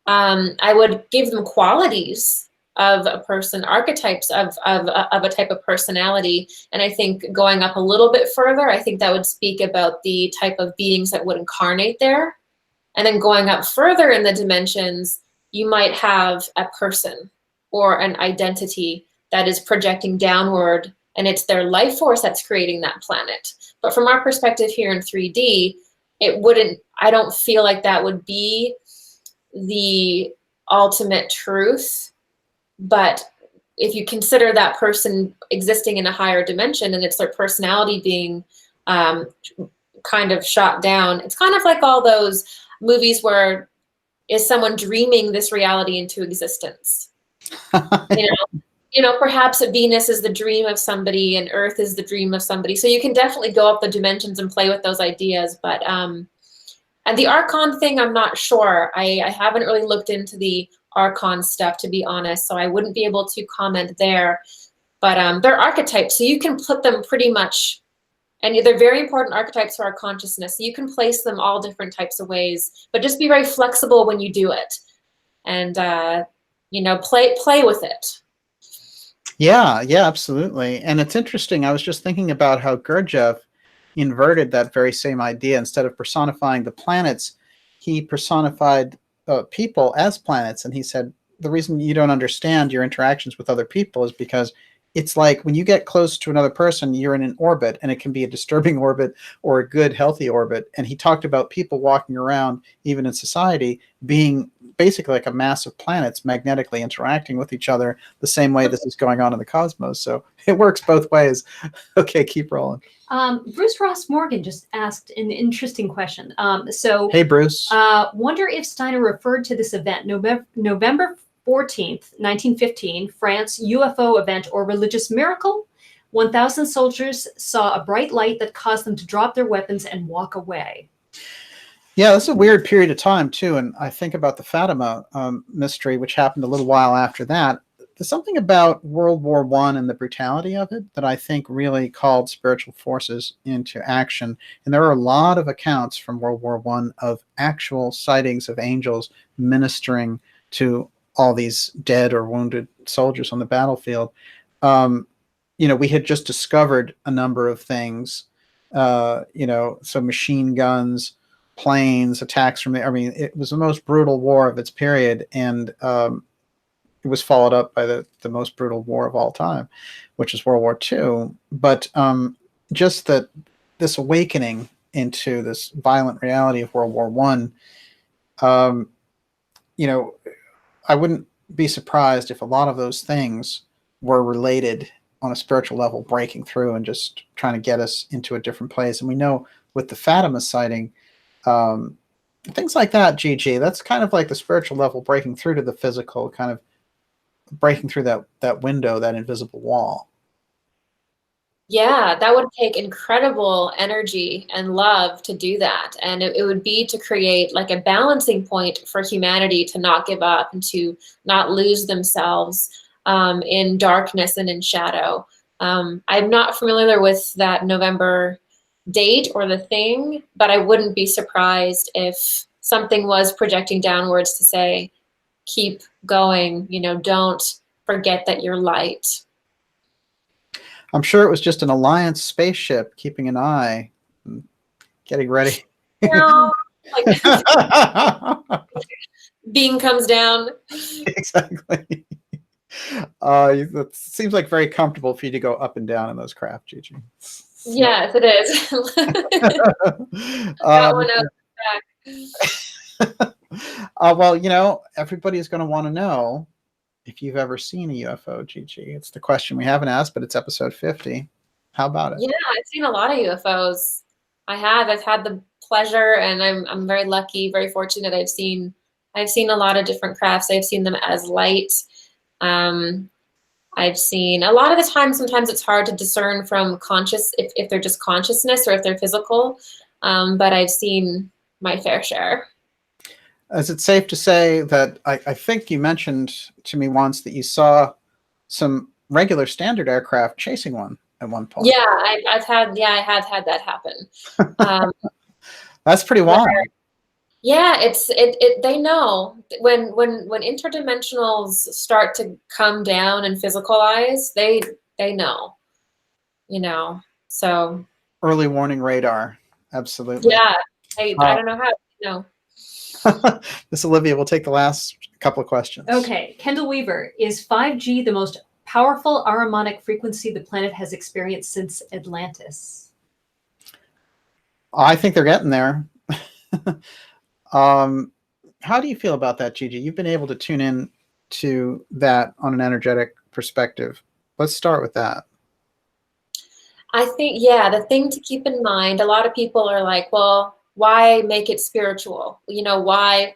I would give them qualities of a person, archetypes of a type of personality. And I think going up a little bit further, I think that would speak about the type of beings that would incarnate there. And then going up further in the dimensions, you might have a person or an identity that is projecting downward, and it's their life force that's creating that planet. But from our perspective here in 3D, I don't feel like that would be the ultimate truth. But if you consider that person existing in a higher dimension and it's their personality being kind of shot down, it's kind of like all those movies where is someone dreaming this reality into existence? Perhaps Venus is the dream of somebody and Earth is the dream of somebody. So you can definitely go up the dimensions and play with those ideas. But and the Archon thing, I'm not sure. I haven't really looked into the Archon stuff, to be honest, so I wouldn't be able to comment there. But they're archetypes, so you can put them pretty much, and they're very important archetypes for our consciousness. So you can place them all different types of ways, but just be very flexible when you do it, and play with it. Yeah, absolutely. And it's interesting. I was just thinking about how Gurdjieff inverted that very same idea. Instead of personifying the planets, he personified people as planets. And he said, the reason you don't understand your interactions with other people is because it's like when you get close to another person, you're in an orbit, and it can be a disturbing orbit or a good, healthy orbit. And he talked about people walking around, even in society, being basically like a mass of planets magnetically interacting with each other the same way this is going on in the cosmos. So it works both ways. Okay, keep rolling. Bruce Ross Morgan just asked an interesting question. Hey, Bruce. Wonder if Steiner referred to this event, November 14th, 1915, France UFO event or religious miracle? 1,000 soldiers saw a bright light that caused them to drop their weapons and walk away. Yeah, this is a weird period of time, too. And I think about the Fatima mystery, which happened a little while after that. There's something about World War I and the brutality of it that I think really called spiritual forces into action. And there are a lot of accounts from World War I of actual sightings of angels ministering to all these dead or wounded soldiers on the battlefield. We had just discovered a number of things, so machine guns, planes, attacks from it was the most brutal war of its period. And it was followed up by the most brutal war of all time, which is World War II. But just that this awakening into this violent reality of World War I, I wouldn't be surprised if a lot of those things were related on a spiritual level, breaking through and just trying to get us into a different place. And we know with the Fatima sighting, things like that, Gigi, that's kind of like the spiritual level breaking through to the physical, kind of breaking through that window, that invisible wall. Yeah, that would take incredible energy and love to do that. And it would be to create like a balancing point for humanity to not give up and to not lose themselves in darkness and in shadow. I'm not familiar with that November date or the thing, but I wouldn't be surprised if something was projecting downwards to say, keep going, don't forget that you're light. I'm sure it was just an Alliance spaceship keeping an eye, getting ready. Beam comes down. Exactly. It seems like very comfortable for you to go up and down in those craft, Gigi. Yes, it is. Got one out back. Well, everybody's going to want to know if you've ever seen a UFO, Gigi. It's the question we haven't asked, but it's episode 50. How about it? Yeah, I've seen a lot of UFOs. I have. I've had the pleasure, and I'm very lucky, very fortunate. I've seen a lot of different crafts. I've seen them as light. I've seen a lot of the time. Sometimes it's hard to discern from conscious if they're just consciousness or if they're physical. But I've seen my fair share. Is it safe to say that I think you mentioned to me once that you saw some regular standard aircraft chasing one at one point? Yeah, I have had that happen. That's pretty wild. Yeah, they know when interdimensionals start to come down and physicalize, they know, you know. So Early warning radar. Absolutely. yeah, I don't know how, you know. Miss Olivia, we'll take the last couple of questions. Okay, Kendall Weaver, is 5G the most powerful harmonic frequency the planet has experienced since Atlantis? I think they're getting there. How do you feel about that, Gigi? You've been able to tune in to that on an energetic perspective. Let's start with that. I think, yeah, the thing to keep in mind, a lot of people are like, well, why make it spiritual? You know, why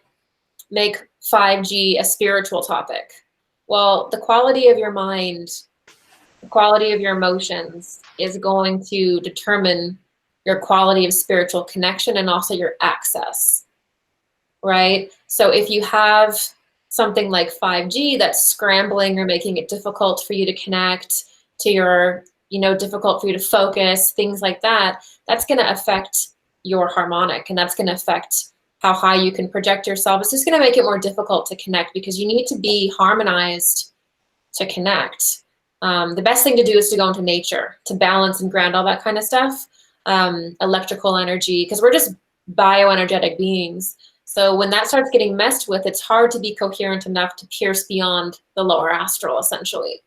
make 5G a spiritual topic? Well, the quality of your mind, the quality of your emotions is going to determine your quality of spiritual connection and also your access, right? So if you have something like 5G that's scrambling or making it difficult for you to connect to your, you know, difficult for you to focus, things like that, that's going to affect your harmonic, and that's going to affect how high you can project yourself. It's just going to make it more difficult to connect because you need to be harmonized to connect. The best thing to do is to go into nature, to balance and ground all that kind of stuff. Electrical energy, because we're just bioenergetic beings. So when that starts getting messed with, it's hard to be coherent enough to pierce beyond the lower astral, essentially.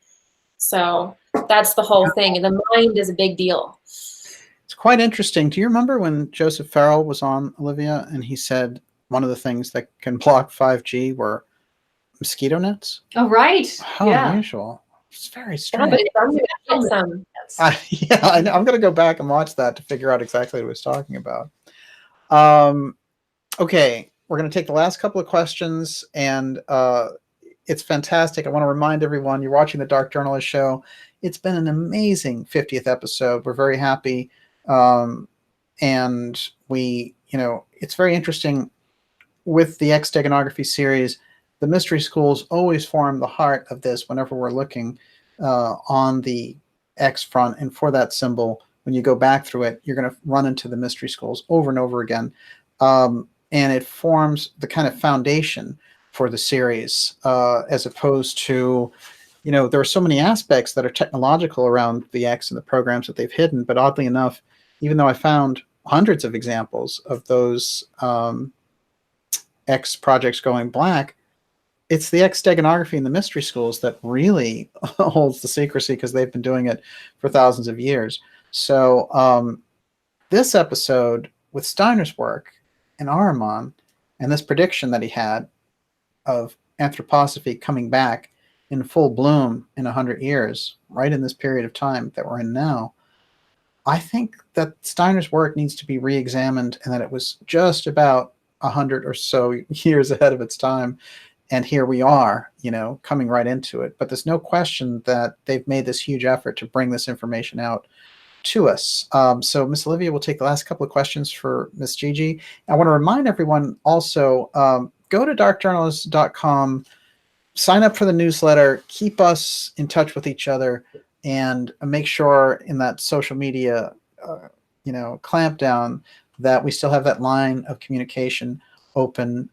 So that's the whole thing. And the mind is a big deal. It's quite interesting. Do you remember when Joseph Farrell was on, Olivia, and he said one of the things that can block 5G were mosquito nets? Oh, right. How unusual. It's very strange. Yeah, I'm going to go back and watch that to figure out exactly what he was talking about. Okay, we're going to take the last couple of questions, and it's fantastic. I want to remind everyone, you're watching the Dark Journalist Show. It's been an amazing 50th episode. We're very happy. And we, you know, it's very interesting with the X Steganography series. The mystery schools always form the heart of this whenever we're looking on the X front. And for that symbol, when you go back through it, you're going to run into the mystery schools over and over again. And it forms the kind of foundation for the series, as opposed to, you know, there are so many aspects that are technological around the X and the programs that they've hidden. But oddly enough, even though I found hundreds of examples of those X projects going black, it's the X Steganography and the mystery schools that really holds the secrecy, because they've been doing it for thousands of years. So this episode with Steiner's work and Arman and this prediction that he had of Anthroposophy coming back in full bloom in 100 years, right in this period of time that we're in now, I think that Steiner's work needs to be re-examined, and that it was just about 100 or so years ahead of its time. And here we are, you know, coming right into it. But there's no question that they've made this huge effort to bring this information out to us. So Miss Olivia will take the last couple of questions for Miss Gigi. I want to remind everyone also, go to darkjournalist.com, sign up for the newsletter, keep us in touch with each other, and make sure in that social media, you know, clamp down that we still have that line of communication open.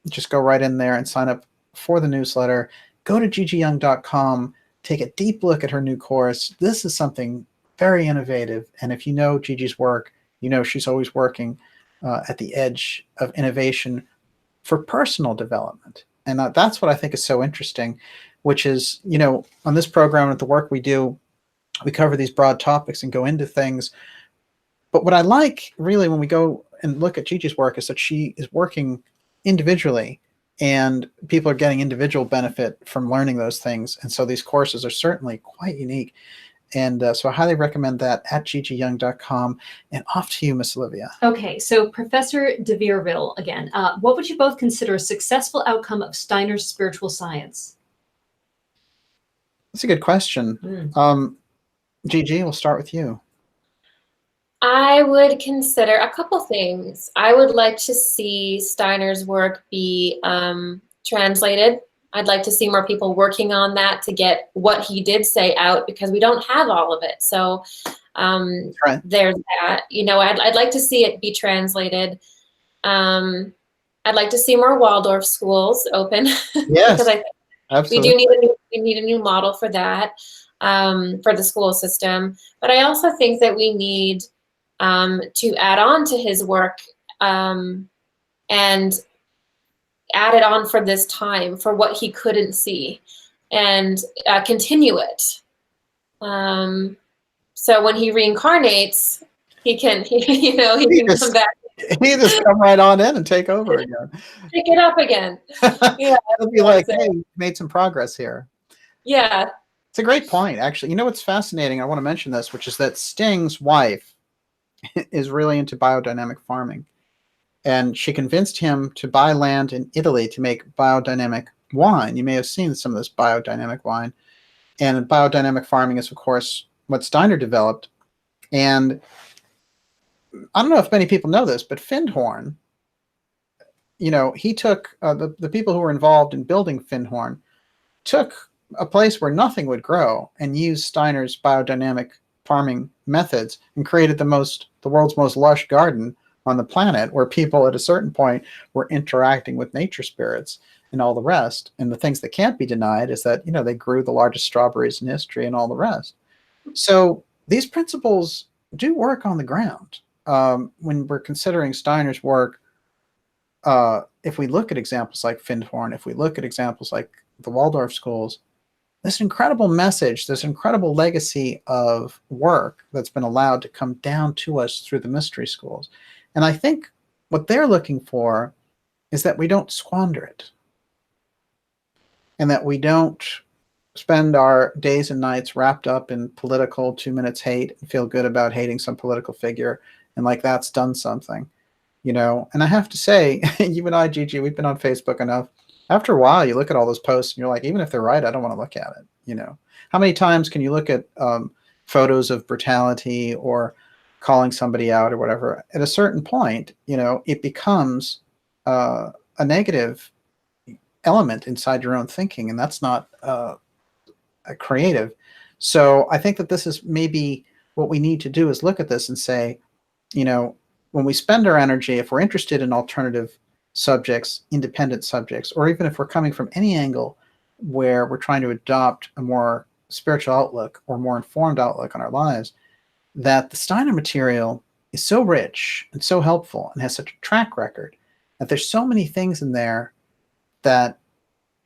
Just go right in there and sign up for the newsletter. Go to gigiyoung.com, take a deep look at her new course. This is something very innovative. And if you know Gigi's work, you know she's always working at the edge of innovation for personal development. And that's what I think is so interesting, which is, you know, on this program, with the work we do, we cover these broad topics and go into things. But what I like really when we go and look at Gigi's work is that she is working individually, and people are getting individual benefit from learning those things. And so these courses are certainly quite unique. And so I highly recommend that at gigiyoung.com. And off to you, Miss Olivia. Okay, so Professor de Vierville again. What would you both consider a successful outcome of Steiner's spiritual science? That's a good question. Gigi, we'll start with you. I would consider a couple things. I would like to see Steiner's work be translated. I'd like to see more people working on that to get what he did say out, because we don't have all of it. So there's that. You know, I'd like to see it be translated. I'd like to see more Waldorf schools open Yes, because I think absolutely. we need a new model for that, for the school system. But I also think that we need to add on to his work and add it on for this time, for what he couldn't see, and continue it. So when he reincarnates, he can come back. He just come right on in and take over again. Pick it up again. Yeah, It'll be like, hey, we made some progress here. yeah. It's a great point, actually. You know what's fascinating? I want to mention this, which is that Sting's wife is really into biodynamic farming. And she convinced him to buy land in Italy to make biodynamic wine. You may have seen some of this biodynamic wine. And biodynamic farming is, of course, what Steiner developed. And I don't know if many people know this, but Findhorn, he took the people who were involved in building Findhorn took a place where nothing would grow and used Steiner's biodynamic farming methods and created the world's most lush garden on the planet, where people at a certain point were interacting with nature spirits and all the rest. And the things that can't be denied is that, they grew the largest strawberries in history and all the rest. So these principles do work on the ground. When we're considering Steiner's work, if we look at examples like Findhorn, if we look at examples like the Waldorf schools, this incredible message, this incredible legacy of work that's been allowed to come down to us through the mystery schools. And I think what they're looking for is that we don't squander it, and that we don't spend our days and nights wrapped up in political 2 minutes hate and feel good about hating some political figure and like that's done something, And I have to say, you and I, Gigi, we've been on Facebook enough. After a while, you look at all those posts and you're like, even if they're right, I don't want to look at it. How many times can you look at photos of brutality or calling somebody out or whatever? At a certain point, it becomes a negative element inside your own thinking, and that's not a creative. So I think that this is maybe what we need to do, is look at this and say, when we spend our energy, if we're interested in alternative subjects, independent subjects, or even if we're coming from any angle where we're trying to adopt a more spiritual outlook or more informed outlook on our lives, that the Steiner material is so rich and so helpful and has such a track record that there's so many things in there that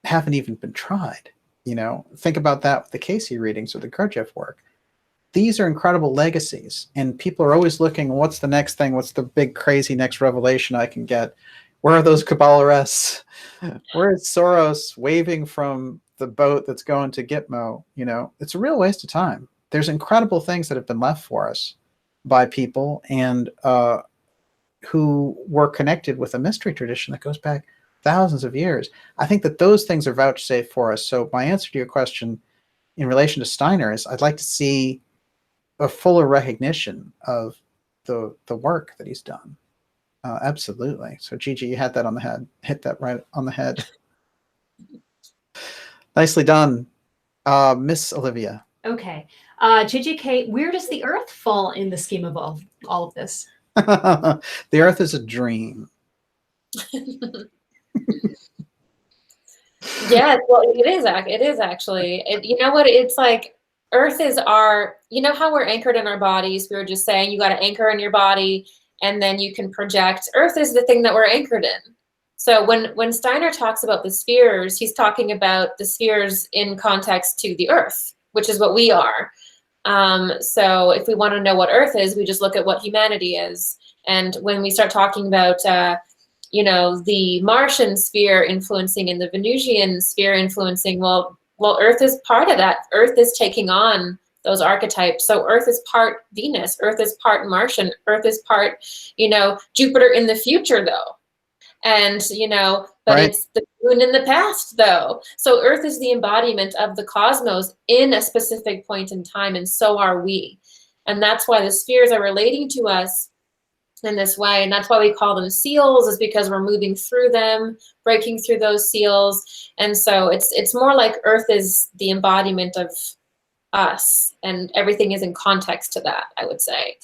haven't even been tried. Think about that with the Casey readings or the Gurdjieff work. These are incredible legacies, and people are always looking, what's the next thing? What's the big, crazy next revelation I can get? Where are those Kabbalarists? Where is Soros waving from the boat that's going to Gitmo? It's a real waste of time. There's incredible things that have been left for us by people and who were connected with a mystery tradition that goes back thousands of years. I think that those things are vouchsafed for us. So my answer to your question in relation to Steiner is, I'd like to see a fuller recognition of the work that he's done. Absolutely. So Gigi, you had that on the head. Hit that right on the head. Nicely done. Miss Olivia. Okay. Gigi K, where does the Earth fall in the scheme of all of this? The Earth is a dream. Yeah, well, it is actually. You know what? It's like Earth is how we're anchored in our bodies. We were just saying you got to anchor in your body and then you can project. Earth is the thing that we're anchored in. So when Steiner talks about the spheres, he's talking about the spheres in context to the Earth, which is what we are. So if we want to know what Earth is, we just look at what humanity is. And when we start talking about the Martian sphere influencing and the Venusian sphere influencing, well, Earth is part of that. Earth is taking on those archetypes. So Earth is part Venus. Earth is part Martian. Earth is part, Jupiter in the future, though. And, but right. It's the moon in the past, though. So Earth is the embodiment of the cosmos in a specific point in time, and so are we. And that's why the spheres are relating to us in this way, and that's why we call them seals, is because we're moving through them, breaking through those seals. And so it's more like Earth is the embodiment of us, and everything is in context to that, I would say.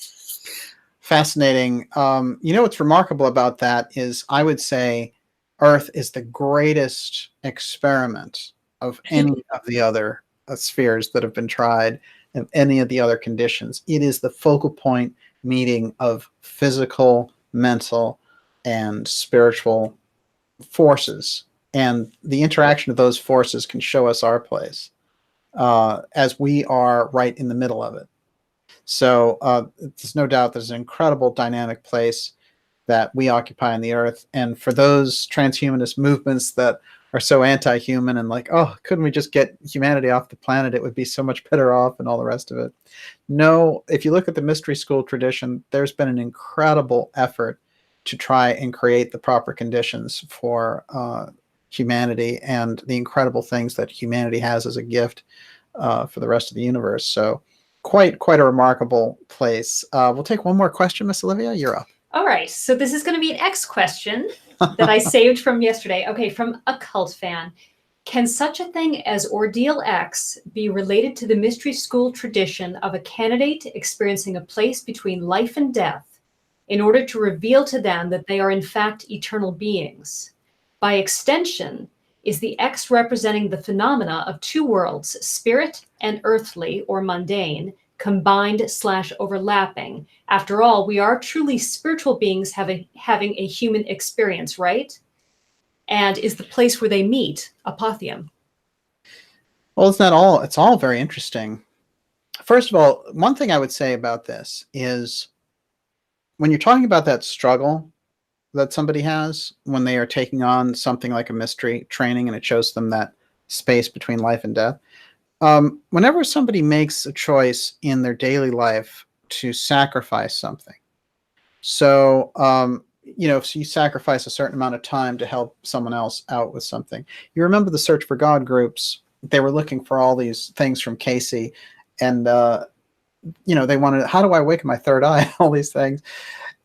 Fascinating. What's remarkable about that is I would say Earth is the greatest experiment of any of the other spheres that have been tried and any of the other conditions. It is the focal point meeting of physical, mental, and spiritual forces. And the interaction of those forces can show us our place, as we are right in the middle of it. So there's no doubt there's an incredible dynamic place that we occupy on the Earth. And for those transhumanist movements that are so anti-human and like, oh, couldn't we just get humanity off the planet? It would be so much better off and all the rest of it. No, if you look at the mystery school tradition, there's been an incredible effort to try and create the proper conditions for humanity and the incredible things that humanity has as a gift for the rest of the universe. So quite a remarkable place. We'll take one more question, Miss Olivia. You're up. All right. So this is going to be an X question that I saved from yesterday. Okay, from a cult fan. Can such a thing as Ordeal X be related to the mystery school tradition of a candidate experiencing a place between life and death in order to reveal to them that they are in fact eternal beings? By extension, is the X representing the phenomena of two worlds, spirit and earthly or mundane, combined/overlapping? After all, we are truly spiritual beings having a human experience, right? And is the place where they meet Apotheum? Well, it's all very interesting. First of all, one thing I would say about this is when you're talking about that struggle that somebody has when they are taking on something like a mystery training and it shows them that space between life and death, whenever somebody makes a choice in their daily life to sacrifice something, so if you sacrifice a certain amount of time to help someone else out with something, you remember the Search for God groups, they were looking for all these things from Casey, and they wanted, how do I awaken my third eye? All these things.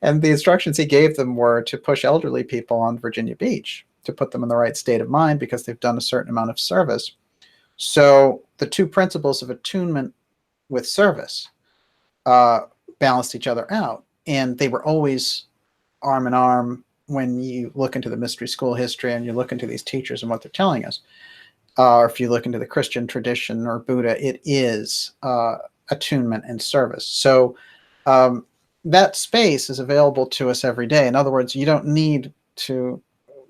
And the instructions he gave them were to push elderly people on Virginia Beach, to put them in the right state of mind because they've done a certain amount of service. So the two principles of attunement with service balanced each other out. And they were always arm in arm when you look into the mystery school history and you look into these teachers and what they're telling us. Or if you look into the Christian tradition or Buddha, it is attunement and service. So that space is available to us every day. In other words, you don't need to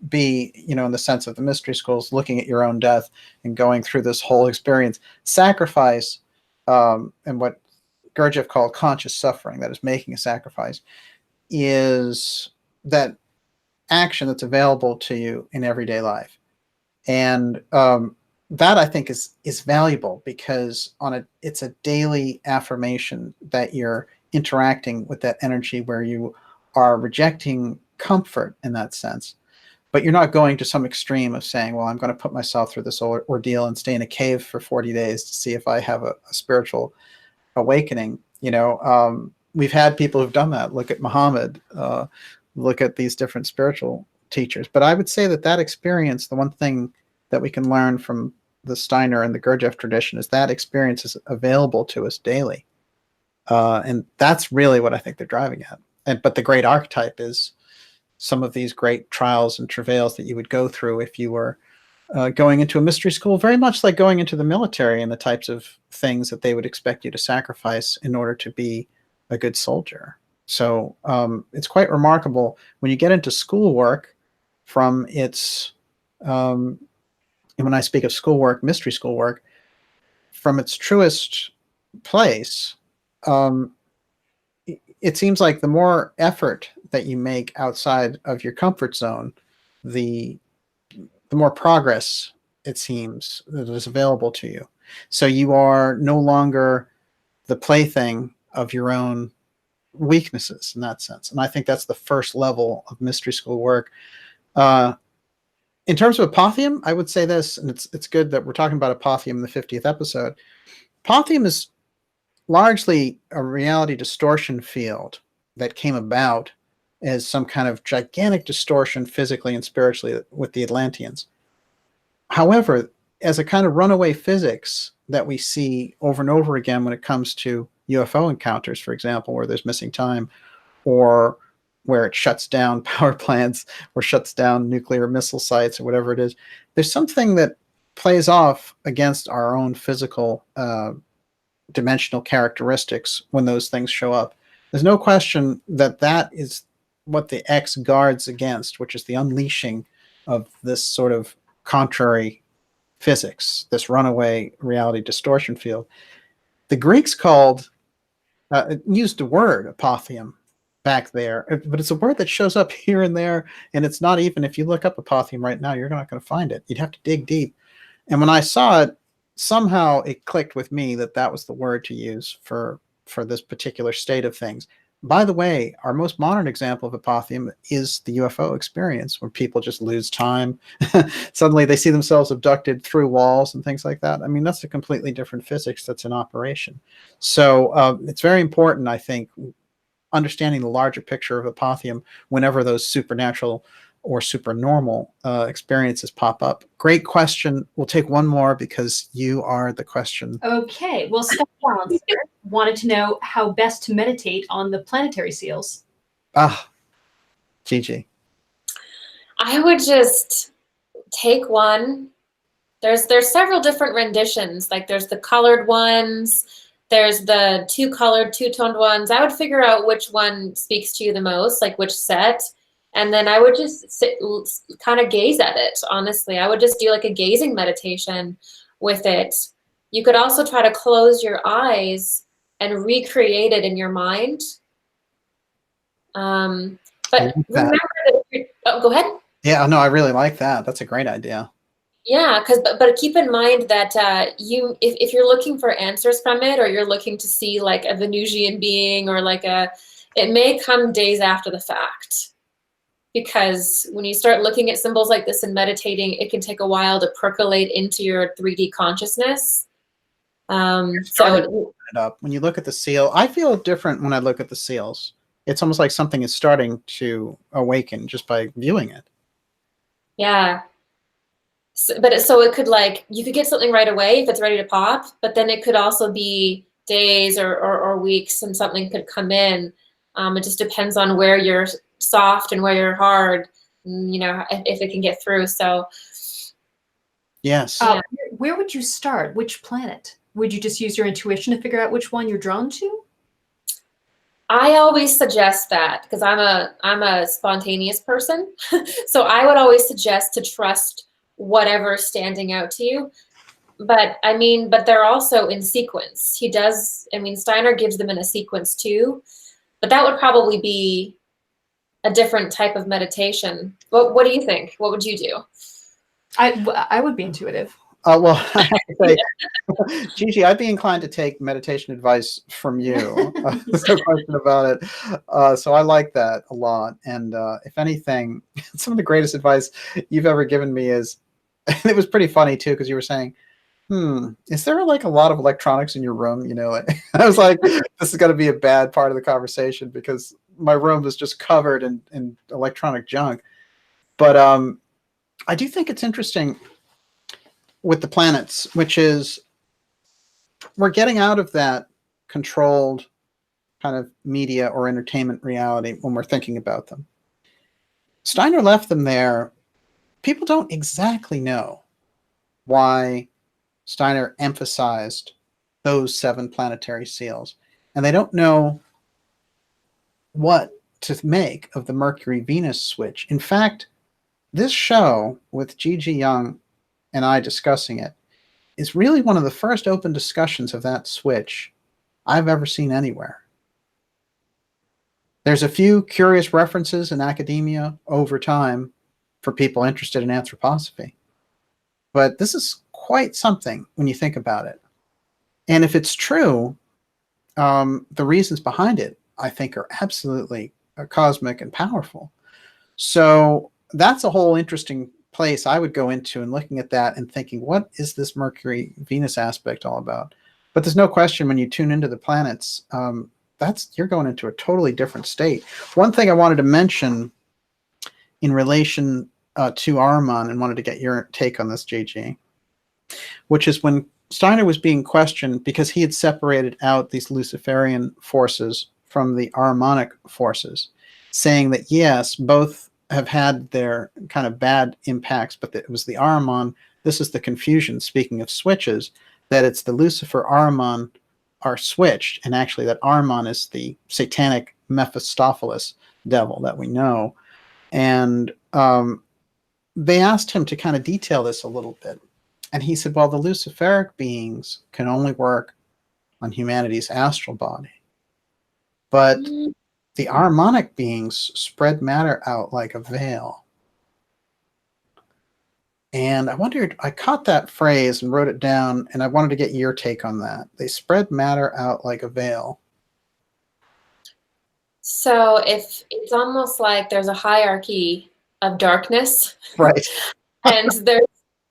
be, in the sense of the mystery schools, looking at your own death and going through this whole experience. Sacrifice, and what Gurdjieff called conscious suffering, that is making a sacrifice, is that action that's available to you in everyday life. And that I think is valuable because it's a daily affirmation that you're interacting with that energy where you are rejecting comfort in that sense, but you're not going to some extreme of saying, well, I'm going to put myself through this ordeal and stay in a cave for 40 days to see if I have a spiritual awakening. We've had people who've done that. Look at Muhammad, look at these different spiritual teachers. But I would say that experience, the one thing that we can learn from the Steiner and the Gurdjieff tradition, is that experience is available to us daily. And that's really what I think they're driving at. But the great archetype is some of these great trials and travails that you would go through if you were going into a mystery school, very much like going into the military and the types of things that they would expect you to sacrifice in order to be a good soldier. So it's quite remarkable when you get into schoolwork from its, and when I speak of schoolwork, mystery schoolwork, from its truest place, it seems like the more effort that you make outside of your comfort zone, the more progress it seems that is available to you. So you are no longer the plaything of your own weaknesses in that sense. And I think that's the first level of mystery school work. In terms of Apotheum, I would say this, and it's good that we're talking about Apotheum in the 50th episode. Apotheum is largely a reality distortion field that came about as some kind of gigantic distortion physically and spiritually with the Atlanteans. However, as a kind of runaway physics that we see over and over again when it comes to UFO encounters, for example, where there's missing time, or where it shuts down power plants or shuts down nuclear missile sites or whatever it is. There's something that plays off against our own physical dimensional characteristics when those things show up. There's no question that that is what the X guards against, which is the unleashing of this sort of contrary physics, this runaway reality distortion field. The Greeks used the word apotheum back there, but it's a word that shows up here and there, and it's not even, if you look up apotheum right now, you're not going to find it. You'd have to dig deep. And when I saw it, somehow it clicked with me that that was the word to use for this particular state of things. By the way, our most modern example of apotheum is the UFO experience, where people just lose time. Suddenly they see themselves abducted through walls and things like that. I mean, that's a completely different physics that's in operation. So it's very important, I think, understanding the larger picture of apotheum whenever those supernatural or supernormal experiences pop up. Great question. We'll take one more because you are the question. Okay. Well, Scott Balancer wanted to know how best to meditate on the planetary seals. Gigi. I would just take one. There's several different renditions. Like there's the colored ones. There's the two-toned ones. I would figure out which one speaks to you the most, like which set. And then I would just sit, kind of gaze at it, honestly. I would just do like a gazing meditation with it. You could also try to close your eyes and recreate it in your mind. But remember that go ahead. Yeah, no, I really like that. That's a great idea. Yeah, but keep in mind that if you're looking for answers from it, or you're looking to see like a Venusian being, or like it may come days after the fact. Because when you start looking at symbols like this and meditating, it can take a while to percolate into your 3D consciousness. So when you look at the seal, I feel different when I look at the seals. It's almost like something is starting to awaken just by viewing it. Yeah. So it could, like, you could get something right away if it's ready to pop, but then it could also be days or weeks and something could come in. It just depends on where you're soft and where you're hard, you know, if it can get through. So yes. Where would you start? Which planet? Would you just use your intuition to figure out which one you're drawn to? I always suggest that, because I'm a spontaneous person. So I would always suggest to trust whatever's standing out to you. But they're also in sequence. Steiner gives them in a sequence too, but that would probably be a different type of meditation. What do you think? What would you do? I would be intuitive. Well, I have to say, Gigi, I'd be inclined to take meditation advice from you. There's no question about it. So I like that a lot. And if anything, some of the greatest advice you've ever given me is, and it was pretty funny too, because you were saying, is there like a lot of electronics in your room? You know, I was like, this is going to be a bad part of the conversation because my room is just covered in electronic junk. But I do think it's interesting with the planets, which is we're getting out of that controlled kind of media or entertainment reality when we're thinking about them. Steiner left them there. People don't exactly know why Steiner emphasized those 7 planetary seals, and they don't know what to make of the Mercury-Venus switch. In fact, this show with Gigi Young and I discussing it is really one of the first open discussions of that switch I've ever seen anywhere. There's a few curious references in academia over time for people interested in anthroposophy, but this is quite something when you think about it. And if it's true, the reasons behind it, I think, are absolutely cosmic and powerful. So that's a whole interesting place I would go into, and looking at that and thinking, what is this Mercury-Venus aspect all about? But there's no question when you tune into the planets, you're going into a totally different state. One thing I wanted to mention in relation to Arman, and wanted to get your take on this, Gigi, which is when Steiner was being questioned because he had separated out these Luciferian forces from the Armonic forces, saying that yes, both have had their kind of bad impacts, but that it was the Arman. This is the confusion, speaking of switches, that it's the Lucifer Arman are switched, and actually that Arman is the satanic Mephistopheles devil that we know. And they asked him to kind of detail this a little bit. And he said, well, the Luciferic beings can only work on humanity's astral body. But the Armonic beings spread matter out like a veil. And I wondered, I caught that phrase and wrote it down, and I wanted to get your take on that. They spread matter out like a veil. So if it's almost like there's a hierarchy of darkness, right? And there's,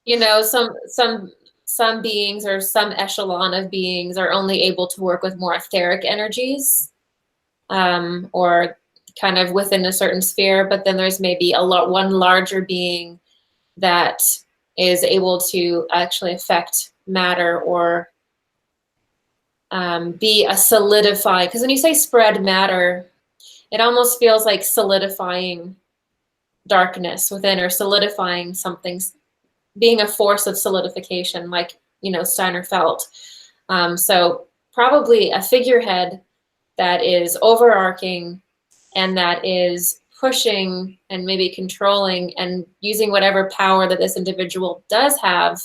you know, some beings or some echelon of beings are only able to work with more etheric energies, or kind of within a certain sphere. But then there's maybe one larger being that is able to actually affect matter or be a solidifying. Because when you say spread matter, it almost feels like solidifying darkness within, or solidifying something, being a force of solidification, like, you know, Steiner felt. So probably a figurehead that is overarching and that is pushing and maybe controlling and using whatever power that this individual does have,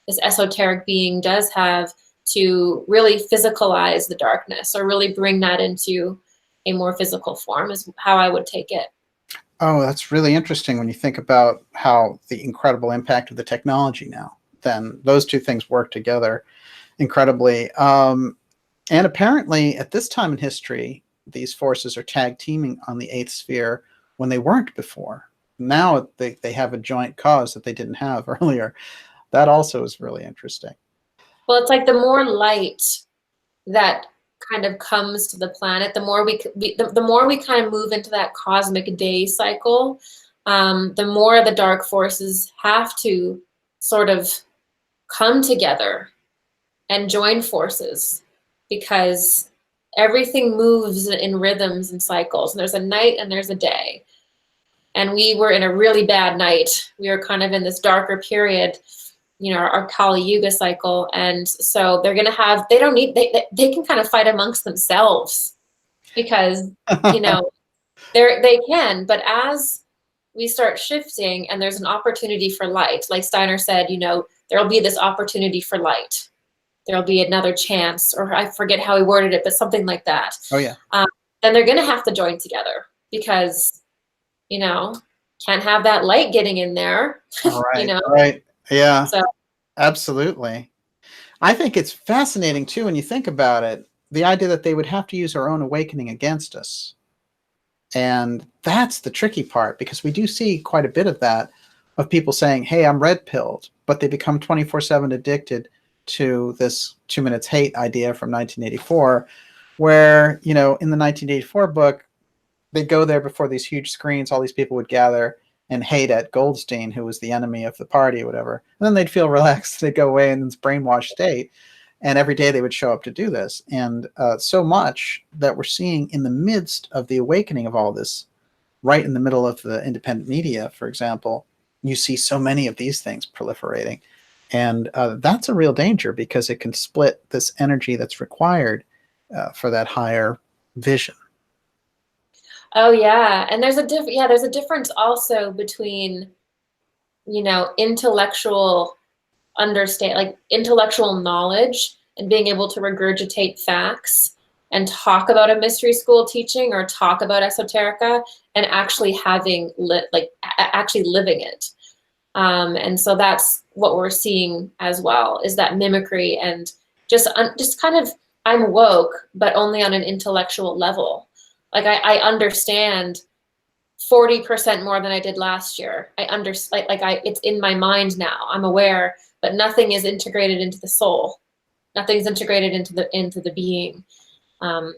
this esoteric being does have, to really physicalize the darkness, or really bring that into a more physical form, is how I would take it. Oh, that's really interesting when you think about how the incredible impact of the technology now. Then those two things work together incredibly. And apparently at this time in history, these forces are tag teaming on the eighth sphere when they weren't before. Now they have a joint cause that they didn't have earlier. That also is really interesting. Well, it's like the more light that kind of comes to the planet, the more we kind of move into that cosmic day cycle, the more the dark forces have to sort of come together and join forces, because everything moves in rhythms and cycles, and there's a night and there's a day. And we were in a really bad night. We were kind of in this darker period, you know, our Kali Yuga cycle. And so they're going to have, they can kind of fight amongst themselves, because, you know, they can, but as we start shifting and there's an opportunity for light, like Steiner said, you know, there'll be this opportunity for light. There'll be another chance, or I forget how he worded it, but something like that. Oh yeah. Then they're going to have to join together, because, you know, can't have that light getting in there. Right. You know? Right. Yeah. So, absolutely. I think it's fascinating too when you think about it, the idea that they would have to use our own awakening against us. And that's the tricky part, because we do see quite a bit of that, of people saying, hey, I'm red pilled, but they become 24/7 addicted to this 2 minutes hate idea from 1984, where, you know, in the 1984 book, they'd go there before these huge screens, all these people would gather and hate at Goldstein, who was the enemy of the party or whatever. And then they'd feel relaxed, they'd go away in this brainwashed state. And every day they would show up to do this. And so much that we're seeing in the midst of the awakening of all this, right in the middle of the independent media, for example, you see so many of these things proliferating. And that's a real danger, because it can split this energy that's required for that higher vision. oh yeah, and there's a difference also between, you know, intellectual intellectual knowledge and being able to regurgitate facts and talk about a mystery school teaching or talk about esoterica, and actually having actually living it. And so that's what we're seeing as well, is that mimicry and just kind of, I'm woke, but only on an intellectual level. Like I understand 40% more than I did last year. I understand, it's in my mind now. I'm aware, but nothing is integrated into the soul. Nothing's integrated into the being.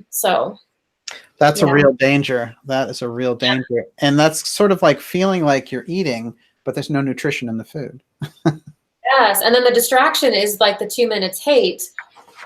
So that's yeah. a real danger. That is a real danger. Yeah. And that's sort of like feeling like you're eating, but there's no nutrition in the food. Yes, and then the distraction is like the 2 minutes hate,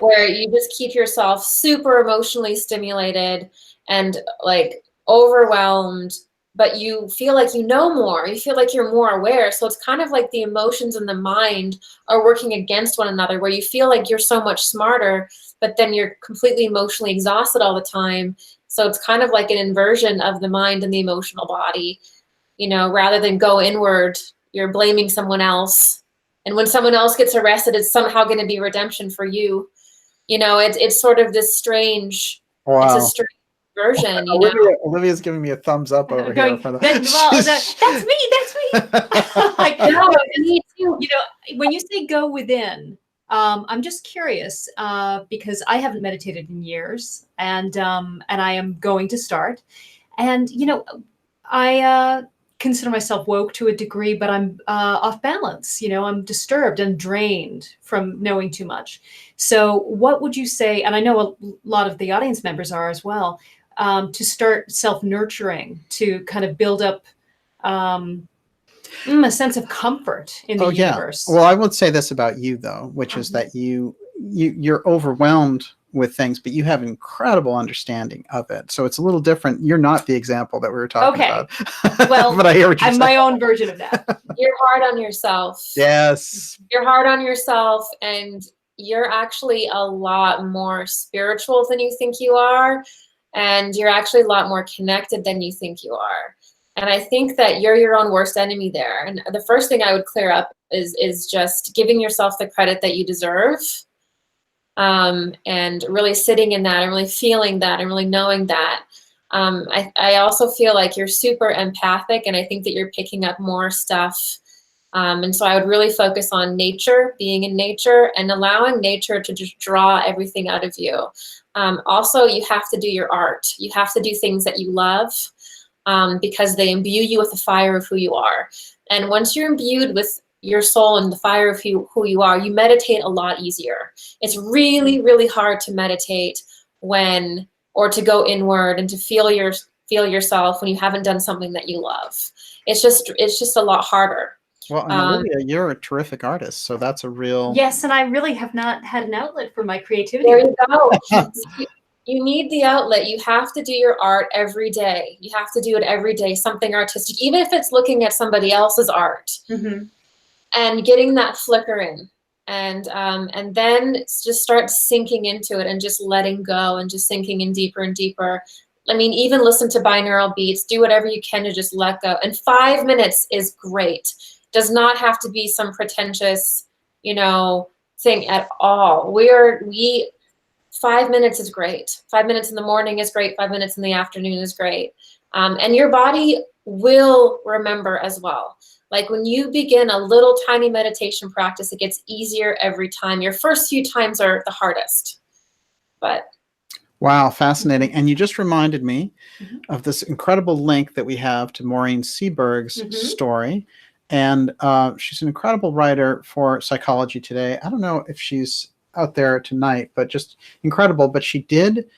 where you just keep yourself super emotionally stimulated and like overwhelmed, but you feel like you know more. You feel like you're more aware. So it's kind of like the emotions and the mind are working against one another, where you feel like you're so much smarter, but then you're completely emotionally exhausted all the time. So it's kind of like an inversion of the mind and the emotional body. You know, rather than go inward, you're blaming someone else. And when someone else gets arrested, it's somehow going to be redemption for you. You know, it's sort of this strange, Wow. it's a strange version, you know. Olivia's giving me a thumbs up over Going, here. For the, that's me. That's me. Like, No, me too. you know, when you say go within, I'm just curious because I haven't meditated in years, and I am going to start. And you know, I consider myself woke to a degree, but I'm off balance. You know, I'm disturbed and drained from knowing too much. So, what would you say? And I know a lot of the audience members are as well. To start self-nurturing, to kind of build up a sense of comfort in the universe. Well, I would say this about you, though, which is that you're overwhelmed with things, but you have incredible understanding of it. So it's a little different. You're not the example that we were talking about. Well, but I hear what you're I'm saying. my own version of that. You're hard on yourself. Yes. You're hard on yourself, and you're actually a lot more spiritual than you think you are. And you're actually a lot more connected than you think you are. And I think that you're your own worst enemy there. And the first thing I would clear up is just giving yourself the credit that you deserve, and really sitting in that and really feeling that and really knowing that. I also feel like you're super empathic, and I think that you're picking up more stuff. And so I would really focus on nature, being in nature, and allowing nature to just draw everything out of you. Also, you have to do your art. You have to do things that you love, because they imbue you with the fire of who you are. And once you're imbued with your soul and the fire of who you are, you meditate a lot easier. It's really, really hard to meditate or to go inward and to feel yourself when you haven't done something that you love. It's just a lot harder. Well, and Olivia, you're a terrific artist, so that's a real... Yes, and I really have not had an outlet for my creativity. There you go. You need the outlet. You have to do your art every day. You have to do it every day, something artistic, even if it's looking at somebody else's art, and getting that flicker in. And then just start sinking into it and just letting go and just sinking in deeper and deeper. I mean, even listen to binaural beats, do whatever you can to just let go. And 5 minutes is great. Does not have to be some pretentious, thing at all. 5 minutes is great. 5 minutes in the morning is great. 5 minutes in the afternoon is great. And your body will remember as well. Like when you begin a little tiny meditation practice, it gets easier every time. Your first few times are the hardest, but. Wow, fascinating. And you just reminded me of this incredible link that we have to Maureen C Berg's story. And she's an incredible writer for Psychology Today. I don't know if she's out there tonight, but just incredible. But she did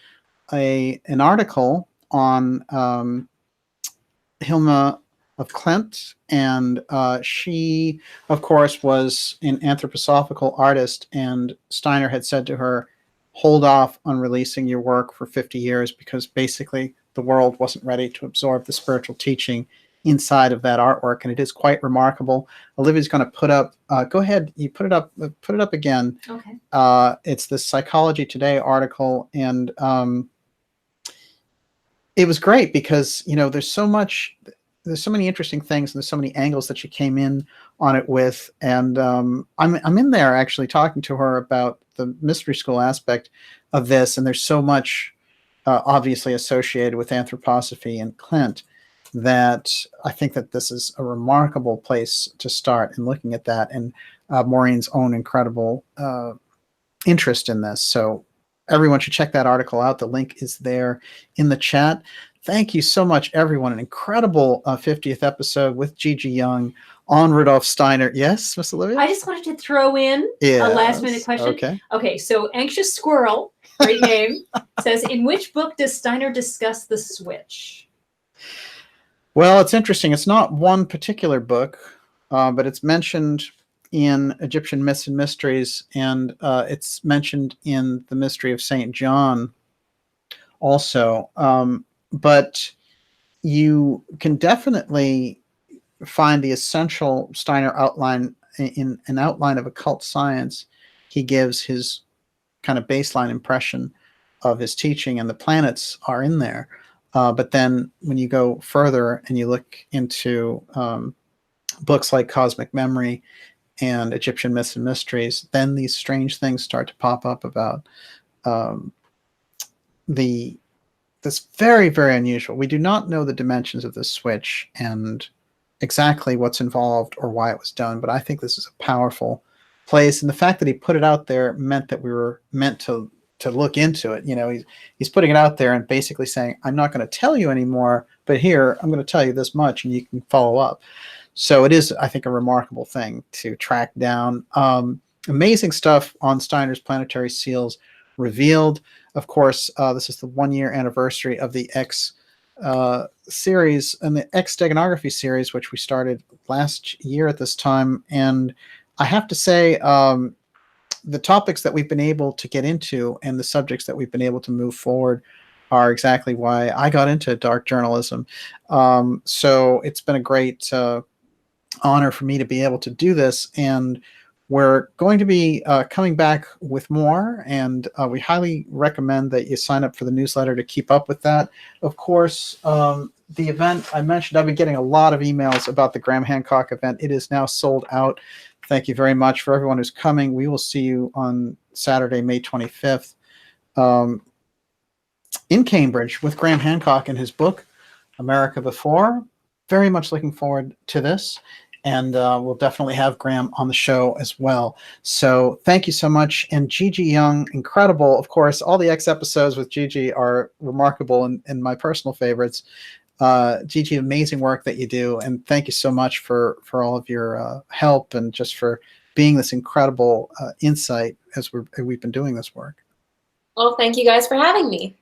an article on Hilma of Klint, and she, of course, was an anthroposophical artist, and Steiner had said to her, hold off on releasing your work for 50 years because basically the world wasn't ready to absorb the spiritual teaching inside of that artwork, and it is quite remarkable. Olivia's going to put up, go ahead, you put it up again. Okay. It's the Psychology Today article, and it was great because, there's so many interesting things, and there's so many angles that she came in on it with, and I'm in there actually talking to her about the mystery school aspect of this, and there's so much obviously associated with anthroposophy and Klint that I think that this is a remarkable place to start in looking at that, and Maureen's own incredible interest in this. So everyone should check that article out. The link is there in the chat. Thank you so much, everyone. An incredible 50th episode with Gigi Young on Rudolf Steiner. Yes, Miss Olivia? I just wanted to throw in a last minute question. Okay, so Anxious Squirrel, great name, says, in which book does Steiner discuss the switch? Well, it's interesting. It's not one particular book, but it's mentioned in Egyptian Myths and Mysteries, and it's mentioned in the Mystery of St. John also. But you can definitely find the essential Steiner outline in an outline of occult science. He gives his kind of baseline impression of his teaching, and the planets are in there. But then when you go further and you look into books like Cosmic Memory and Egyptian Myths and Mysteries, then these strange things start to pop up about this very, very unusual. We do not know the dimensions of this switch and exactly what's involved or why it was done, but I think this is a powerful place. And the fact that he put it out there meant that we were meant to look into it. You know, he's putting it out there and basically saying, I'm not going to tell you anymore, but here, I'm going to tell you this much and you can follow up. So it is, I think, a remarkable thing to track down. Amazing stuff on Steiner's Planetary Seals revealed. Of course, this is the 1-year anniversary of the X series and the X Steganography series, which we started last year at this time. And I have to say, the topics that we've been able to get into and the subjects that we've been able to move forward are exactly why I got into dark journalism. So it's been a great honor for me to be able to do this. And we're going to be coming back with more, and we highly recommend that you sign up for the newsletter to keep up with that. Of course, the event I mentioned, I've been getting a lot of emails about the Graham Hancock event. It is now sold out. Thank you very much for everyone who's coming. We will see you on Saturday, May 25th in Cambridge with Graham Hancock and his book, America Before. Very much looking forward to this. And we'll definitely have Graham on the show as well. So thank you so much. And Gigi Young, incredible. Of course, all the X episodes with Gigi are remarkable and my personal favorites. Gigi, amazing work that you do. And thank you so much for all of your help and just for being this incredible insight as we've been doing this work. Well, thank you guys for having me.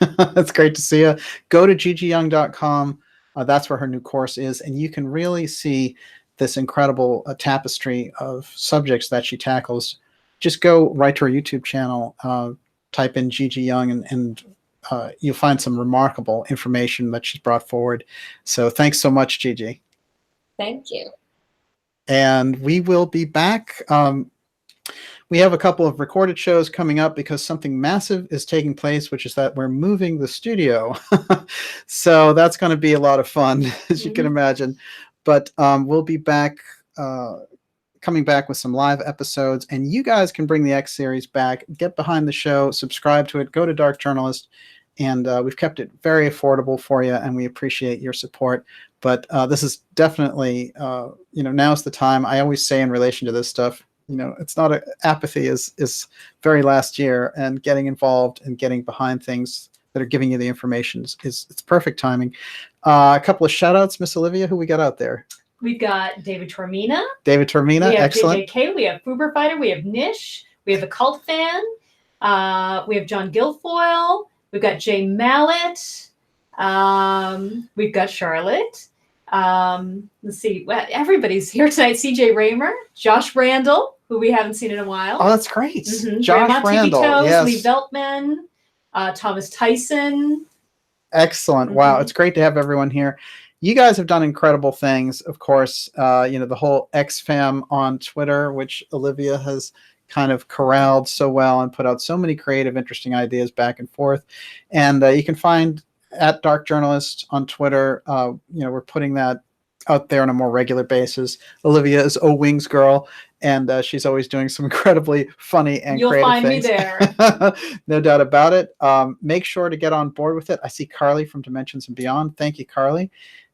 It's great to see you. Go to gigiyoung.com. That's where her new course is. And you can really see this incredible tapestry of subjects that she tackles. Just go right to her YouTube channel, type in Gigi Young, and you'll find some remarkable information that she's brought forward. So thanks so much, Gigi. Thank you. And we will be back. We have a couple of recorded shows coming up because something massive is taking place, which is that we're moving the studio. So that's going to be a lot of fun, as you can imagine. But we'll be back, coming back with some live episodes. And you guys can bring the X series back, get behind the show, subscribe to it, go to Dark Journalist. And we've kept it very affordable for you, and we appreciate your support. But this is definitely, now's the time. I always say in relation to this stuff, it's not apathy is very last year, and getting involved and getting behind things that are giving you the information it's perfect timing. A couple of shout outs, Miss Olivia, who we got out there? We've got David Tormina. We have excellent. JJK, we have Fuber Fighter, we have Nish, we have the Cult Fan, we have John Guilfoyle, we've got Jay Mallet, we've got Charlotte. Let's see, everybody's here tonight. CJ Raymer, Josh Randall, who we haven't seen in a while. Oh, that's great. Josh Randall, yes. Lee Veltman, Thomas Tyson. Excellent. Wow, it's great to have everyone here. You guys have done incredible things. Of course, the whole X fam on Twitter, which Olivia has kind of corralled so well and put out so many creative, interesting ideas back and forth. And you can find at Dark Journalist on Twitter. We're putting that out there on a more regular basis. Olivia is O-Wings girl, and she's always doing some incredibly funny and creative things. You'll find me there. No doubt about it. Make sure to get on board with it. I see Carly from Dimensions and Beyond. Thank you, Carly.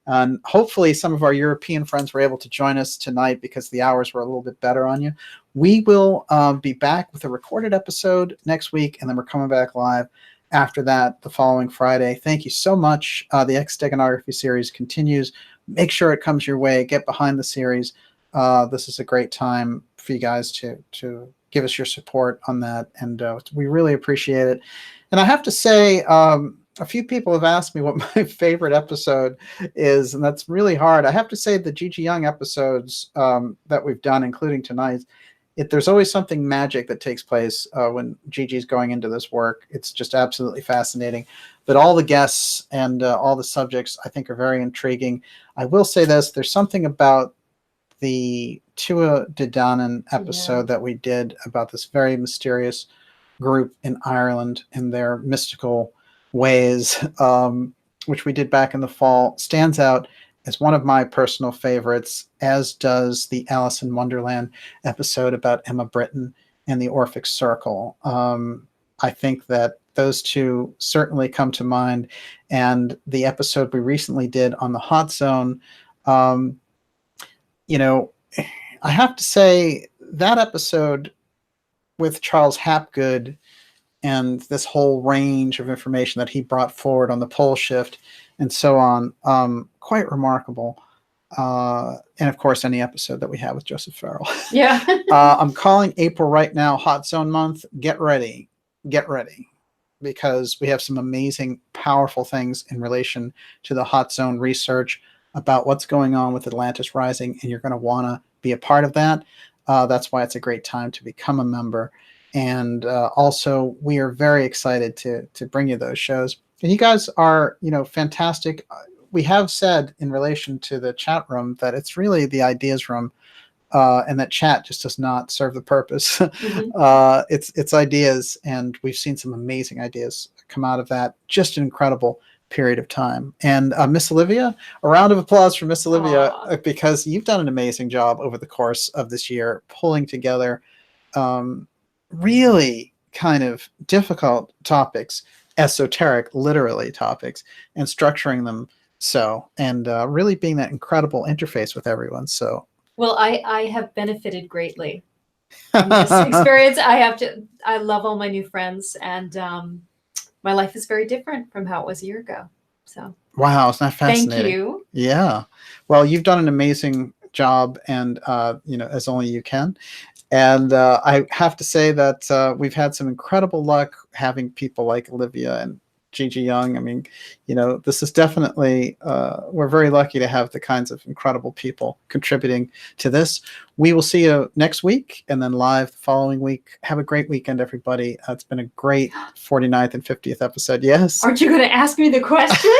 And hopefully some of our European friends were able to join us tonight because the hours were a little bit better on you. We will be back with a recorded episode next week, and then we're coming back live after that the following Friday. Thank you so much. The X Steganography series continues. Make sure it comes your way. Get behind the series. This is a great time for you guys to give us your support on that, and we really appreciate it. And I have to say, a few people have asked me what my favorite episode is, and that's really hard. I have to say the Gigi Young episodes that we've done, including tonight, there's always something magic that takes place when Gigi's going into this work. It's just absolutely fascinating. But all the guests and all the subjects, I think, are very intriguing. I will say this: there's something about the Tua de Danann episode that we did about this very mysterious group in Ireland and their mystical ways, which we did back in the fall, stands out as one of my personal favorites, as does the Alice in Wonderland episode about Emma Britton and the Orphic Circle. I think that those two certainly come to mind. And the episode we recently did on the Hot Zone, you know, I have to say that episode with Charles Hapgood and this whole range of information that he brought forward on the pole shift and so on, quite remarkable. And of course, any episode that we have with Joseph Farrell. Yeah. I'm calling April right now Hot Zone month. Get ready, because we have some amazing, powerful things in relation to the Hot Zone research about what's going on with Atlantis rising, and you're going to want to be a part of that. That's why it's a great time to become a member. And also, we are very excited to bring you those shows. And you guys are, fantastic. We have said in relation to the chat room that it's really the ideas room, and that chat just does not serve the purpose. Mm-hmm. It's ideas, and we've seen some amazing ideas come out of that. Just an incredible period of time. And Miss Olivia, a round of applause for Miss Olivia, because you've done an amazing job over the course of this year pulling together really kind of difficult topics, esoteric, literally topics, and structuring them so, and really being that incredible interface with everyone. So, well, I have benefited greatly from this experience. I love all my new friends, and my life is very different from how it was a year ago. So, wow, isn't that fascinating? Thank you. Yeah. Well, you've done an amazing job, and as only you can. And I have to say that we've had some incredible luck having people like Olivia and Gigi Young. I mean, this is definitely, we're very lucky to have the kinds of incredible people contributing to this. We will see you next week and then live the following week. Have a great weekend, everybody. It's been a great 49th and 50th episode. Yes? Aren't you going to ask me the question?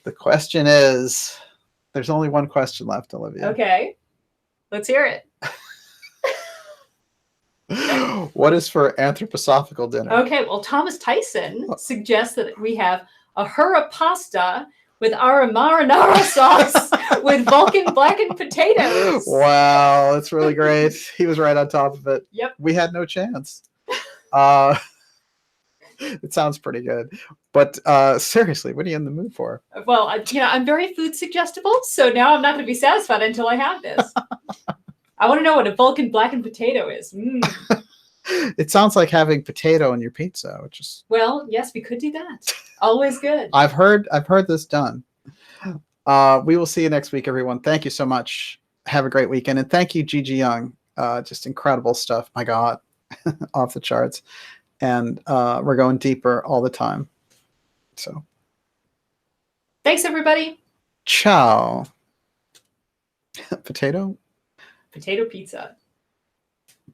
The question is, there's only one question left, Olivia. Okay. Let's hear it. What is for anthroposophical dinner? Okay, well, Thomas Tyson suggests that we have a hura pasta with ara marinara sauce with Vulcan blackened potatoes. Wow, that's really great. He was right on top of it. Yep. We had no chance. It sounds pretty good. But seriously, what are you in the mood for? Well, I'm very food suggestible, so now I'm not going to be satisfied until I have this. I want to know what a Vulcan blackened potato is. It sounds like having potato in your pizza, which is... Well, yes, we could do that. Always good. I've heard this done. We will see you next week, everyone. Thank you so much. Have a great weekend. And thank you, Gigi Young. Just incredible stuff. My God, off the charts. And we're going deeper all the time. So, thanks, everybody. Ciao. Potato pizza.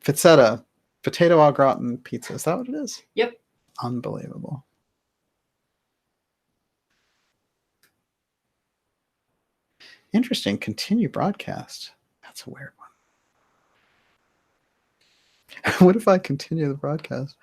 Pizzetta. Potato au gratin pizza. Is that what it is? Yep. Unbelievable. Interesting. Continue broadcast. That's a weird one. What if I continue the broadcast?